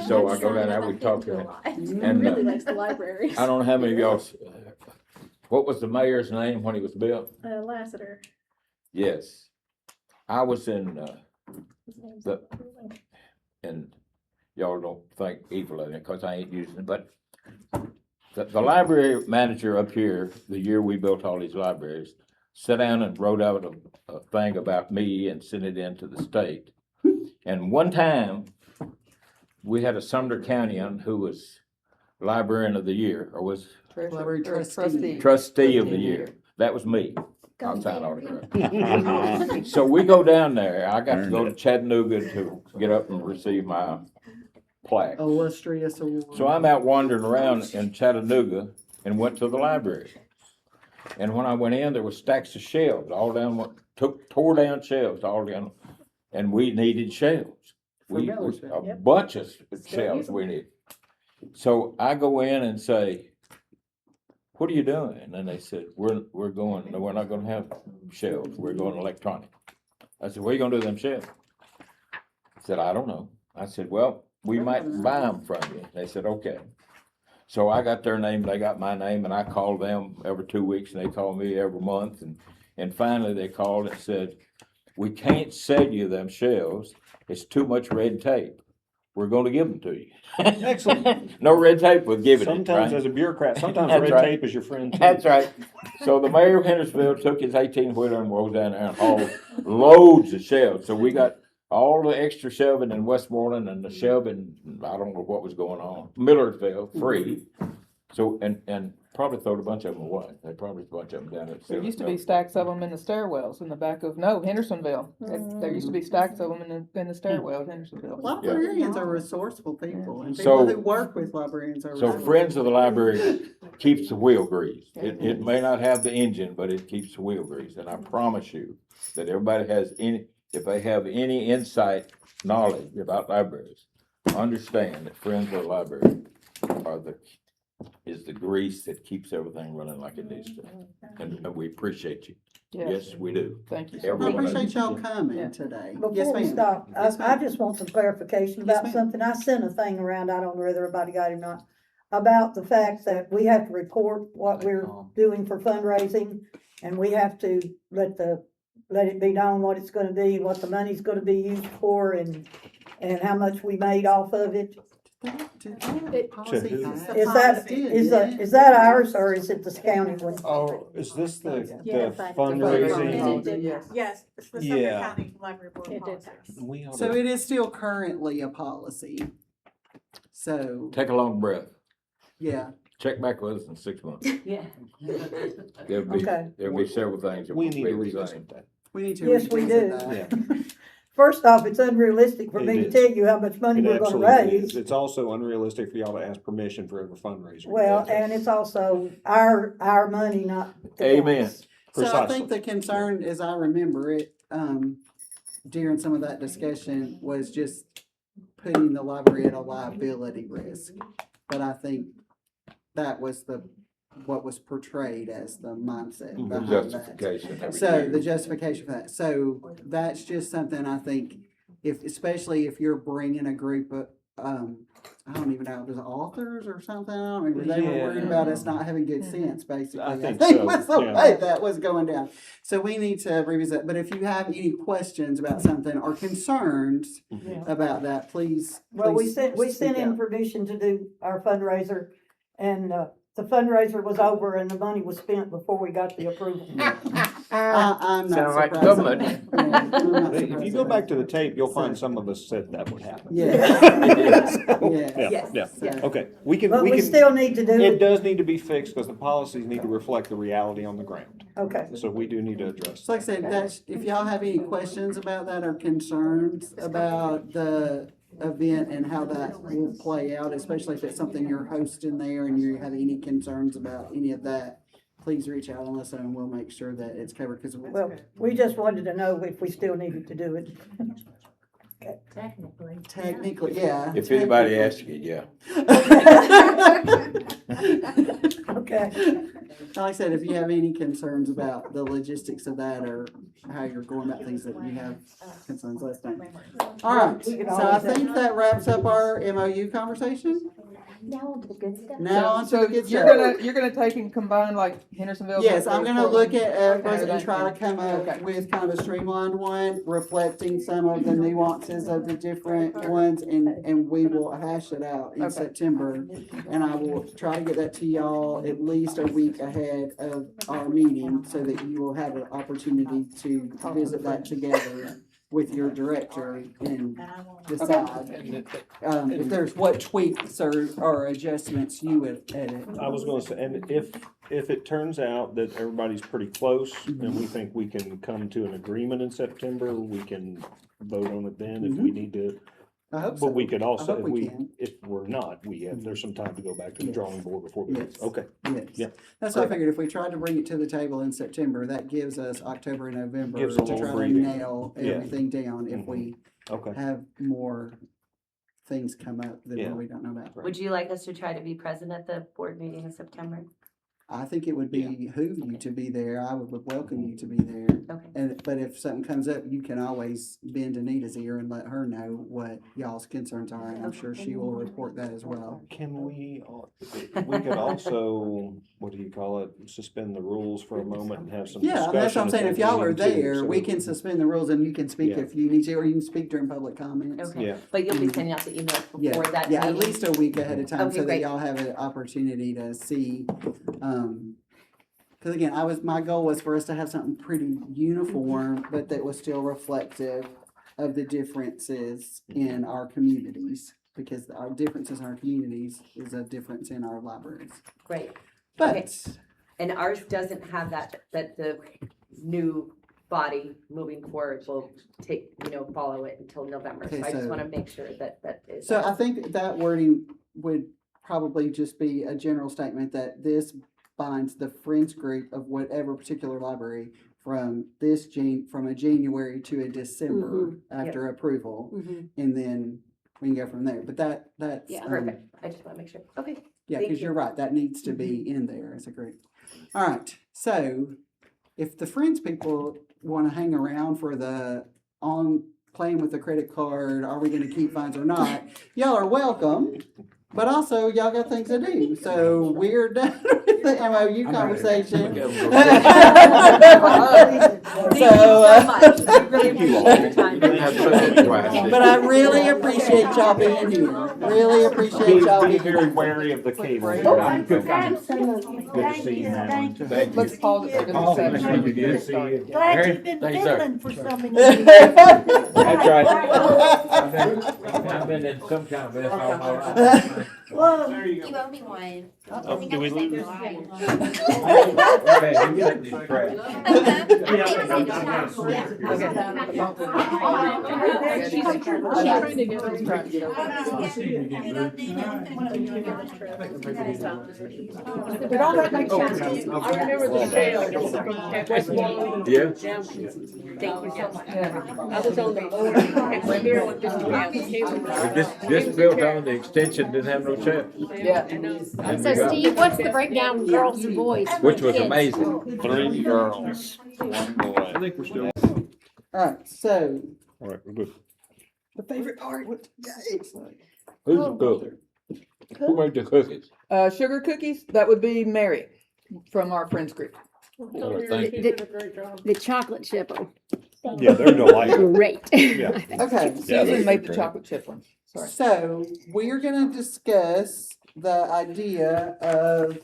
So I go down there, we talked to him. And Really likes the libraries. I don't know how many of y'all, what was the mayor's name when he was built? Lassiter. Yes. I was in, and y'all don't think evil of it because I ain't using it, but the library manager up here, the year we built all these libraries, sat down and wrote out a thing about me and sent it in to the state. And one time, we had a Sumner Countyan who was librarian of the year, or was Library trustee. trustee of the year. That was me. I'll sign autograph. So we go down there. I got to go to Chattanooga to get up and receive my plaque. Illustrious award. So I'm out wandering around in Chattanooga and went to the library. And when I went in, there were stacks of shelves all down, tore down shelves all down, and we needed shelves. A bunch of shelves we needed. So I go in and say, what are you doing? And they said, we're not going to have shelves. We're going electronic. I said, what are you going to do with them shelves? I said, I don't know. I said, well, we might buy them from you. They said, okay. So I got their name, they got my name, and I called them every 2 weeks, and they called me every month. And finally they called and said, we can't sell you them shelves. It's too much red tape. We're going to give them to you. Excellent. No red tape, we'll give it. Sometimes as a bureaucrat, sometimes That's red right. tape is your friend too. That's right. So the mayor of Hendersonville took his 18-wheeler and rolled down there and hauled loads of shelves. So we got all the extra shelving in Westmoreland and the shelving, I don't know what was going on, Millersville, free. So, and probably throwed a bunch of them away. They probably threw a bunch of them down at There used to be stacks of them in the stairwells in the back of, Hendersonville. There used to be stacks of them in the stairwell of Hendersonville. Librarians are resourceful people, and So- people who work with librarians are So resourceful. Friends of the Library keeps the wheel greased. It may not have the engine, but it keeps the wheel greased. And I promise you that everybody has if they have any insight, knowledge about libraries, understand that Friends of the Library is the grease that keeps everything running like it needs to. And we appreciate you. Yes, we do. Thank you. I Everybody. appreciate y'all Yeah. coming today. Yes, Before we ma'am. stop, Yes, I ma'am. just want some clarification Yes, about ma'am. something. I sent a thing around, I don't know whether everybody got it or not, about the fact that we have to report what we're doing for fundraising, and we have to let it be known what it's gonna be, what the money's gonna be used for, and how much we made off of it. Policy who? has to Is pass that, it, is yeah. that ours, or is it the county one? Oh, is this the Fundraising. fundraising? Yes. Yes, it's the Sumner Yeah. County Library Board It did policy. pass. We ought So to- it is still currently a policy. So, Take a long breath. yeah, Check back with us in 6 months. Yeah. Okay. There'll be several things. that We will need be to the same. revisit that. we need to Yes, we revisit do. that. First off, it's unrealistic for me It to is. tell you how much money It we're gonna absolutely is. raise. It's also unrealistic for y'all to ask permission for every fundraiser. Well, and it's also our money, not the Amen. county's. So I Precisely. think the concern, as I remember it, during some of that discussion, was just putting the library at a liability risk. But I think that was what was portrayed as the mindset The behind that. justification. So the justification for that. So that's just something I think, especially if you're bringing a group of, I don't even know, there's authors or something. I don't remember. They were worried Yeah. about us not having good sense, basically. I think think so, was the yeah. way that was going down. So we need to revisit. But if you have any questions about something or concerns about that, please. Well, we please sent speak in out. permission to do our fundraiser, and, the fundraiser was over and the money was spent before we got the approval. I'm not Sound like surprised. government. Yeah, I'm not If you surprised go at back that. to the tape, you'll find some of us said that would happen. Yeah. Yeah, Yes. yeah. Yes. Okay, we can, But we can, still need to do it it. does need to be fixed because the policies need to reflect the reality on the ground. Okay. So we do need to address. So like I said, if y'all have any questions about that or concerns about the event and how that will play out, especially if it's something you're hosting there and you have any concerns about any of that, please reach out and let us know and we'll make sure that it's covered, because Well, we just wanted to know if we still needed to do it. technically, yeah. If anybody asks you, yeah. Okay. Like I said, if you have any concerns about the logistics of that or how you're going about things that you have concerns, let us know. All right, so I think that wraps up our MOU conversation. Now on to the good stuff. Now on to So the good you're stuff. you're gonna take and combine like Hendersonville? Yes, I'm gonna look at Okay, and try to come up with kind of a streamlined one, reflecting some of the nuances of the different ones, and we will hash it out in Okay. September. And I will try to get that to y'all at least a week ahead of our meeting, so that you will have an opportunity to visit that together with your director and decide, if there's what tweaks or adjustments you would edit. I was gonna say, and if it turns out that everybody's pretty close and we think we can come to an agreement in September, we can vote on it then if we need to. I hope so. But we could also, I hope we can. if we're not, there's some time to go back to the Yes. drawing board before we. Yes. Okay, Yes. Yeah. That's what I figured. If we tried to bring it to the table in September, that gives us October and November Gives a to little try to breathing. nail Yeah. everything down if we okay. have more things come up Yeah. that we don't know about. Would you like us to try to be present at the board meeting in September? I think it would behoove you to be there. I would welcome you to be there. Okay. But if something comes up, you can always bend Anita's ear and let her know what y'all's concerns are, and I'm sure she will report that as well. Can we could also, what do you call it, suspend the rules for a moment and have some discussion. Yeah, that's what I'm saying. at If that y'all are meeting, too, there, so- we can suspend the rules and you can speak Yeah. if you need to, or you can speak during public comments. Okay, Yeah. but you'll be sending out the emails Yeah, before that yeah, at meeting? least a week ahead of time, Okay, so that great. y'all have an opportunity to see. Cause again, my goal was for us to have something pretty uniform, but that was still reflective of the differences in our communities. Because our differences in our communities is a difference in our libraries. Great. Okay. But, And ours doesn't have that the new body moving forward will follow it until November. Okay, So I just so- wanna make sure that is. so I think that wording would probably just be a general statement that this binds the Friends group of whatever particular library from from a January to a December after approval, and then we can go from there. But that's, Yeah. Perfect, I just wanna make sure, okay. yeah, Thank because you. you're right, that needs to be in there as a group. All right, so if the Friends people want to hang around for the playing with the credit card, are we going to keep fines or not? Y'all are welcome, but also y'all got things to do. So we're done with the MOU conversation. But I really appreciate y'all being here. Really appreciate y'all being here. wary of the cable. Absolutely. Good to see you, Thank you. Thank Let's pause it for just a second. Thank you. Good to see you. Glad you've been Thank you, sir. fiddling for so many years. That's right. I've been in some kind of mess all my life. Whoa. You owe me one. Oh, do we leave? Okay, you get this crap. But all that makes sense. I remember the jail at West Wallen. Yeah. Thank you so much. I was on the board and we're here with this This built on the extension didn't have no steps. Yeah. And So we got- Steve, what's the breakdown of girls and boys? Which was Kids? amazing. 3 girls, 1 boy. I think we're still. All right, so All right, we're good. the favorite part. Who's the cook? Who made the cookies? Sugar cookies, that would be Mary from our Friends group. Thank you. The chocolate chip. Yeah, they're delightful. Great. Yeah. Okay, Yeah, Susan those made are the great. chocolate chip one, sorry. so we're gonna discuss the idea of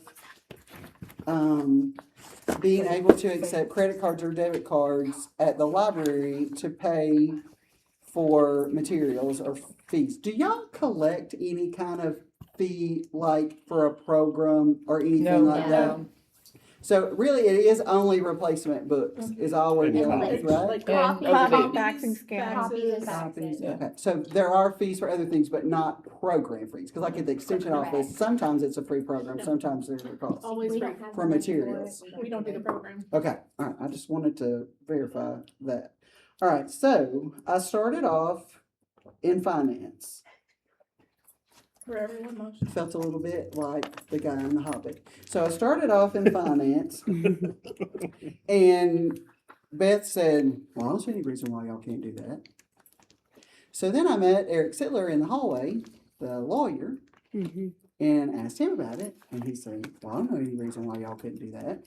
being able to accept credit cards or debit cards at the library to pay for materials or fees. Do y'all collect any kind of fee, like for a program or anything No, like that? no. So really, it is only replacement books is all we're And dealing with, right? And overdated. Copies, Yeah. okay. So there are fees for other things, but not program fees. Because like at the extension office, sometimes it's a free program, sometimes there's a cost Always We free. don't have for money materials. it. We don't do the program. Okay, all right. I just wanted to verify that. All right, so I started off in finance. For everyone, most. Felt a little bit like the guy in The Hobbit. So I started off in finance, and Beth said, "Well, I don't see any reason why y'all can't do that." So then I met Eric Sittler in the hallway, the lawyer, and asked him about it, and he said, "Well, I don't know any reason why y'all couldn't do that."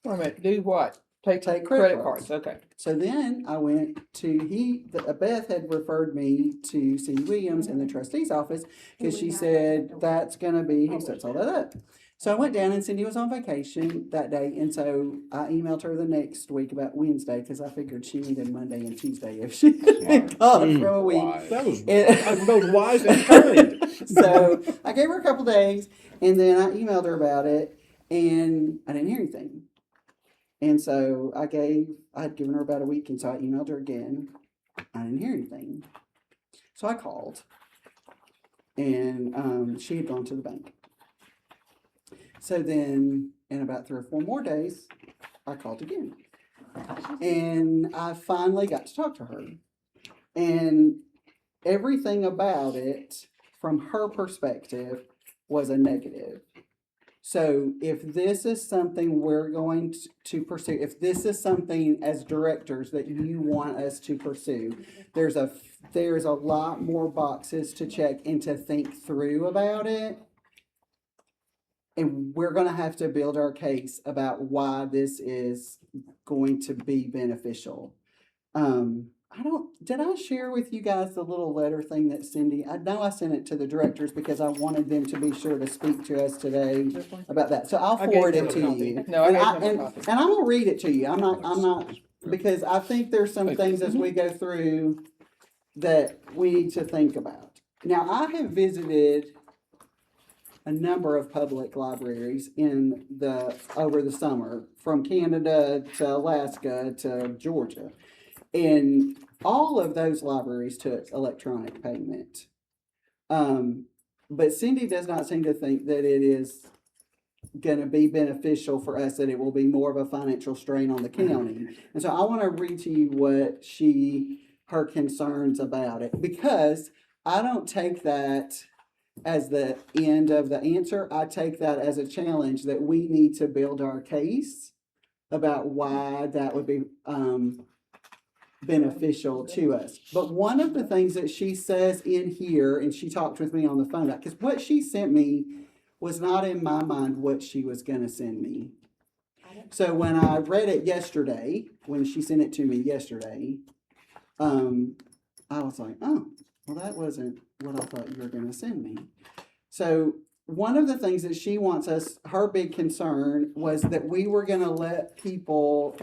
Wait a minute, do what? Take Take credit credit cards, okay. So then I went to Beth had referred me to Cindy Williams in the trustee's office because she said that's gonna be, he sets all that up. So I went down and Cindy was on vacation that day, and so I emailed her the next week about Wednesday because I figured she needed Monday and Tuesday if she had gone for a week. That was And- both wise and kind. So I gave her a couple days, and then I emailed her about it, and I didn't hear anything. And so I had given her about a week, and so I emailed her again. I didn't hear anything. So I called, and she had gone to the bank. So then, in about 3 or 4 more days, I called again. And I finally got to talk to her. And everything about it, from her perspective, was a negative. So if this is something we're going to pursue, if this is something as directors that you want us to pursue, there's a lot more boxes to check and to think through about it. And we're going to have to build our case about why this is going to be beneficial. Did I share with you guys the little letter thing that Cindy, I know I sent it to the directors because I wanted them to be sure to speak to us today about that. So I'll I gave forward them it a to copy. you. No, I And gave I- them a and- copy. And I'm gonna read it to you. I'm not, because I think there's some things as we go through that we need to think about. Now, I have visited a number of public libraries over the summer, from Canada to Alaska to Georgia. And all of those libraries took electronic payment. but Cindy does not seem to think that it is gonna be beneficial for us, that it will be more of a financial strain on the county. And so I wanna read to you what her concerns about it, because I don't take that as the end of the answer. I take that as a challenge that we need to build our case about why that would be, beneficial to us. But one of the things that she says in here, and she talked with me on the phone, because what she sent me was not in my mind what she was gonna send me. So when I read it yesterday, when she sent it to me yesterday, I was like, oh, well, that wasn't what I thought you were gonna send me. So one of the things that she wants us, her big concern was that we were gonna let people,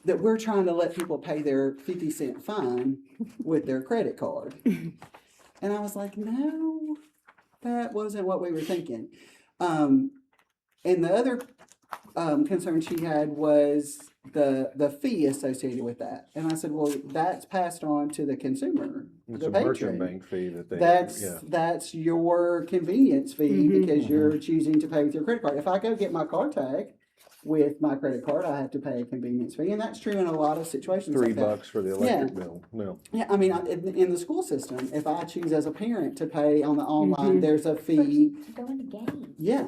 that we're trying to let people pay their 50-cent fine with their credit card. And I was like, no, that wasn't what we were thinking. And the other concern she had was the fee associated with that. And I said, well, that's passed on to the consumer, It's the a merchant patron. bank fee that they, That's your convenience fee because you're choosing to pay with your credit card. If I go get my car tag with my credit card, I have to pay a convenience fee, and that's true in a lot of situations. $3 like that. for the electric bill. No. Yeah, I mean, in the school system, if I choose as a parent to pay on the online, there's a fee. To go in the game. Yeah.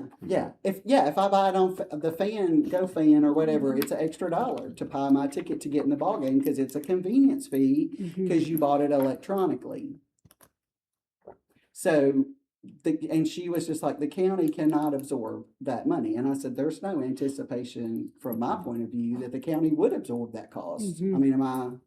If I buy it on the GoFan or whatever, it's an extra $1 to buy my ticket to get in the ball game because it's a convenience fee because you bought it electronically. So, and she was just like, the county cannot absorb that money. And I said, there's no anticipation from my point of view that the county would absorb that cost. I mean, No.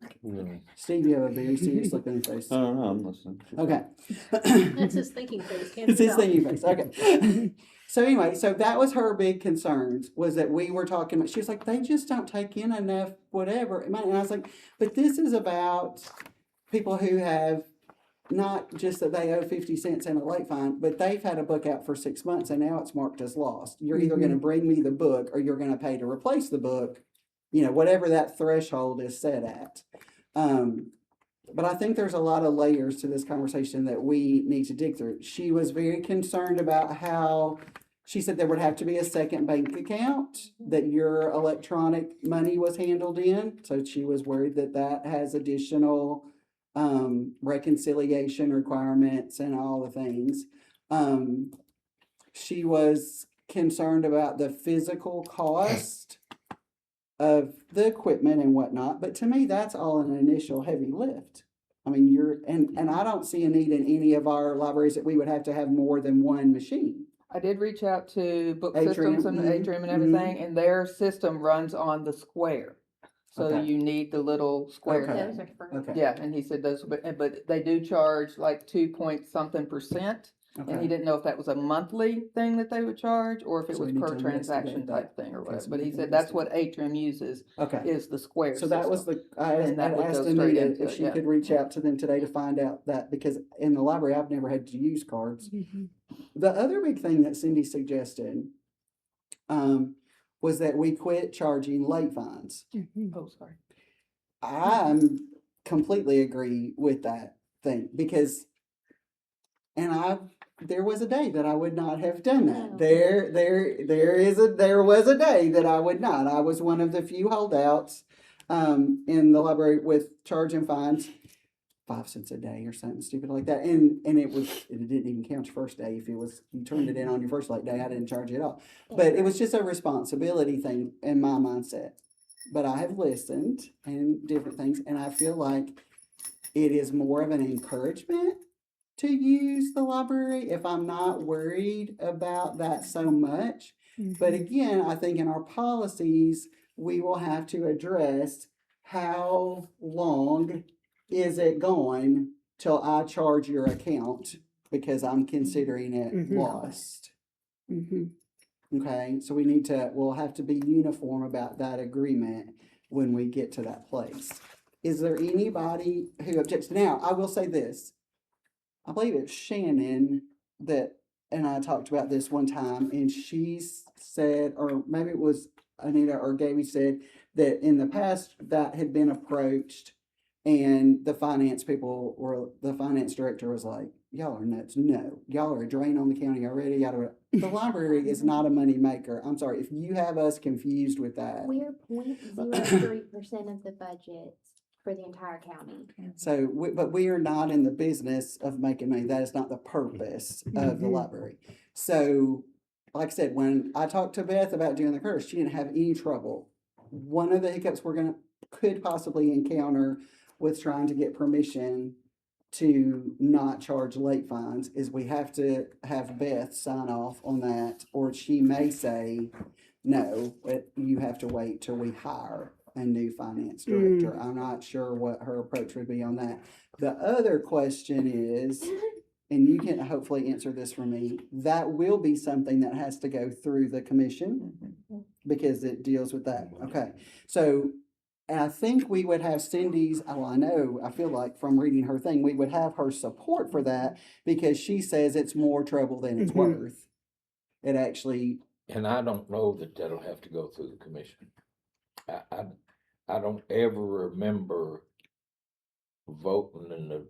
Steve, you have a very serious look on your face. I don't know, I'm listening. Okay. That's his thinking face. Can't It's his tell. thinking face, okay. So anyway, so that was her big concerns, was that we were talking about, she was like, they just don't take in enough whatever. And I was like, but this is about people who have, not just that they owe 50 cents in a late fine, but they've had a book out for 6 months and now it's marked as lost. You're either gonna bring me the book or you're gonna pay to replace the book, whatever that threshold is set at. But I think there's a lot of layers to this conversation that we need to dig through. She was very concerned about how, she said there would have to be a second bank account that your electronic money was handled in. So she was worried that that has additional reconciliation requirements and all the things. She was concerned about the physical cost of the equipment and whatnot, but to me, that's all an initial heavy lift. I mean, and I don't see a need in any of our libraries that we would have to have more than one machine. I did reach out to Book Atrium, Systems and Atrium and everything, and their system runs on the Square. So Okay. you need the little square Okay. thing. Okay. Yeah, and he said those, but they do charge like 2-point-something%. And he Okay. didn't know if that was a monthly thing that they would charge or if it So was we need per to transaction investigate that. type thing or Okay, whatever. so But we he need said to that's what Atrium uses, Okay. is the Square So that was system. I And that would asked go straight Anita into if it, she yeah. could reach out to them today to find out that, because in the library, I've never had to use cards. The other big thing that Cindy suggested, was that we quit charging late fines. Oh, sorry. I completely agree with that thing because, there was a day that I would not have done that. No. There was a day that I would not. I was one of the few holdouts, in the library with charging fines, 5 cents a day or something stupid like that. And it didn't even count your first day. If you turned it in on your first late day, I didn't charge you at all. But it was just a responsibility thing in my mindset. But I have listened and different things, and I feel like it is more of an encouragement to use the library if I'm not worried about that so much. But again, I think in our policies, we will have to address how long is it going till I charge your account because I'm considering it lost. Okay, so we'll have to be uniform about that agreement when we get to that place. Is there anybody who objects? Now, I will say this. I believe it's Shannon and I talked about this one time, and she said, or maybe it was Anita or Gaby said, that in the past that had been approached, and the finance director was like, y'all are nuts. No, y'all are a drain on the county already. The library is not a money maker. I'm sorry, if you have us confused with that. We're 0.03% of the budget for the entire county. So, but we are not in the business of making money. That is not the purpose of the library. So, like I said, when I talked to Beth about doing the curse, she didn't have any trouble. One of the hiccups could possibly encounter with trying to get permission to not charge late fines is we have to have Beth sign off on that, or she may say, no, you have to wait till we hire a new finance director. I'm not sure what her approach would be on that. The other question is, and you can hopefully answer this for me, that will be something that has to go through the commission because it deals with that. Okay, so and I think we would have Cindy's, I feel like from reading her thing, we would have her support for that because she says it's more trouble than it's worth. It actually. And I don't know that that'll have to go through the commission. I don't ever remember voting in the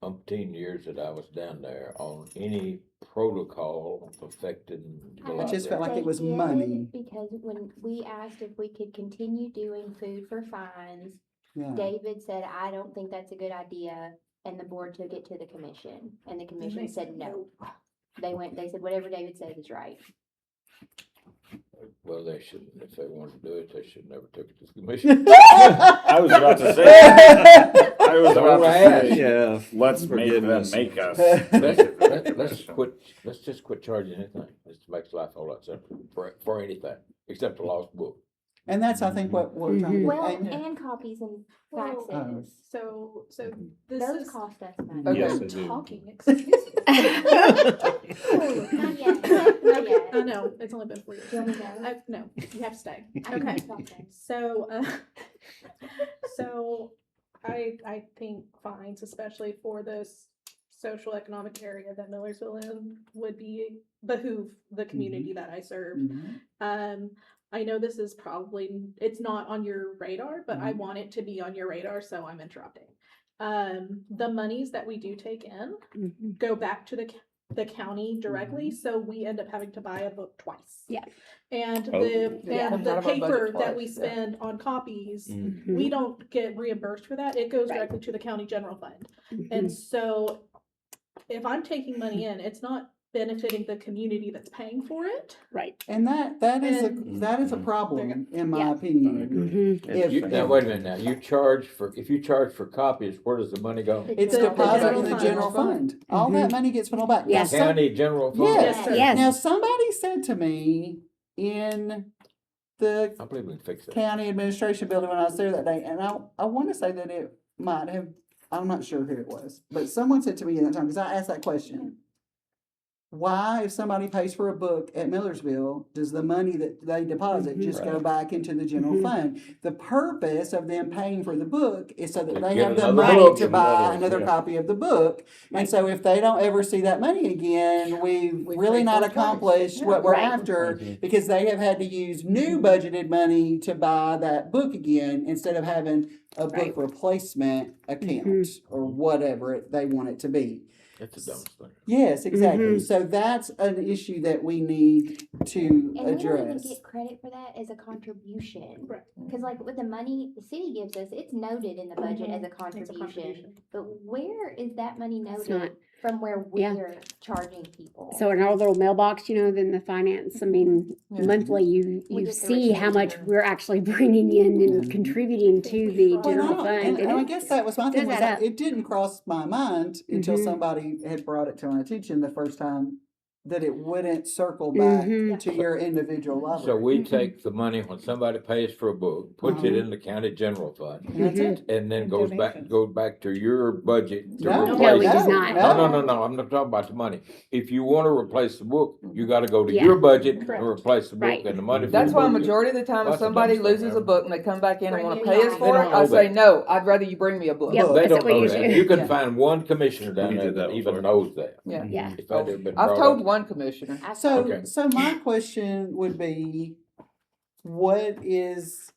umpteen years that I was down there on any protocol affecting the I just felt library. like it was They did, money. because when we asked if we could continue doing food for fines, Yeah. David said, I don't think that's a good idea, and the board took it to the commission, and the commission said no. They said whatever David said is right. Well, they shouldn't, if they wanted to do it, they should never took it to the commission. I was about to say. I was about to say. Yeah. Let's make them Forgiveness. make us. Let's just quit charging anything. This makes life a whole lot simpler for anything, except a lost book. And that's, I think, what we're trying to do. Well, And- and copies and Well, faxes. So this Those is. cost us money. Okay. Yes, they do. Talking, excuse me. Oh, not yet, not yet. I know, it's only been 4 years. Do you want me to go? No, you have to stay. I Okay, can talk then. so I think fines, especially for this social economic area that Millersville in, would behoove the community that I serve. Mhm. I know this is it's not on your radar, but I want it to be on your radar, so I'm interrupting. The monies that we do take in go back to the county directly, so we end up having to buy a book twice. Yeah. And Oh. Yeah, and out the of our budget paper that twice, we yeah. spend on copies, Mm-hmm. we don't get reimbursed for that. It goes Right. directly to the county general fund. Mm-hmm. And so if I'm taking money in, it's not benefiting the community that's paying for it. Right. And that is a problem, in my Yeah. opinion. If- Now, wait a minute now, if you charge for copies, where does the money go? It's The deposited general in the fund. general fund. All that money gets funneled back. Now, Yes. County general fund? Yes. sir. Yes. Now, somebody said to me in the I believe we can fix that. county administration building when I was there that day, and I want to say that it might have, I'm not sure who it was, but someone said to me at that time, because I asked that question. Why, if somebody pays for a book at Millersville, does the money that they deposit just go back into the general fund? The purpose of them paying for the book is so that To they get have the another money book to and buy another- another yeah. copy of the book. And so if they don't ever see that money again, we've really paid not for it twice. accomplished what we're Right. after, because they have had to use new budgeted money to buy that book again instead of having a book Right. replacement account or whatever they want it to be. It's the dumbest thing. Yes, exactly. So that's an issue that we need to And we don't even address. get credit for that as a contribution. Right. Cause like with the money the city gives us, it's noted in the budget as a It's a contribution. contribution. But where is that money not. noted from where Yeah. we're charging people? So in our little mailbox, then the finance, I mean, Yeah. monthly, you We get the see how receipts much here. we're actually bringing in and contributing to the Well, general no, fund. and I guess that was my thing, does was add that up. it didn't cross my mind until Mhm. somebody had brought it to my attention the first time that it wouldn't circle back Mhm. to your individual library. So we take the money when somebody pays for a book, puts it Uh-huh. in the county general fund, And that's it. and then And goes donations. back to your budget to No, replace No, it it. does not. No, I'm not talking about the money. If you wanna replace the book, you gotta go to Yeah. your budget Correct. to replace the book, Right. and the money for the That's why book- majority of the time, if That's the somebody dumbest thing loses a ever. book and they come back in and Bring wanna it pay us back. for it, They don't I know say, that. no, I'd rather you bring me a book. Yep. They That's don't what we know usually that. do. You can Yeah. find one commissioner down We there did that that even before. knows that. Yeah. Yeah. If that had been I've brought told up. one commissioner. So, Okay. so my question would be, what is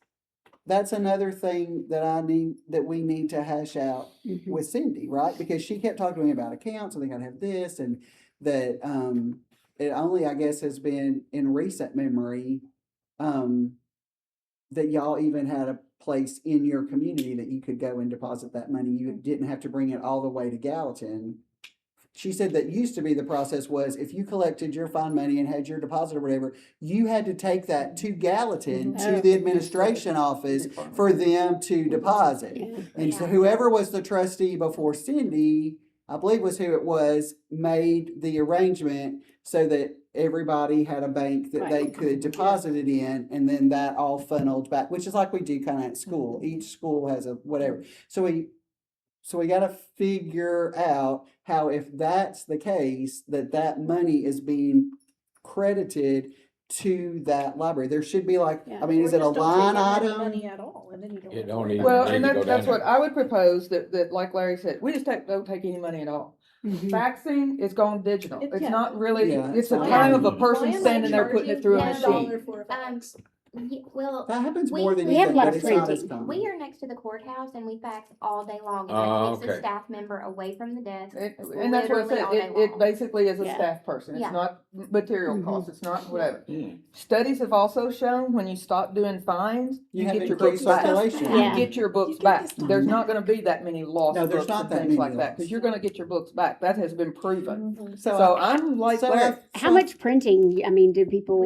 that's another thing that we need to hash out with Cindy, right? Because she kept talking to me about accounts, and they gotta have this, and that, it only, I guess, has been in recent memory, that y'all even had a place in your community that you could go and deposit that money. You didn't have to bring it all the way to Gallatin. She said that used to be the process was if you collected your fund money and had your deposit or whatever, you had to take that to Gallatin, to the administration office for them to deposit. And so whoever was the trustee before Cindy, I believe was who it was, made the arrangement so that everybody had a bank that they could deposit it in, and then that all funneled back, which is like we do kind of at school. Each school has a whatever. So we got to figure out how, if that's the case, that money is being credited to that library. There should be like, I mean, is it a line item? Money at all, and then you don't. You don't even Well, need and to go that's down what there. I would propose, that like Larry said, we just don't take any money at all. Faxing is gone digital. It's Yeah. not really, Yeah, it's the it's time fine. of a person Why am I standing there putting it through a charging machine. $1 for a fax? Well, That happens We- more than we you have think, a lot but of it's not as printing. common. we are next to the courthouse and we fax all day long, and Oh, that keeps okay. a staff member away from the desk. And that's what I Literally said, all day it long. basically is a Yeah. staff person, it's Yeah. not material costs, it's not whatever. Hmm. Studies have also shown when you stop doing fines, You you have get your increased books back. circulation. You Yeah. get your books get back, this stuff there's back. not gonna be that many lost No, there's books not and that things many like that, lost. cause you're gonna get your books back, that has been proven. So, So I'm like so Larry. How much printing, I mean, do people,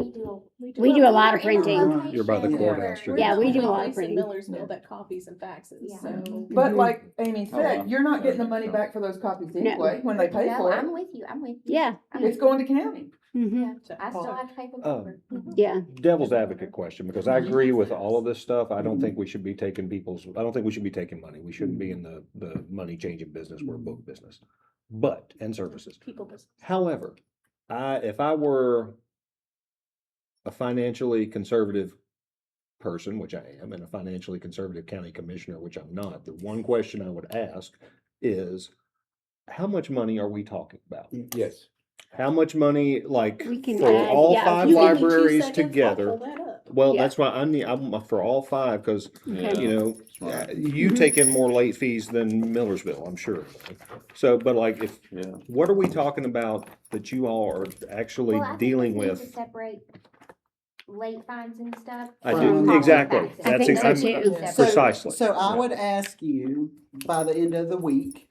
we do a lot of printing. You're by the Yeah. courthouse, Street. Yeah, we do a lot of Place in printing. Millersville that copies and faxes, Yeah. so. But like Amy Oh, wow. said, you're not getting the money back for those copies No. anyway, when they pay No, for I'm it, with you, I'm with you. Yeah. I'm it's with going to county. Mhm. you. I still have to pay for Oh. paper. Yeah. Devil's advocate question, because I agree with all of this stuff. I don't think we should be taking I don't think we should be taking money. We shouldn't be in the money changing business. We're a book business. And services. People business. However, if I were a financially conservative person, which I am, and a financially conservative county commissioner, which I'm not, the one question I would ask is, how much money are we talking about? Yes. How much money, like, We can for add- all yeah, if 5 you give me 2 libraries seconds, I'll together? pull that up. Well, Yeah. that's why I'm for all 5, because, Okay. you know, Smart. you take in more late fees than Millersville, I'm sure. So, but like, Yeah. what are we talking about that you all are actually Well, I think dealing we need to with? separate late fines and stuff. I from do, property exactly. taxes. I think so I'm- too. So- Precisely. So I Yeah. would ask you, by the end of the week,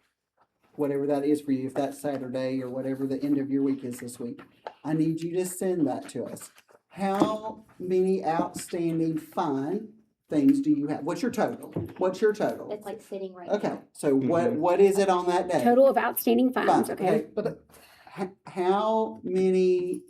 whatever that is for you, if that's Saturday or whatever the end of your week is this week, I need you to send that to us. How many outstanding fine things do you have? What's your total? What's your total? It's like sitting right Okay, now. so what is it on that day? Total of outstanding fines, Fine, okay? But how many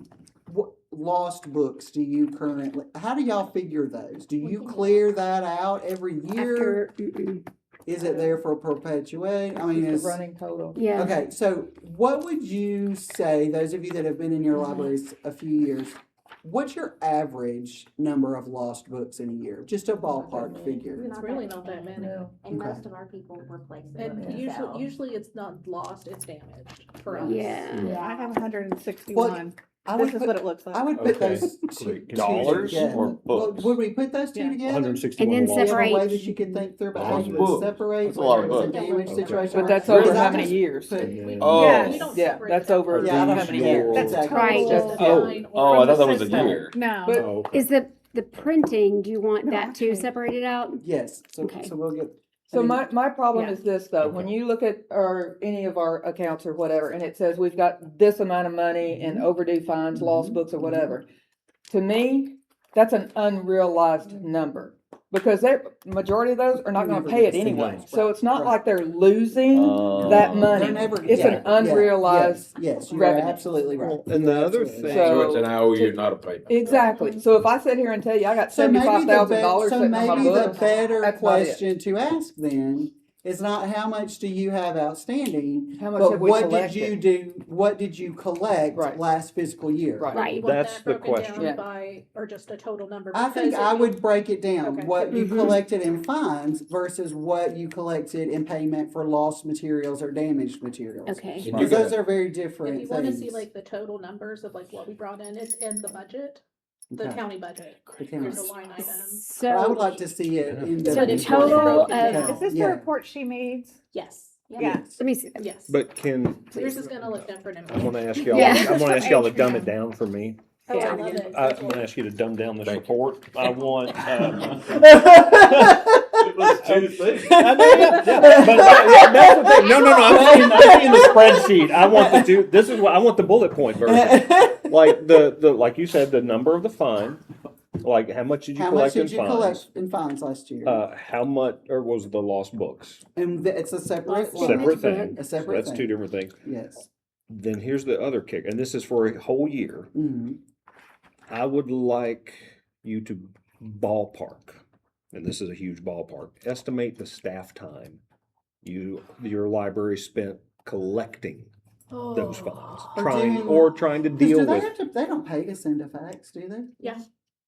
lost books do you currently, how do y'all figure those? Do you clear that out every year? After, Is it there for perpetuate? I mean, It's is, the running total. yeah. okay, so what would you say, those of you that have been in your libraries a few years, what's your average number of lost books in a year? Just a ballpark figure. It's really not that many. And Okay. most of our people replace And them. usually it's not lost, it's damaged for us. Yeah. I have 161. I would This is put, what it looks like. I would put Okay. those two Dollars together. or Well, books? would we put those two Yeah. together? 161 And then lost. Do you have a way separate- that you could think through about how Those you would books. separate That's a lot of whether it's a books. damage Okay. situation? But that's or over is how that many just years? put- Oh. Yes. We don't Yeah, separate that's it out. over Yeah, I don't- how many yeah, years? That's exactly. Right. total. Fine, Oh, I or thought that was a system. year. No. But- Oh, okay. Is the printing, do you want No, that too actually- separated out? Yes, Okay. so we'll get. So I mean, my problem Yeah. is this though, when you look at any of our accounts or whatever, and it says we've got this amount of money in overdue fines, lost books or whatever. To me, that's an unrealized number, because majority of those are not You're gonna never pay it gonna see anyway. those, So right, it's not right. like they're losing Oh. that They're money. never- It's yeah, an unrealized Yes, you're revenue. absolutely right. And You're the other absolutely thing- right. So it's an IOU, not a payment. Exactly. So if I sit here and tell you I got So maybe $75,000 so sitting on my maybe the books, better that's not it. question to ask then is not how much do you have outstanding, How much but have we what did you collected? do, what did you collect Right. last fiscal year? Right. Right. You want That's that the broken down question. Yeah. by, or just a total number? I think Because I if would break it down, Okay. what you Mhm. collected in fines versus what you collected in payment for lost materials or damaged materials. Okay. And you Because those gotta- are very If different you wanna see things. like the total numbers of like what we brought in, it's in the budget. the Okay. county budget. The There's a county. line item. But I would So, like to see it in the. So the report. total Okay. of- Is this the Yeah. report she needs? Yes, Yeah. let me see. yes. But can, Yours is gonna look different in I'm mine. gonna ask y'all, Yeah. I'm gonna ask y'all to dumb H&M. it down for me. Oh, I Yeah. love it. I'm gonna ask you to dumb down this Thank you. report. I want, It was two things. I know, yeah, but that's the thing. No, I'm seeing the spreadsheet. I want the two, this is what, I want the bullet point version. Like like you said, the number of the fine, like how much did you How much collect in did you fines? collect in fines last year? How much, or was the lost books? And it's a separate line. Separate thing. A So separate that's thing. two different things. Yes. Then here's the other kick, and this is for a whole year. Mhm. I would like you to ballpark, and this is a huge ballpark, estimate the staff time your library spent collecting those fines, trying to 'Cause deal do they with. have to, they don't pay to send a fax, do they? Yeah.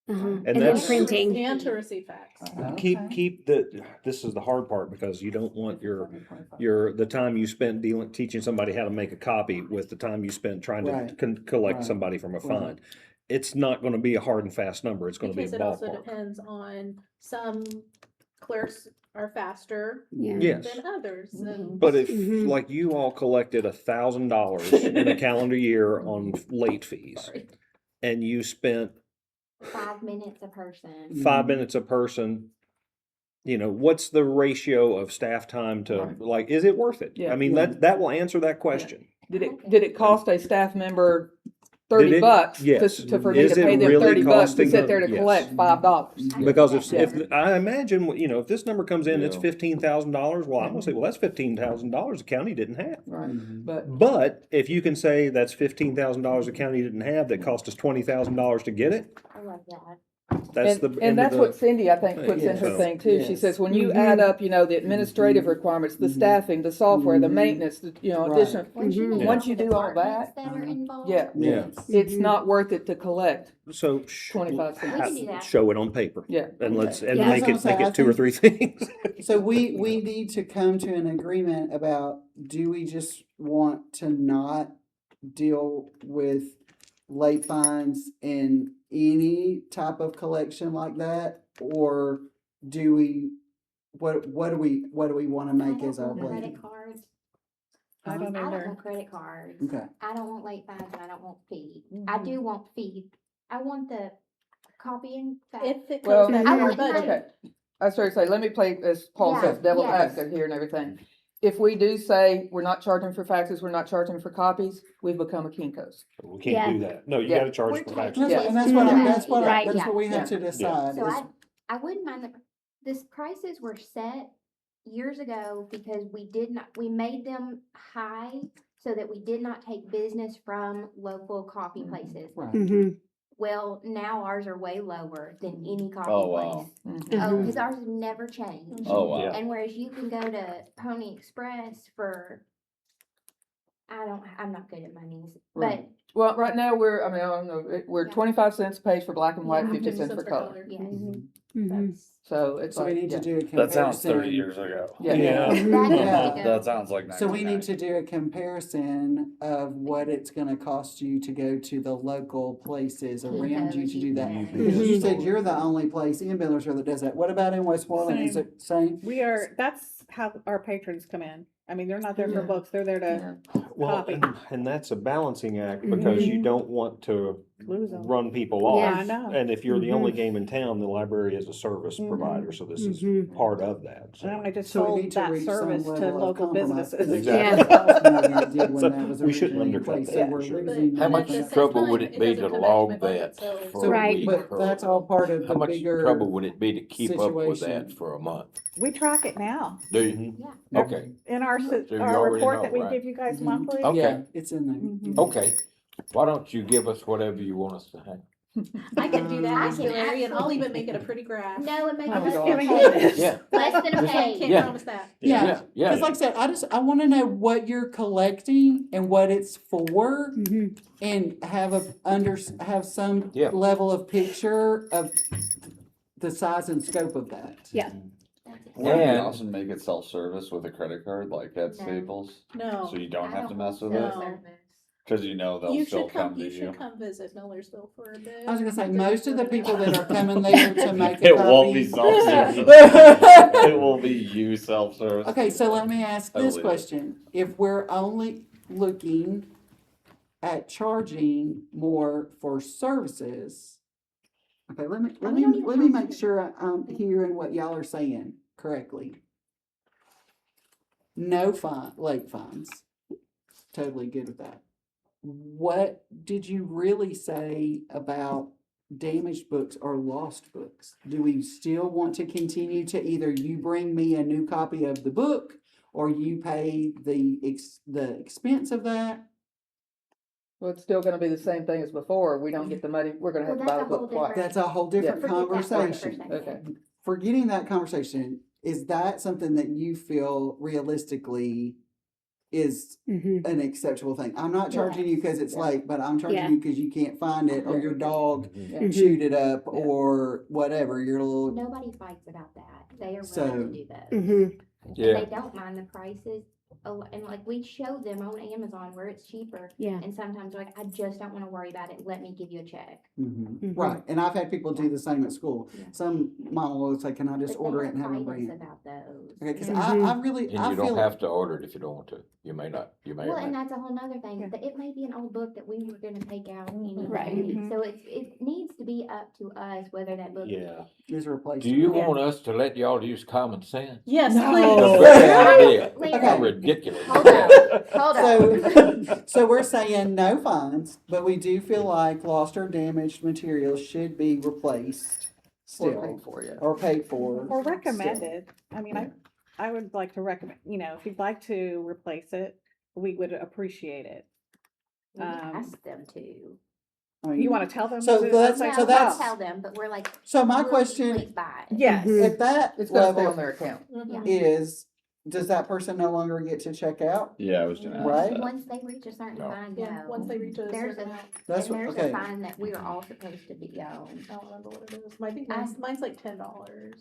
And And then that's- printing. And to receive facts. Keep this is the hard part, because you don't want the time you spent teaching somebody how to make a copy with the time you spent trying to Right. collect Right. somebody from a Right. fine. It's not gonna be a hard and fast number, it's gonna be a Because it also ballpark. depends on some clerks are faster Yeah. Yes. than others. And But if, Mhm. like, you all collected $1,000 in a calendar year on late fees, Sorry. and you spent 5 minutes a person. 5 minutes a person, what's the ratio of staff time to, like, is it worth it? Yeah. I mean, Yeah. that will answer that question. Did it cost a staff member $30 Yes. for me to Is it pay them really $30 to costing sit there to them? Yes. collect $5? Because if I imagine, if this number comes in, it's Yeah. $15,000, well, I'm gonna say, well, that's $15,000 the county didn't have. Right, but But if you can say that's $15,000 the county didn't have, that cost us $20,000 to get it, I love that. that's the. And end of that's the what Cindy, I think, puts in Yes. her thing too. She Yes. says, when you Mhm. add up, the administrative requirements, the staffing, the software, the Mhm. maintenance, Right. additional, Mhm. Once you do all Departments that, are involved. yeah, Yeah. it's not worth it to collect. So 25 cents. We can do that. show it on paper. Yeah. And let's, and Yeah. make That's what I'm it saying. I 2 or 3 things. So we need to come to an agreement about, do we just want to not deal with late fines in any type of collection like that? Or do we, what do we wanna make as our Credit late? cards. I don't I don't either. want credit cards. Okay. I don't want late fines and I don't want fee. I do want fee. I want the copying. if it Well, goes back I to our wouldn't mind- budget. Okay, I started to say, let me play, as Paul Yeah, says, devil yes. advocate here and everything. If we do say, we're not charging for faxes, we're not charging for copies, we've become a Kinko's. We can't do that. No, you Yeah. gotta charge We're for taking faxes. That's Yeah. what, and that's what Right, we yeah. have to decide So is, I wouldn't mind this prices were set years ago because we made them high so that we did not take business from local copy places. right. Mhm. Well, now ours are way lower than any copy Oh, wow. place. Mhm. Oh, because ours has never changed. Oh, wow. Yeah. And whereas you can go to Pony Express for, I'm not good at monies, but Right. Well, right now, I don't know, we're Yeah. 25 cents a page for black and white, Yeah, 50 cents for color. yes. Mhm. That's, So it's So we like, need to yeah. do a comparison. That sounds 30 years ago. Yeah. Yeah. that needs Yeah. to go. That sounds like So we need 1990. to do a comparison of what it's gonna cost you to go to the local places around you to do that. Mhm. Because you said you're the only place in Millersville that does that. What about in Westmoreland? Is it same? That's how our patrons come in. I mean, they're not there for Yeah. books, they're there to Well, Copy. and that's a balancing act, because you don't want to lose them. run people Yeah, off. I know. And if you're the only game in town, the library is a service provider, so this is Mhm. part of that. And I just So we sold need to that reach some service to level of local compromise. businesses. Exactly. It cost more than it did when So that was we shouldn't originally in undercut place. that, So we're for sure. losing How money much from the that. same trouble time, would it it be doesn't to come back to log my budget, that so- for So- a Right. week? But or- that's all part of How the much bigger. trouble would it be to keep up with situation. that for a month? We track it now. Do you? Yeah. Okay, In our, So you our already report know, that we right? give you guys Mhm. monthly. Okay. Yeah, it's in there. Mhm. okay. Why don't you give us whatever you want us to have? I can do that, I Miss can Larry, and I'll absolutely- even make it a pretty graph. No, it makes Oh, less God. than a Giving you page. this. Yeah, Less than a Just page. can't Yeah. promise that. Yeah, yeah, cause like I said, I wanna know what you're collecting and what it's for, Mhm. and have some Yeah. level of picture of the size and scope of that. Yeah. Wouldn't it And- also make it self-service with a credit card like at No. Staples? No. So you don't I have to don't mess with want it? No. service. Cause you know they'll You still should come, come to you you. should come visit Millersville for a bit. I was gonna say, after most you of the go people down. that are coming there to make a It won't be copy. self-service. It will be you self-service. Okay, so let me ask I this believe it. question. If we're only looking at charging more for services, okay, let we don't even me have make to. sure I'm hearing what y'all are saying correctly. No late fines. Totally good with that. What did you really say about damaged books or lost books? Do we still want to continue to either you bring me a new copy of the book or you pay the expense of that? Well, it's still gonna be the same thing as before. We don't get the money, we're gonna have to buy the book twice. That's a whole different Forget that part for a conversation. second. Okay. Forgetting that conversation, is that something that you feel realistically is an acceptable thing? I'm not charging you because it's Yeah. late, but I'm charging Yeah. you because you can't find it or Yeah. your dog Yeah. chewed it up Yeah. or whatever, your little. Nobody fights about that. They are So- willing to do those. Mm-hmm. And Yeah. they don't mind the prices. And like we show them on Amazon where it's cheaper. Yeah. And sometimes they're like, I just don't wanna worry about it. Let me give you a check. Right, and I've had people do the same at school. Yeah. Some mama will say, can I just But order they it and have them don't bring fight us it? about those. Okay, cause Mhm. I really, And I you don't feel, have to order it if you don't want to. You may not, you may Well, or and may. that's a whole nother thing. Yeah. That it may be an old book that we were gonna take out anyway. Right. Mhm. So it needs to be up to us whether that book. Yeah. is replaced. Do you Yeah. want us to let y'all use common sense? Yes, No. please. The very idea. Wait, Okay. How ridiculous. Hold up, hold up. So we're saying no fines, but we do feel like lost or damaged materials should be replaced Or still, paid for, yeah. or paid for. Or still. recommended. I mean, I would like to recommend, if you'd like to replace it, we would appreciate it. We ask them to. I mean, You wanna tell them? So to- that's- No, so we that's- tell them, but we're like. So my will you question, please buy it? Yes. at that It's gonna stay on level their account. Yeah. is, does that person no longer get to check out? Yeah, I was gonna ask Right. that. Once they reach a certain No. fine, Yeah, no. once they reach a There's certain a, amount. That's and what, there's okay. a fine that we are all supposed to be on. I don't remember what it is. Maybe I- mine's like $10.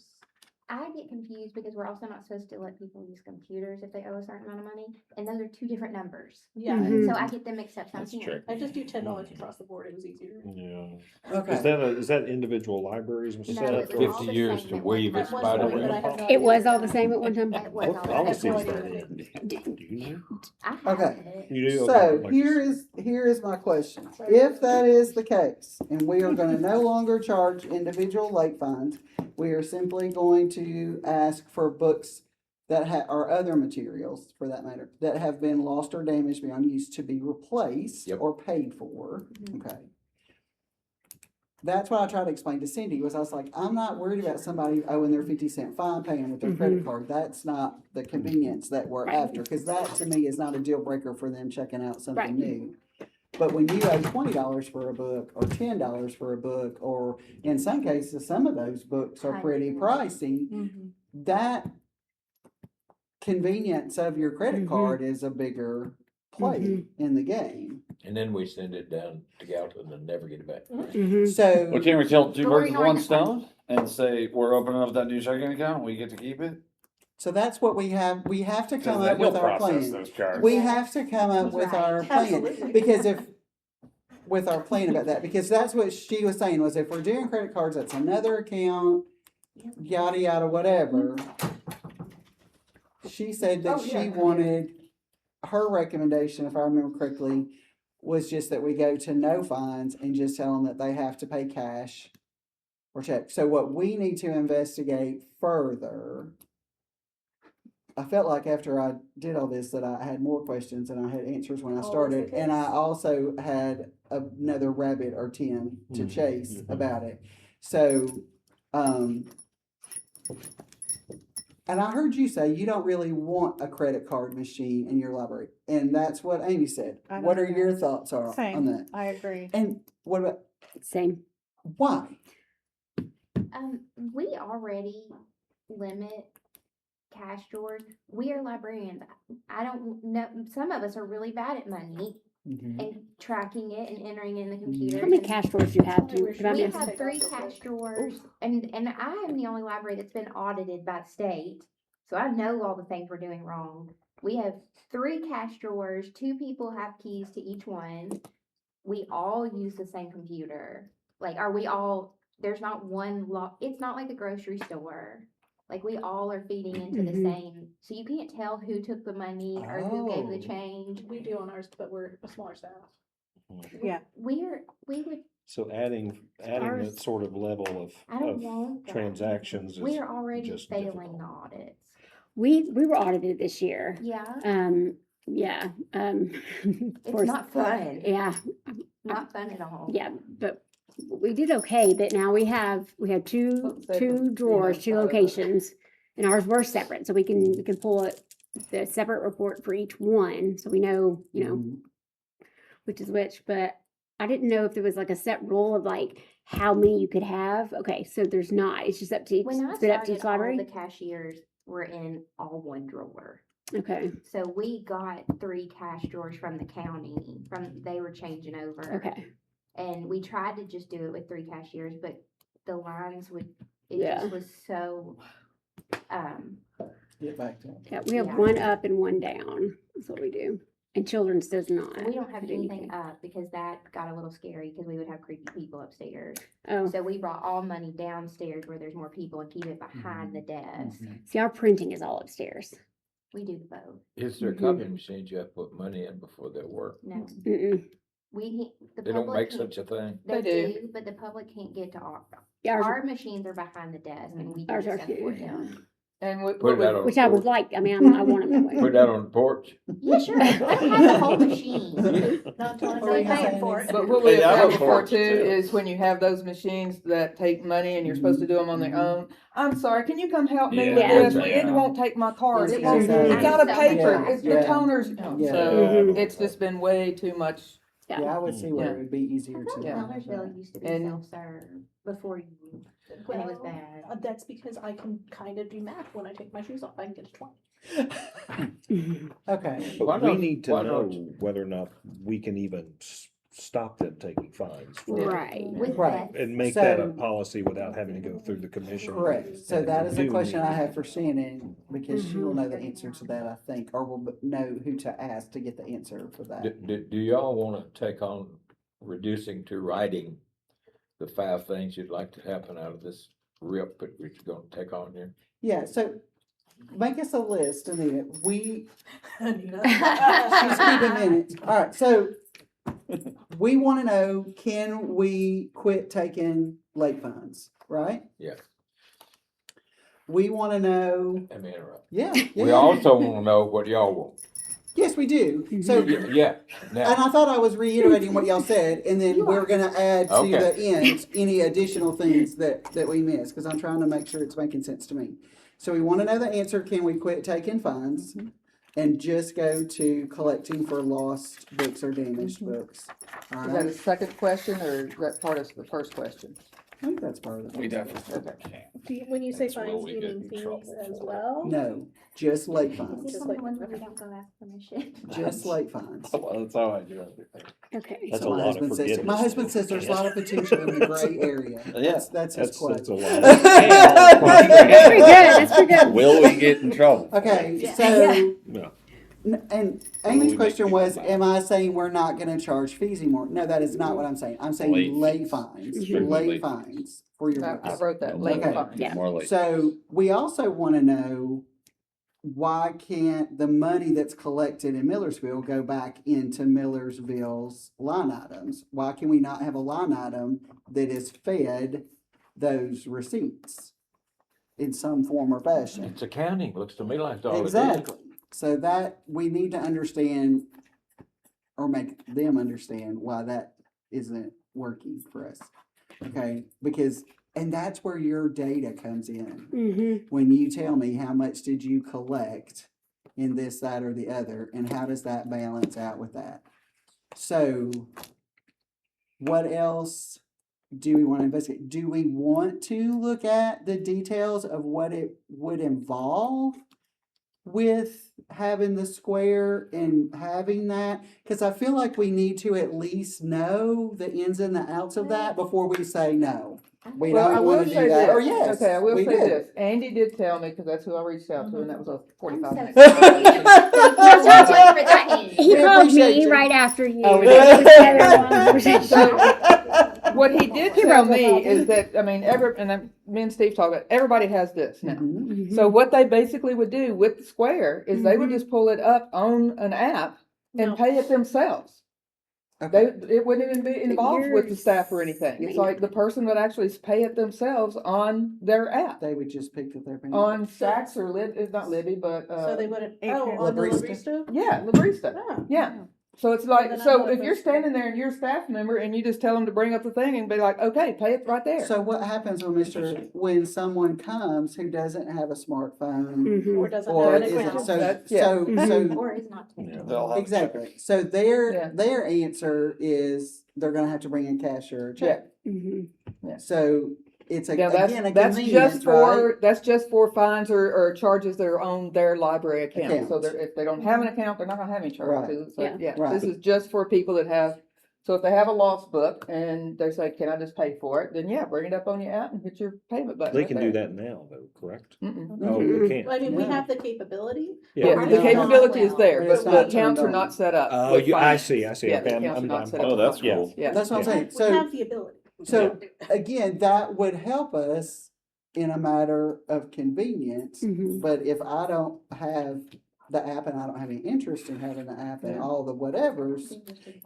I get confused because we're also not supposed to let people use computers if they owe a certain amount of money, and those are two different numbers. Yeah, Mhm. So I get them mixed up That's sometimes. I just do $10 across the board. It was easier. Yeah. Okay. Is that individual librries and No, stuff? it was or- 50 all the years same to at one weave time. its At one spider point, web. but I have no It was idea. all the same at one time. It was What all policies the are same. they? Do you know? I have Okay. it. You do? So Okay, like- here is my question. If that is the case, and we are gonna no longer charge individual late fines, we are simply going to ask for books that or other materials, for that matter, that have been lost or damaged beyond use to be replaced Yep. or paid for, Mhm. okay? That's what I tried to explain to Cindy, was I was like, I'm not worried about somebody owing their 50-cent fine paying with their credit card. That's not the convenience that we're Right. after, cause that to me is not a deal breaker for them checking out something Right. new. But when you owe $20 for a book, or $10 for a book, or in some cases, some of those books are pretty pricey, Mhm. that convenience of your credit Mhm. card is a bigger play in the game. And then we send it down to Gallatin and never get it back. Mhm. So. Well, can we kill two But we're birds with ignoring one that stone and say, we're opening up that new checking account, we get to keep it? So that's what we have to come Then up he'll with our process plan. those cards. We have to come up with our Right. plan, Absolutely. because with our plan about that, because that's what she was saying, was if we're doing credit cards, that's another account, yada, yada, whatever. She said that she wanted, her recommendation, if I remember correctly, was just that we go to no fines and just tell them that they have to pay cash or check. So what we need to investigate further, I felt like after I did all this that I had more questions than I had answers when I Always started. the And I case. also had another rabbit or 10 to Mhm, chase mhm. about it. So, and I heard you say you don't really want a credit card machine in your library. And that's what Amy said. I What don't are your know. thoughts on Same, that? I agree. And what about, Same. why? We already limit cash drawers. We are librarians. I don't know, some of us are really bad at money and tracking it and entering in the computer. How many cash drawers do you have? Do you We remind We me? have 3 cash drawers, and I am the only library that's been audited by the state, so I know all the things we're doing wrong. We have 3 cash drawers, 2 people have keys to each one. We all use the same computer. Like, are we all, there's not one it's not like a grocery store. Like, we all are feeding into the same, so you can't tell who took the money or who gave the Oh. change. We do on ours, but we're a smaller staff. Yeah. We would, So adding that Ours- sort of level of, I don't want that. transactions is We are already just failing difficult. the audits. We were audited this year. Yeah, Yeah, it's not fun. yeah, Not fun at all. yeah, but we did okay, but now we have two drawers, 2 locations, and ours were separate, so we can pull the separate report for each one, so we know, which is which, but I didn't know if there was like a set rule of like how many you could have. Okay, so there's not, it's just up to each, When I it's up to each started, all library? the cashiers were in all one drawer. Okay, So we got 3 cash drawers from the county, they were changing over. okay, And we tried to just do it with 3 cashiers, but the lines it Yeah. just was so, Get back to it. yeah, we have Yeah. 1 up and 1 down, that's what we do, and children's does not. we don't have put anything up because that got a little scary because we would have creepy people upstairs. Oh, So we brought all money downstairs where there's more people and keep it behind the desk. see, our printing is all upstairs. We do both. Is there Mhm. copy machines you have to put money in before they work? No, Mm-mm. the They don't public make can't- such a thing. They They do, but the public can't get to Yeah, ours- our machines are behind the desk and we do Ours the are stuff for too. them. And what, Put it out on. Which the I would porch. like, I mean, I want them that way. Put that on the porch. Yeah, sure. Let them have the whole machine. Not till I We're say paying for it. But what we Hey, have I done look before forward too to it. is when you have those machines that take money and you're supposed to do them on their own. I'm sorry, can you come help me with Yeah. this? It won't take my card. It won't, Exactly. it's out of paper. Yeah. It's the Yeah. toners. Yeah. So Mhm. it's just been way too much. Yeah. Yeah, I would see where Yeah. it would be easier I to. thought Yeah. Millersville used to be And- self-serve before you, when it was bad. That's because I can kind of do math when I take my shoes off. I can get a 20. Okay, But Why we not- need to why know not- whether or not we can even stop them taking fines. for it. Right. With Right. that, And make that a So- policy without having to go through the commission. correct. So And that is a do question need- I have for Shannon, because she will know the answer to that, I think, or will know who to ask to get the answer for Do, that. do y'all wanna take on reducing to writing the 5 things you'd like to happen out of this rip that we're gonna take on here? Yeah, so make us a list, Anita. She's Anita. keeping minutes. All right, so we want to know, can we quit taking late funds, right? Yeah. We want to know, Let me interrupt. yeah. We yeah. also wanna know what y'all want. Yes, we do. So, Yeah, and now, I thought I was reiterating what y'all said, and then we're gonna add to Okay. the end any additional things that we missed, because I'm trying to make sure it's making sense to me. So we want to know the answer, can we quit taking fines and just go to collecting for lost books or damaged books? All Is that a right, second question or is that part of the first question? I think that's part of the. We definitely can. When you say That's where fines, we you get mean in fees trouble as for. well? No, just late is fines, this one of the ones where we don't go ask permission? just late fines. Well, that's how I do everything. Okay. That's So a my lot of husband says, forgiveness. my husband says there's a lot of potential in the gray area. Yeah. That's his That's quote. a lot. That's pretty good, that's pretty good. Will we get in trouble? Okay, so, No. and Amy's we question make was, people am I saying we're not gonna charge fees anymore? No, that is not what I'm saying. I'm saying Late late fees. fines, Strictly late late fines for your I books. wrote that late Okay. fine. Yeah. More late. So we also wanna know, why can't the money that's collected in Millersville go back into Millersville's line items? Why can we not have a line item that is fed those receipts in some form or fashion? it's accounting, looks to me like all it is. Exactly. So that, we need to understand, or make them understand why that isn't working for us. Okay, because, and that's where your data comes in. Mm-hmm. When you tell me how much did you collect in this, that, or the other, and how does that balance out with that? So, what else do we want to investigate? Do we want to look at the details of what it would involve with having the square and having that? Because I feel like we need to at least know the ins and the outs of that before we say no. we Well, I don't will wanna say do that, or this. yes, Okay, I will we say do. this. Andy did tell me, because that's who I reached out to, and that was a 45 so minute sorry. conversation. Thank you so much for that, Andy. He We called appreciate me you. right after you. Oh, we They did. was together in one conversation. So, what he did He tell wrote the me copy. is that, I mean, me and Steve talk about, everybody has this now. Mhm. So what they basically would do with the Square is they would Mhm. just pull it up on an app and No. pay it themselves. Okay. It wouldn't even be involved with the staff or anything. It's like the person would actually pay it themselves on their app. They would just pick up their pen. On Saks or it's not Libby, but, So they wouldn't, April. on the Labrista. Labrista? yeah, Labrista. Oh. Yeah. So it's Well, like, then I'm so not if you're opposed to it. standing there and you're a staff member and you just tell them to bring up the thing and be like, okay, pay it right there. So what happens when someone comes who doesn't have a smartphone? Mhm. Or doesn't Or have is an it, account? so, That's- yeah. so, Or is not. They'll have to check. exactly, so their, Yeah. their answer is they're gonna have to bring in cash or a check. Mhm. So, it's Yeah, again, a that's just convenience, right? for, that's just for fines or charges that are on their library account. So Account. if they don't have an account, they're not gonna have any charges. So, Yeah. yeah, Right. this is just for people that have, so if they have a lost book and they say, can I just pay for it? Then yeah, bring it up on your app and hit your payment button. They right can there. do that now, though, correct? Mm-mm. Oh, we can't. Well, I mean, we Yeah. have the capability. Yeah, But the it's capability is there, But it's but not the accounts turned are on. not set up. Oh, with I finance. see, I see. Yeah, Okay, the accounts are not set up. Oh, with that's finance. cool. Yeah. That's what I'm Yeah. saying, We so. have the ability. So again, that would help us in a matter of convenience. Mhm. But if I don't have the app and I don't have any interest in having the app and Yeah. all the whatevers,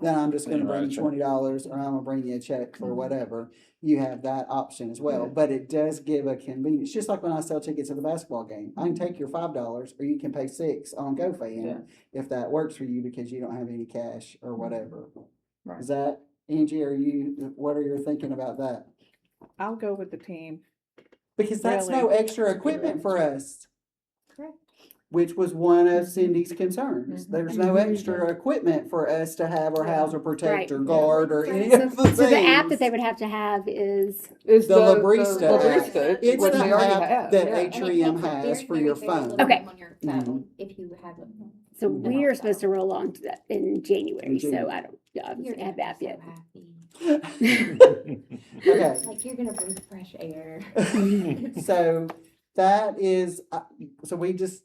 then I'm just gonna bring you Right. $20 or I'm gonna bring you a check for Mhm. whatever. You have that option as well, Yeah. but it does give a convenience, just like when I sell tickets at the basketball game. I can take your $5 or you can pay $6 on GoFan Yeah. if that works for you because you don't have any cash or whatever. Right. Is that, Angie, what are you thinking about that? I'll go with the team. Because that's no Really? extra equipment for us. Correct. Which was one of Cindy's concerns. Mhm. There's no Mhm. extra equipment for us to have or house or protect Right. or guard or any So, of the things. so the app that they would have to have is, Is The Labrista app. Labrista, It's which the they already app have, that yeah. Atrium has for your phone. Okay. On your Mhm. phone, if you have it. so Mhm. we're supposed to roll on to that in January, In so January. I don't You're obviously gonna have be that so yet. happy. Okay, Like, you're gonna breathe fresh air. so that is, so we just,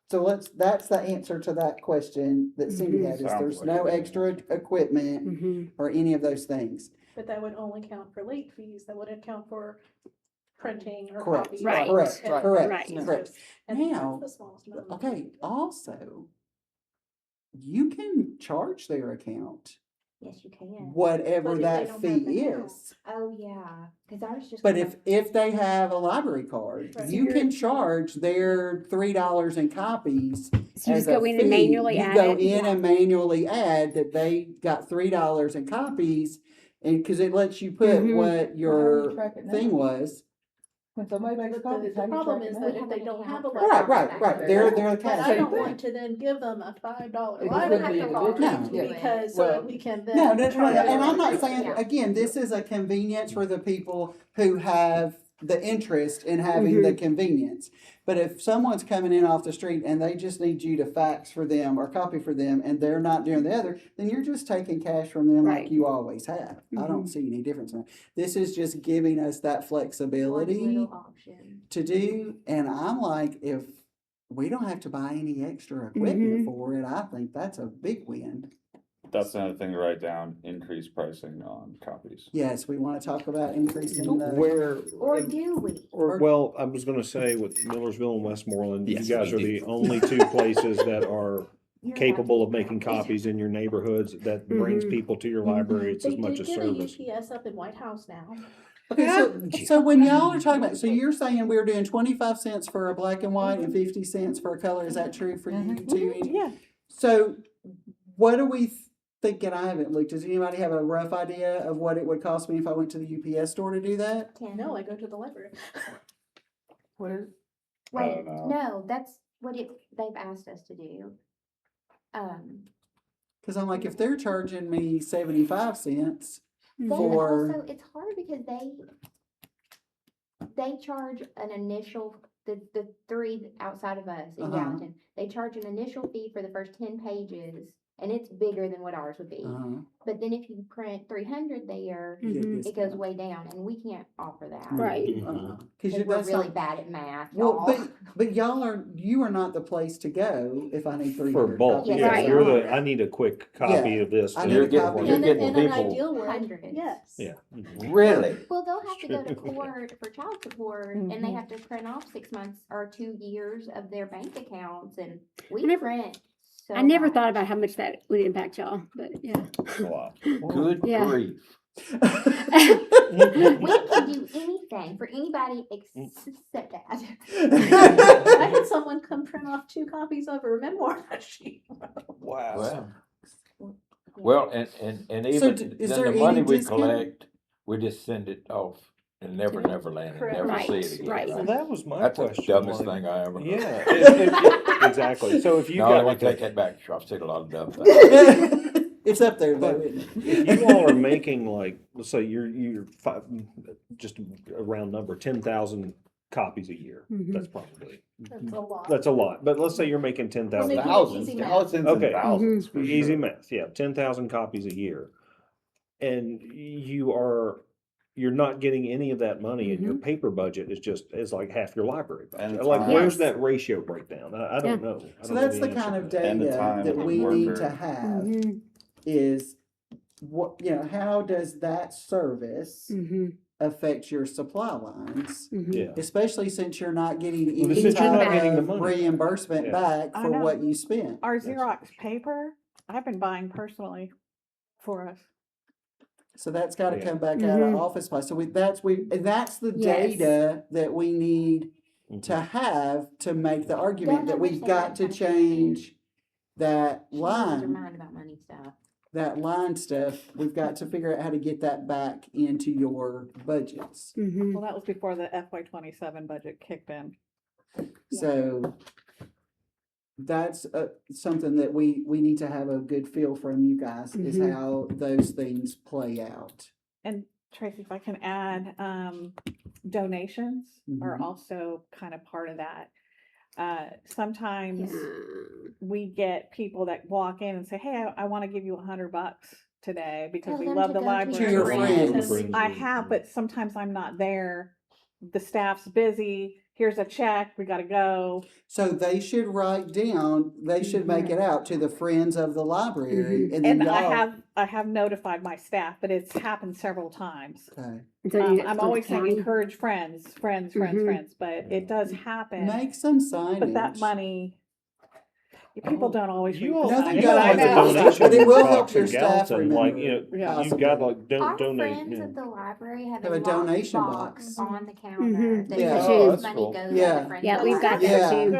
that's the answer to that question that Cindy had, is Sounds there's like no it. extra equipment Mhm. or any of those things. But that would only count for late fees. That wouldn't count for printing or Correct, copies. Right. correct, And- correct, Right. It's correct. just- and Now, that's the smallest amount. okay, also, you can charge their account, Yes, you can. whatever But if they that don't have fee an account. is. Oh, yeah, cause ours just. But come if they have a library card, Right. you can charge their $3 in copies So you as just a go in and fee. manually You add go it? in and manually add that they got $3 in copies, and, cause it lets you put Mhm. what Well, how do your you track it now? thing was. When somebody makes But copies, the how do you problem track is it that now? if they don't have a Right, library. right, they're the But I cash. don't thing. want to then give them a $5 It library wouldn't be card individual. No. because so Well, that we can then. No, no, charge and I'm them. not saying, Yeah. again, this is a convenience for the people who have the interest in having the convenience. But if someone's coming in off the street and they just need you to fax for them or copy for them and they're not doing the other, then you're just taking cash from them like Right. you always have. I don't see any difference in that. This is just giving us that One flexibility little option. to do, and I'm like, if we don't have to buy any extra equipment for it, I think that's a big win. That's another thing to write down, increase pricing on copies. Yes, we wanna talk about increasing the. Where, Or do we? well, I was gonna say with Millersville and Westmoreland, you Yes, guys we are the do. only two places that are You're capable of happy. making copies in your neighborhoods that brings Mhm. people to your library. It's They as much did a get a service. UPS up in White House now. Okay, so when y'all are talking about, so you're saying we're doing 25 cents for a black and white and 50 cents for a color, is that true for you too? Angie? Yeah. So what are we thinking? I haven't looked. Does anybody have a rough idea of what it would cost me if I went to the UPS store to do that? No, I go to the library. What is? Wait, know. no, that's what they've asked us to do. Cause I'm like, if they're charging me 75 cents They for, also, it's hard because they charge an initial, the three outside of us in Uh-huh. Gallatin, they charge an initial fee for the first 10 pages and it's bigger than what ours would be. Uh-huh. But then if you print 300 there, You get a Mhm. it goes discount. way down, and we can't offer that. Right. Uh-uh. Because we're that's really not, bad at math, well, y'all. but you are not the place to go if I need 300 For bulk, Yes, yeah, right. you're the, I need a quick copy Yeah, of this. I to- need a You're getting, copy. you're In, getting in an people, ideal world, Hundreds. yes. Yeah. Mhm. really? Well, they'll have to go to True. court for child support, and they Mhm. have to print off 6 months or 2 years of their bank accounts, and we I never- I print so never much. thought about how much that would impact y'all, but yeah. It's a lot. Good Yeah. grief. We can do anything for anybody except that. I had someone come print off 2 copies of her memoir that she wrote. Wow. Well, and So even, is then there the money any we discount? collect, we just send it off and never land and Correct. never see Right, it again. right. Well, that was my That's the question. dumbest like- thing I ever heard. Yeah, exactly. So if you No, got let me like take a, that back. I've seen a lot of dumb things. It's up there though, But isn't if it? you all are making like, let's say you're five, just a round number, 10,000 copies a year. Mhm. That's probably, That's a lot. that's a lot. But let's say you're making 10,000. Well, maybe Thousands, easy math. thousands Okay. and thousands for Easy sure. math, yeah, 10,000 copies a year. And you're not getting any of that money and your paper budget is like half your library And budget. the Like, time. where's Yes. that ratio breakdown? I don't know. I So don't know that's the answer kind to of that. And the data time that and we work need to there. have Mhm. is what, how does that service Mhm. affect your supply lines? Mhm. Yeah. Especially since you're not getting Well, any since you're not getting the type of money. reimbursement Yeah. back I for know. what you spent. Our That's- Xerox paper, I've been buying personally for us. So that's gotta Yeah. come back out of Mhm. office supplies. So and that's the Yes. data that we need Mhm. to have to make the argument that we've understand got to that. change that She loses her line, mind about money stuff. that line stuff. We've got to figure out how to get that back into your budgets. Mhm. Well, that was before the FY 27 budget kicked in. So that's something that we need to have a good feel from you guys is Mhm. how those things play out. And Tracy, if I can add, donations are Mhm. also kind of part of that. Sometimes Yeah. we get people that walk in and say, hey, I want to give you $100 today because Tell we them love to the go to library. To your friends. friends. I have, but sometimes I'm not there. The staff's busy. Here's a check. We got to go. So they should write down, they should make it out to the friends of the library and then And y'all. I have notified my staff, but it's happened several times. Okay. So you I'm go to always saying county? encourage friends, Mhm. but it does happen. Make some signage. But that money, people don't always read You the all, No, they signage, you don't. all I have the know. donation But it will help box your in staff Gallatin, like, remember, Yeah. you've got like, Our donate. friends yeah. of the library have Have a a donation donation box. box on the counter. Mhm. That Yeah. says Oh, this that's money cool. goes to Yeah. the friends Yeah, of the we've got library. that Yeah, too. I think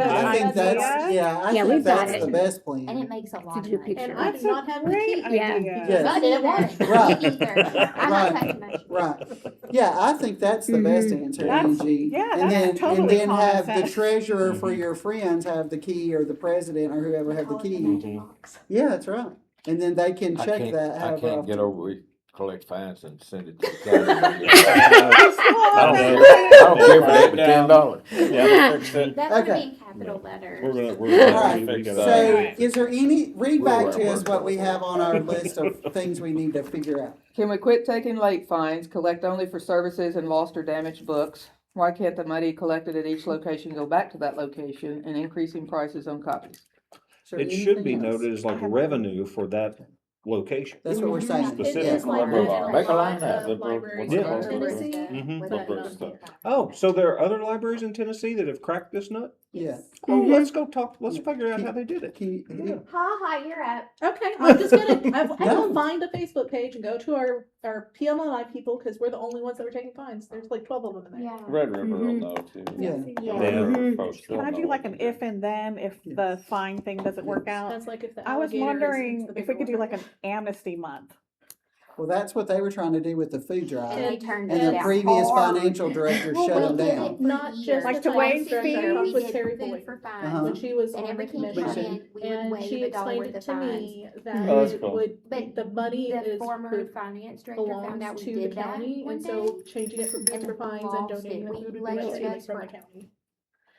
That's that's, good. yeah, I Yeah, think we've got that's it. the best And it plan. makes a lot Send of you a money. picture. And I That's do a not have the great key. Yeah. idea. Yes. Not either. Right. Me either. I'm not Right. touching much. Right. Yeah, I think that's the best answer, That's- Angie. yeah, And that's then, totally and then common have the sense. treasurer for Mhm. your friends have the key or the president or whoever have the Call it the key. magic box. Yeah, that's right. And then they can I check can't, that I however can't get often. over we collect fines and send it to the county. I don't know. I don't care for that, but $10. Yeah. Fix it. That's gonna Okay. be in capital letters. We're Alright, we gotta- So is there any, read We're back where to I us work. what we have on our list of things we need to figure out. Can we quit taking late fines, collect only for services and lost or damaged books? Why can't the money collected at each location go back to that location and increasing prices on copies? Is there It should be anything else? noted as like revenue for that location. That's what we're saying. It is Specific. like Make that in a a line lot out. of We'll- libraries we'll- in Yeah. Tennessee. Mhm. with We'll that put stuff. Oh, so there are other libraries in Tennessee that have cracked this nut? Yeah. Oh, Mhm. let's go talk, let's figure out how they did it. Can you, Yeah. Ha ha, you're up. Okay, I'm just gonna, I No. will find a Facebook page and go to our PMLI people, cause we're the only ones that were taking fines. There's like 12 of them in there. Yeah. Red River will Mhm. know too. Yeah. Yeah. Red River Mhm. folks will Can I know do what like to an do. if and then if the fine thing doesn't work out? That's like if the I was alligator is- wondering it's the if we could do bigger like one. an amnesty month. Well, that's what they were trying to do with the food And drive. they turned And it the down previous hard. financial director Well, shut we them did down. it for Not years. just Like the to waive tax director, fees? but We with did Terry food Boyd. for Uh-huh. fun. When she was And on the every commission. commission, we would And she waive $1 explained worth it of to fines. me that Oh, that's it cool. would, But the money The is, former finance director found belongs out we to the did that county, one and day. so changing it from food and for fines and lost donating it. the We food would be let like it stealing us from the for- county.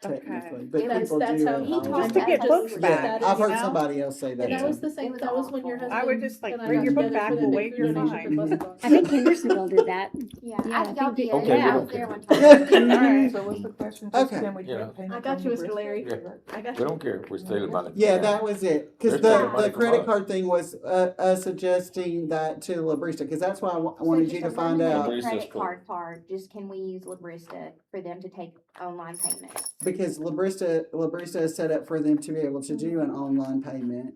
technically, but That's- people that's do. how it he all. taught Just to me. get Just books that back, is- I've heard you know? somebody else say that. And that was too. the same, was that was when your awful. husband. I would just like, and I bring got your book together back, for the we'll Make wait Your your Relationship time. Lesson Book. I think Hendersonville did that. Yeah, Yeah, I I, think y'all they did, Okay, yeah, we I don't was there care. one time. Alright. So what's the question? Just Okay. can we Yeah. paint I it got on you, the Mr. wrist? Larry. Yeah. I got We you. don't care if we're stealing money. from Yeah, them. that was it. Cause They're taking the money from credit us. card thing was, us suggesting that to Labrista, cause that's why I So wanted just you to find eliminate out. the Labrista's credit cool. card part, just can we use Labrista for them to take online payments? Because Labrista is set up for them to be able to do an online payment.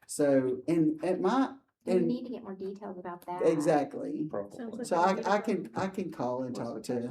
So, and at my, Do we and need to get more details about that? exactly. Probably. So I can call and talk to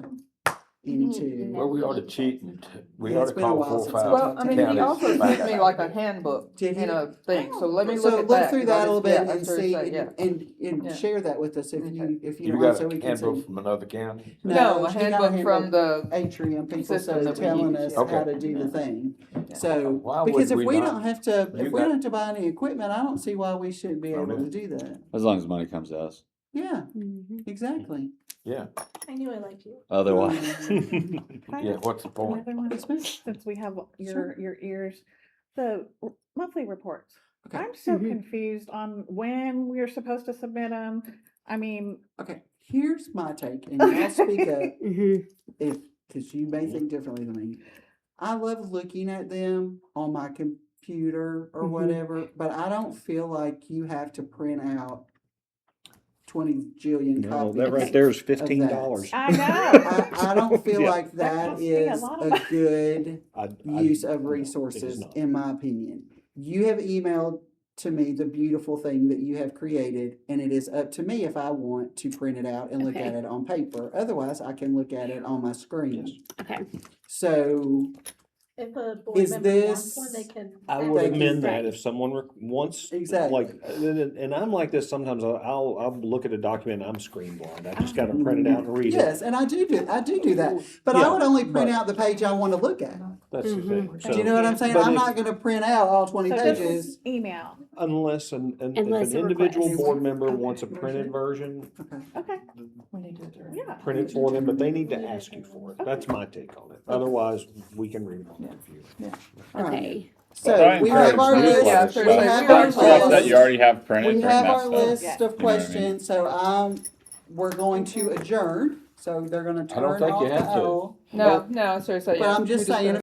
You you need to too. know Well, we the ought to details. cheat and, we Yeah, ought it's to been a call while 4 or since I 5 Well, I mean, he counties. also back. sent me like a handbook Did he? in a thing, so let me So look at look that. through 'cause that I a little just- bit yeah, and that's what it see, said, yeah. and Yeah. share that with us if Okay. you You don't mind, got so a we can handbook see. from another county? No, a she got handbook from the, Atrium people, system so that we telling use, us yeah. how Okay. to do the thing. Yeah. So, Why because would if we we not? don't have to, You if we don't got- have to buy any equipment, I don't see why we shouldn't be Oh, able to yeah. do that. As long as money comes to us. Yeah, Mhm. exactly. Yeah, I knew I liked you. Otherwise. yeah, what's the point? Another one, Yes, ma'am. since we have Sure. your ears, the monthly reports. Okay. I'm so Mhm. confused on when we're supposed to submit them. I mean, Okay, here's my take, and y'all speak up Mhm. because you may think differently than me. I love looking at them on my computer or Mhm. whatever, but I don't feel like you have to print out 20 jillion No, copies. that right there is $15. I know. I don't feel Yeah. like That that costs me a is lot a of good use of no, it is resources, not. in my opinion. You have emailed to me the beautiful thing that you have created, and it is up to me if I want to print it out and look Okay. at it on paper. Otherwise, I can look at it on my screen. Okay. So, If a board Is member wants this- one, they can. I Thank would you. amend that Right. if someone wants, Exactly. like, and I'm like this sometimes, I'll look at a document, and I'm screen blind, I just gotta print it out and read it. yes, and I do that. But I Yeah, would only print but- out the page I want to look at. That's the thing. Do you know what I'm saying? But I'm if- not going to print out all 20 So pages. just email. Unless if Unless an a individual request. board member wants a printed version, Okay. we need to adjourn. Yeah. print it for them, but they need to ask you for it. That's my take on it. Otherwise, we can read it on the computer. All right. Okay. So But I we have encourage our newsletters list. Yeah, to so We like, have we our are stuff that list. you already have printed, We bring have that our stuff. list Yeah. of You know what I mean? questions, so we're going to adjourn. So they're gonna I don't turn think off you the have to. owl. No, seriously, But yeah. I'm we just gotta- saying,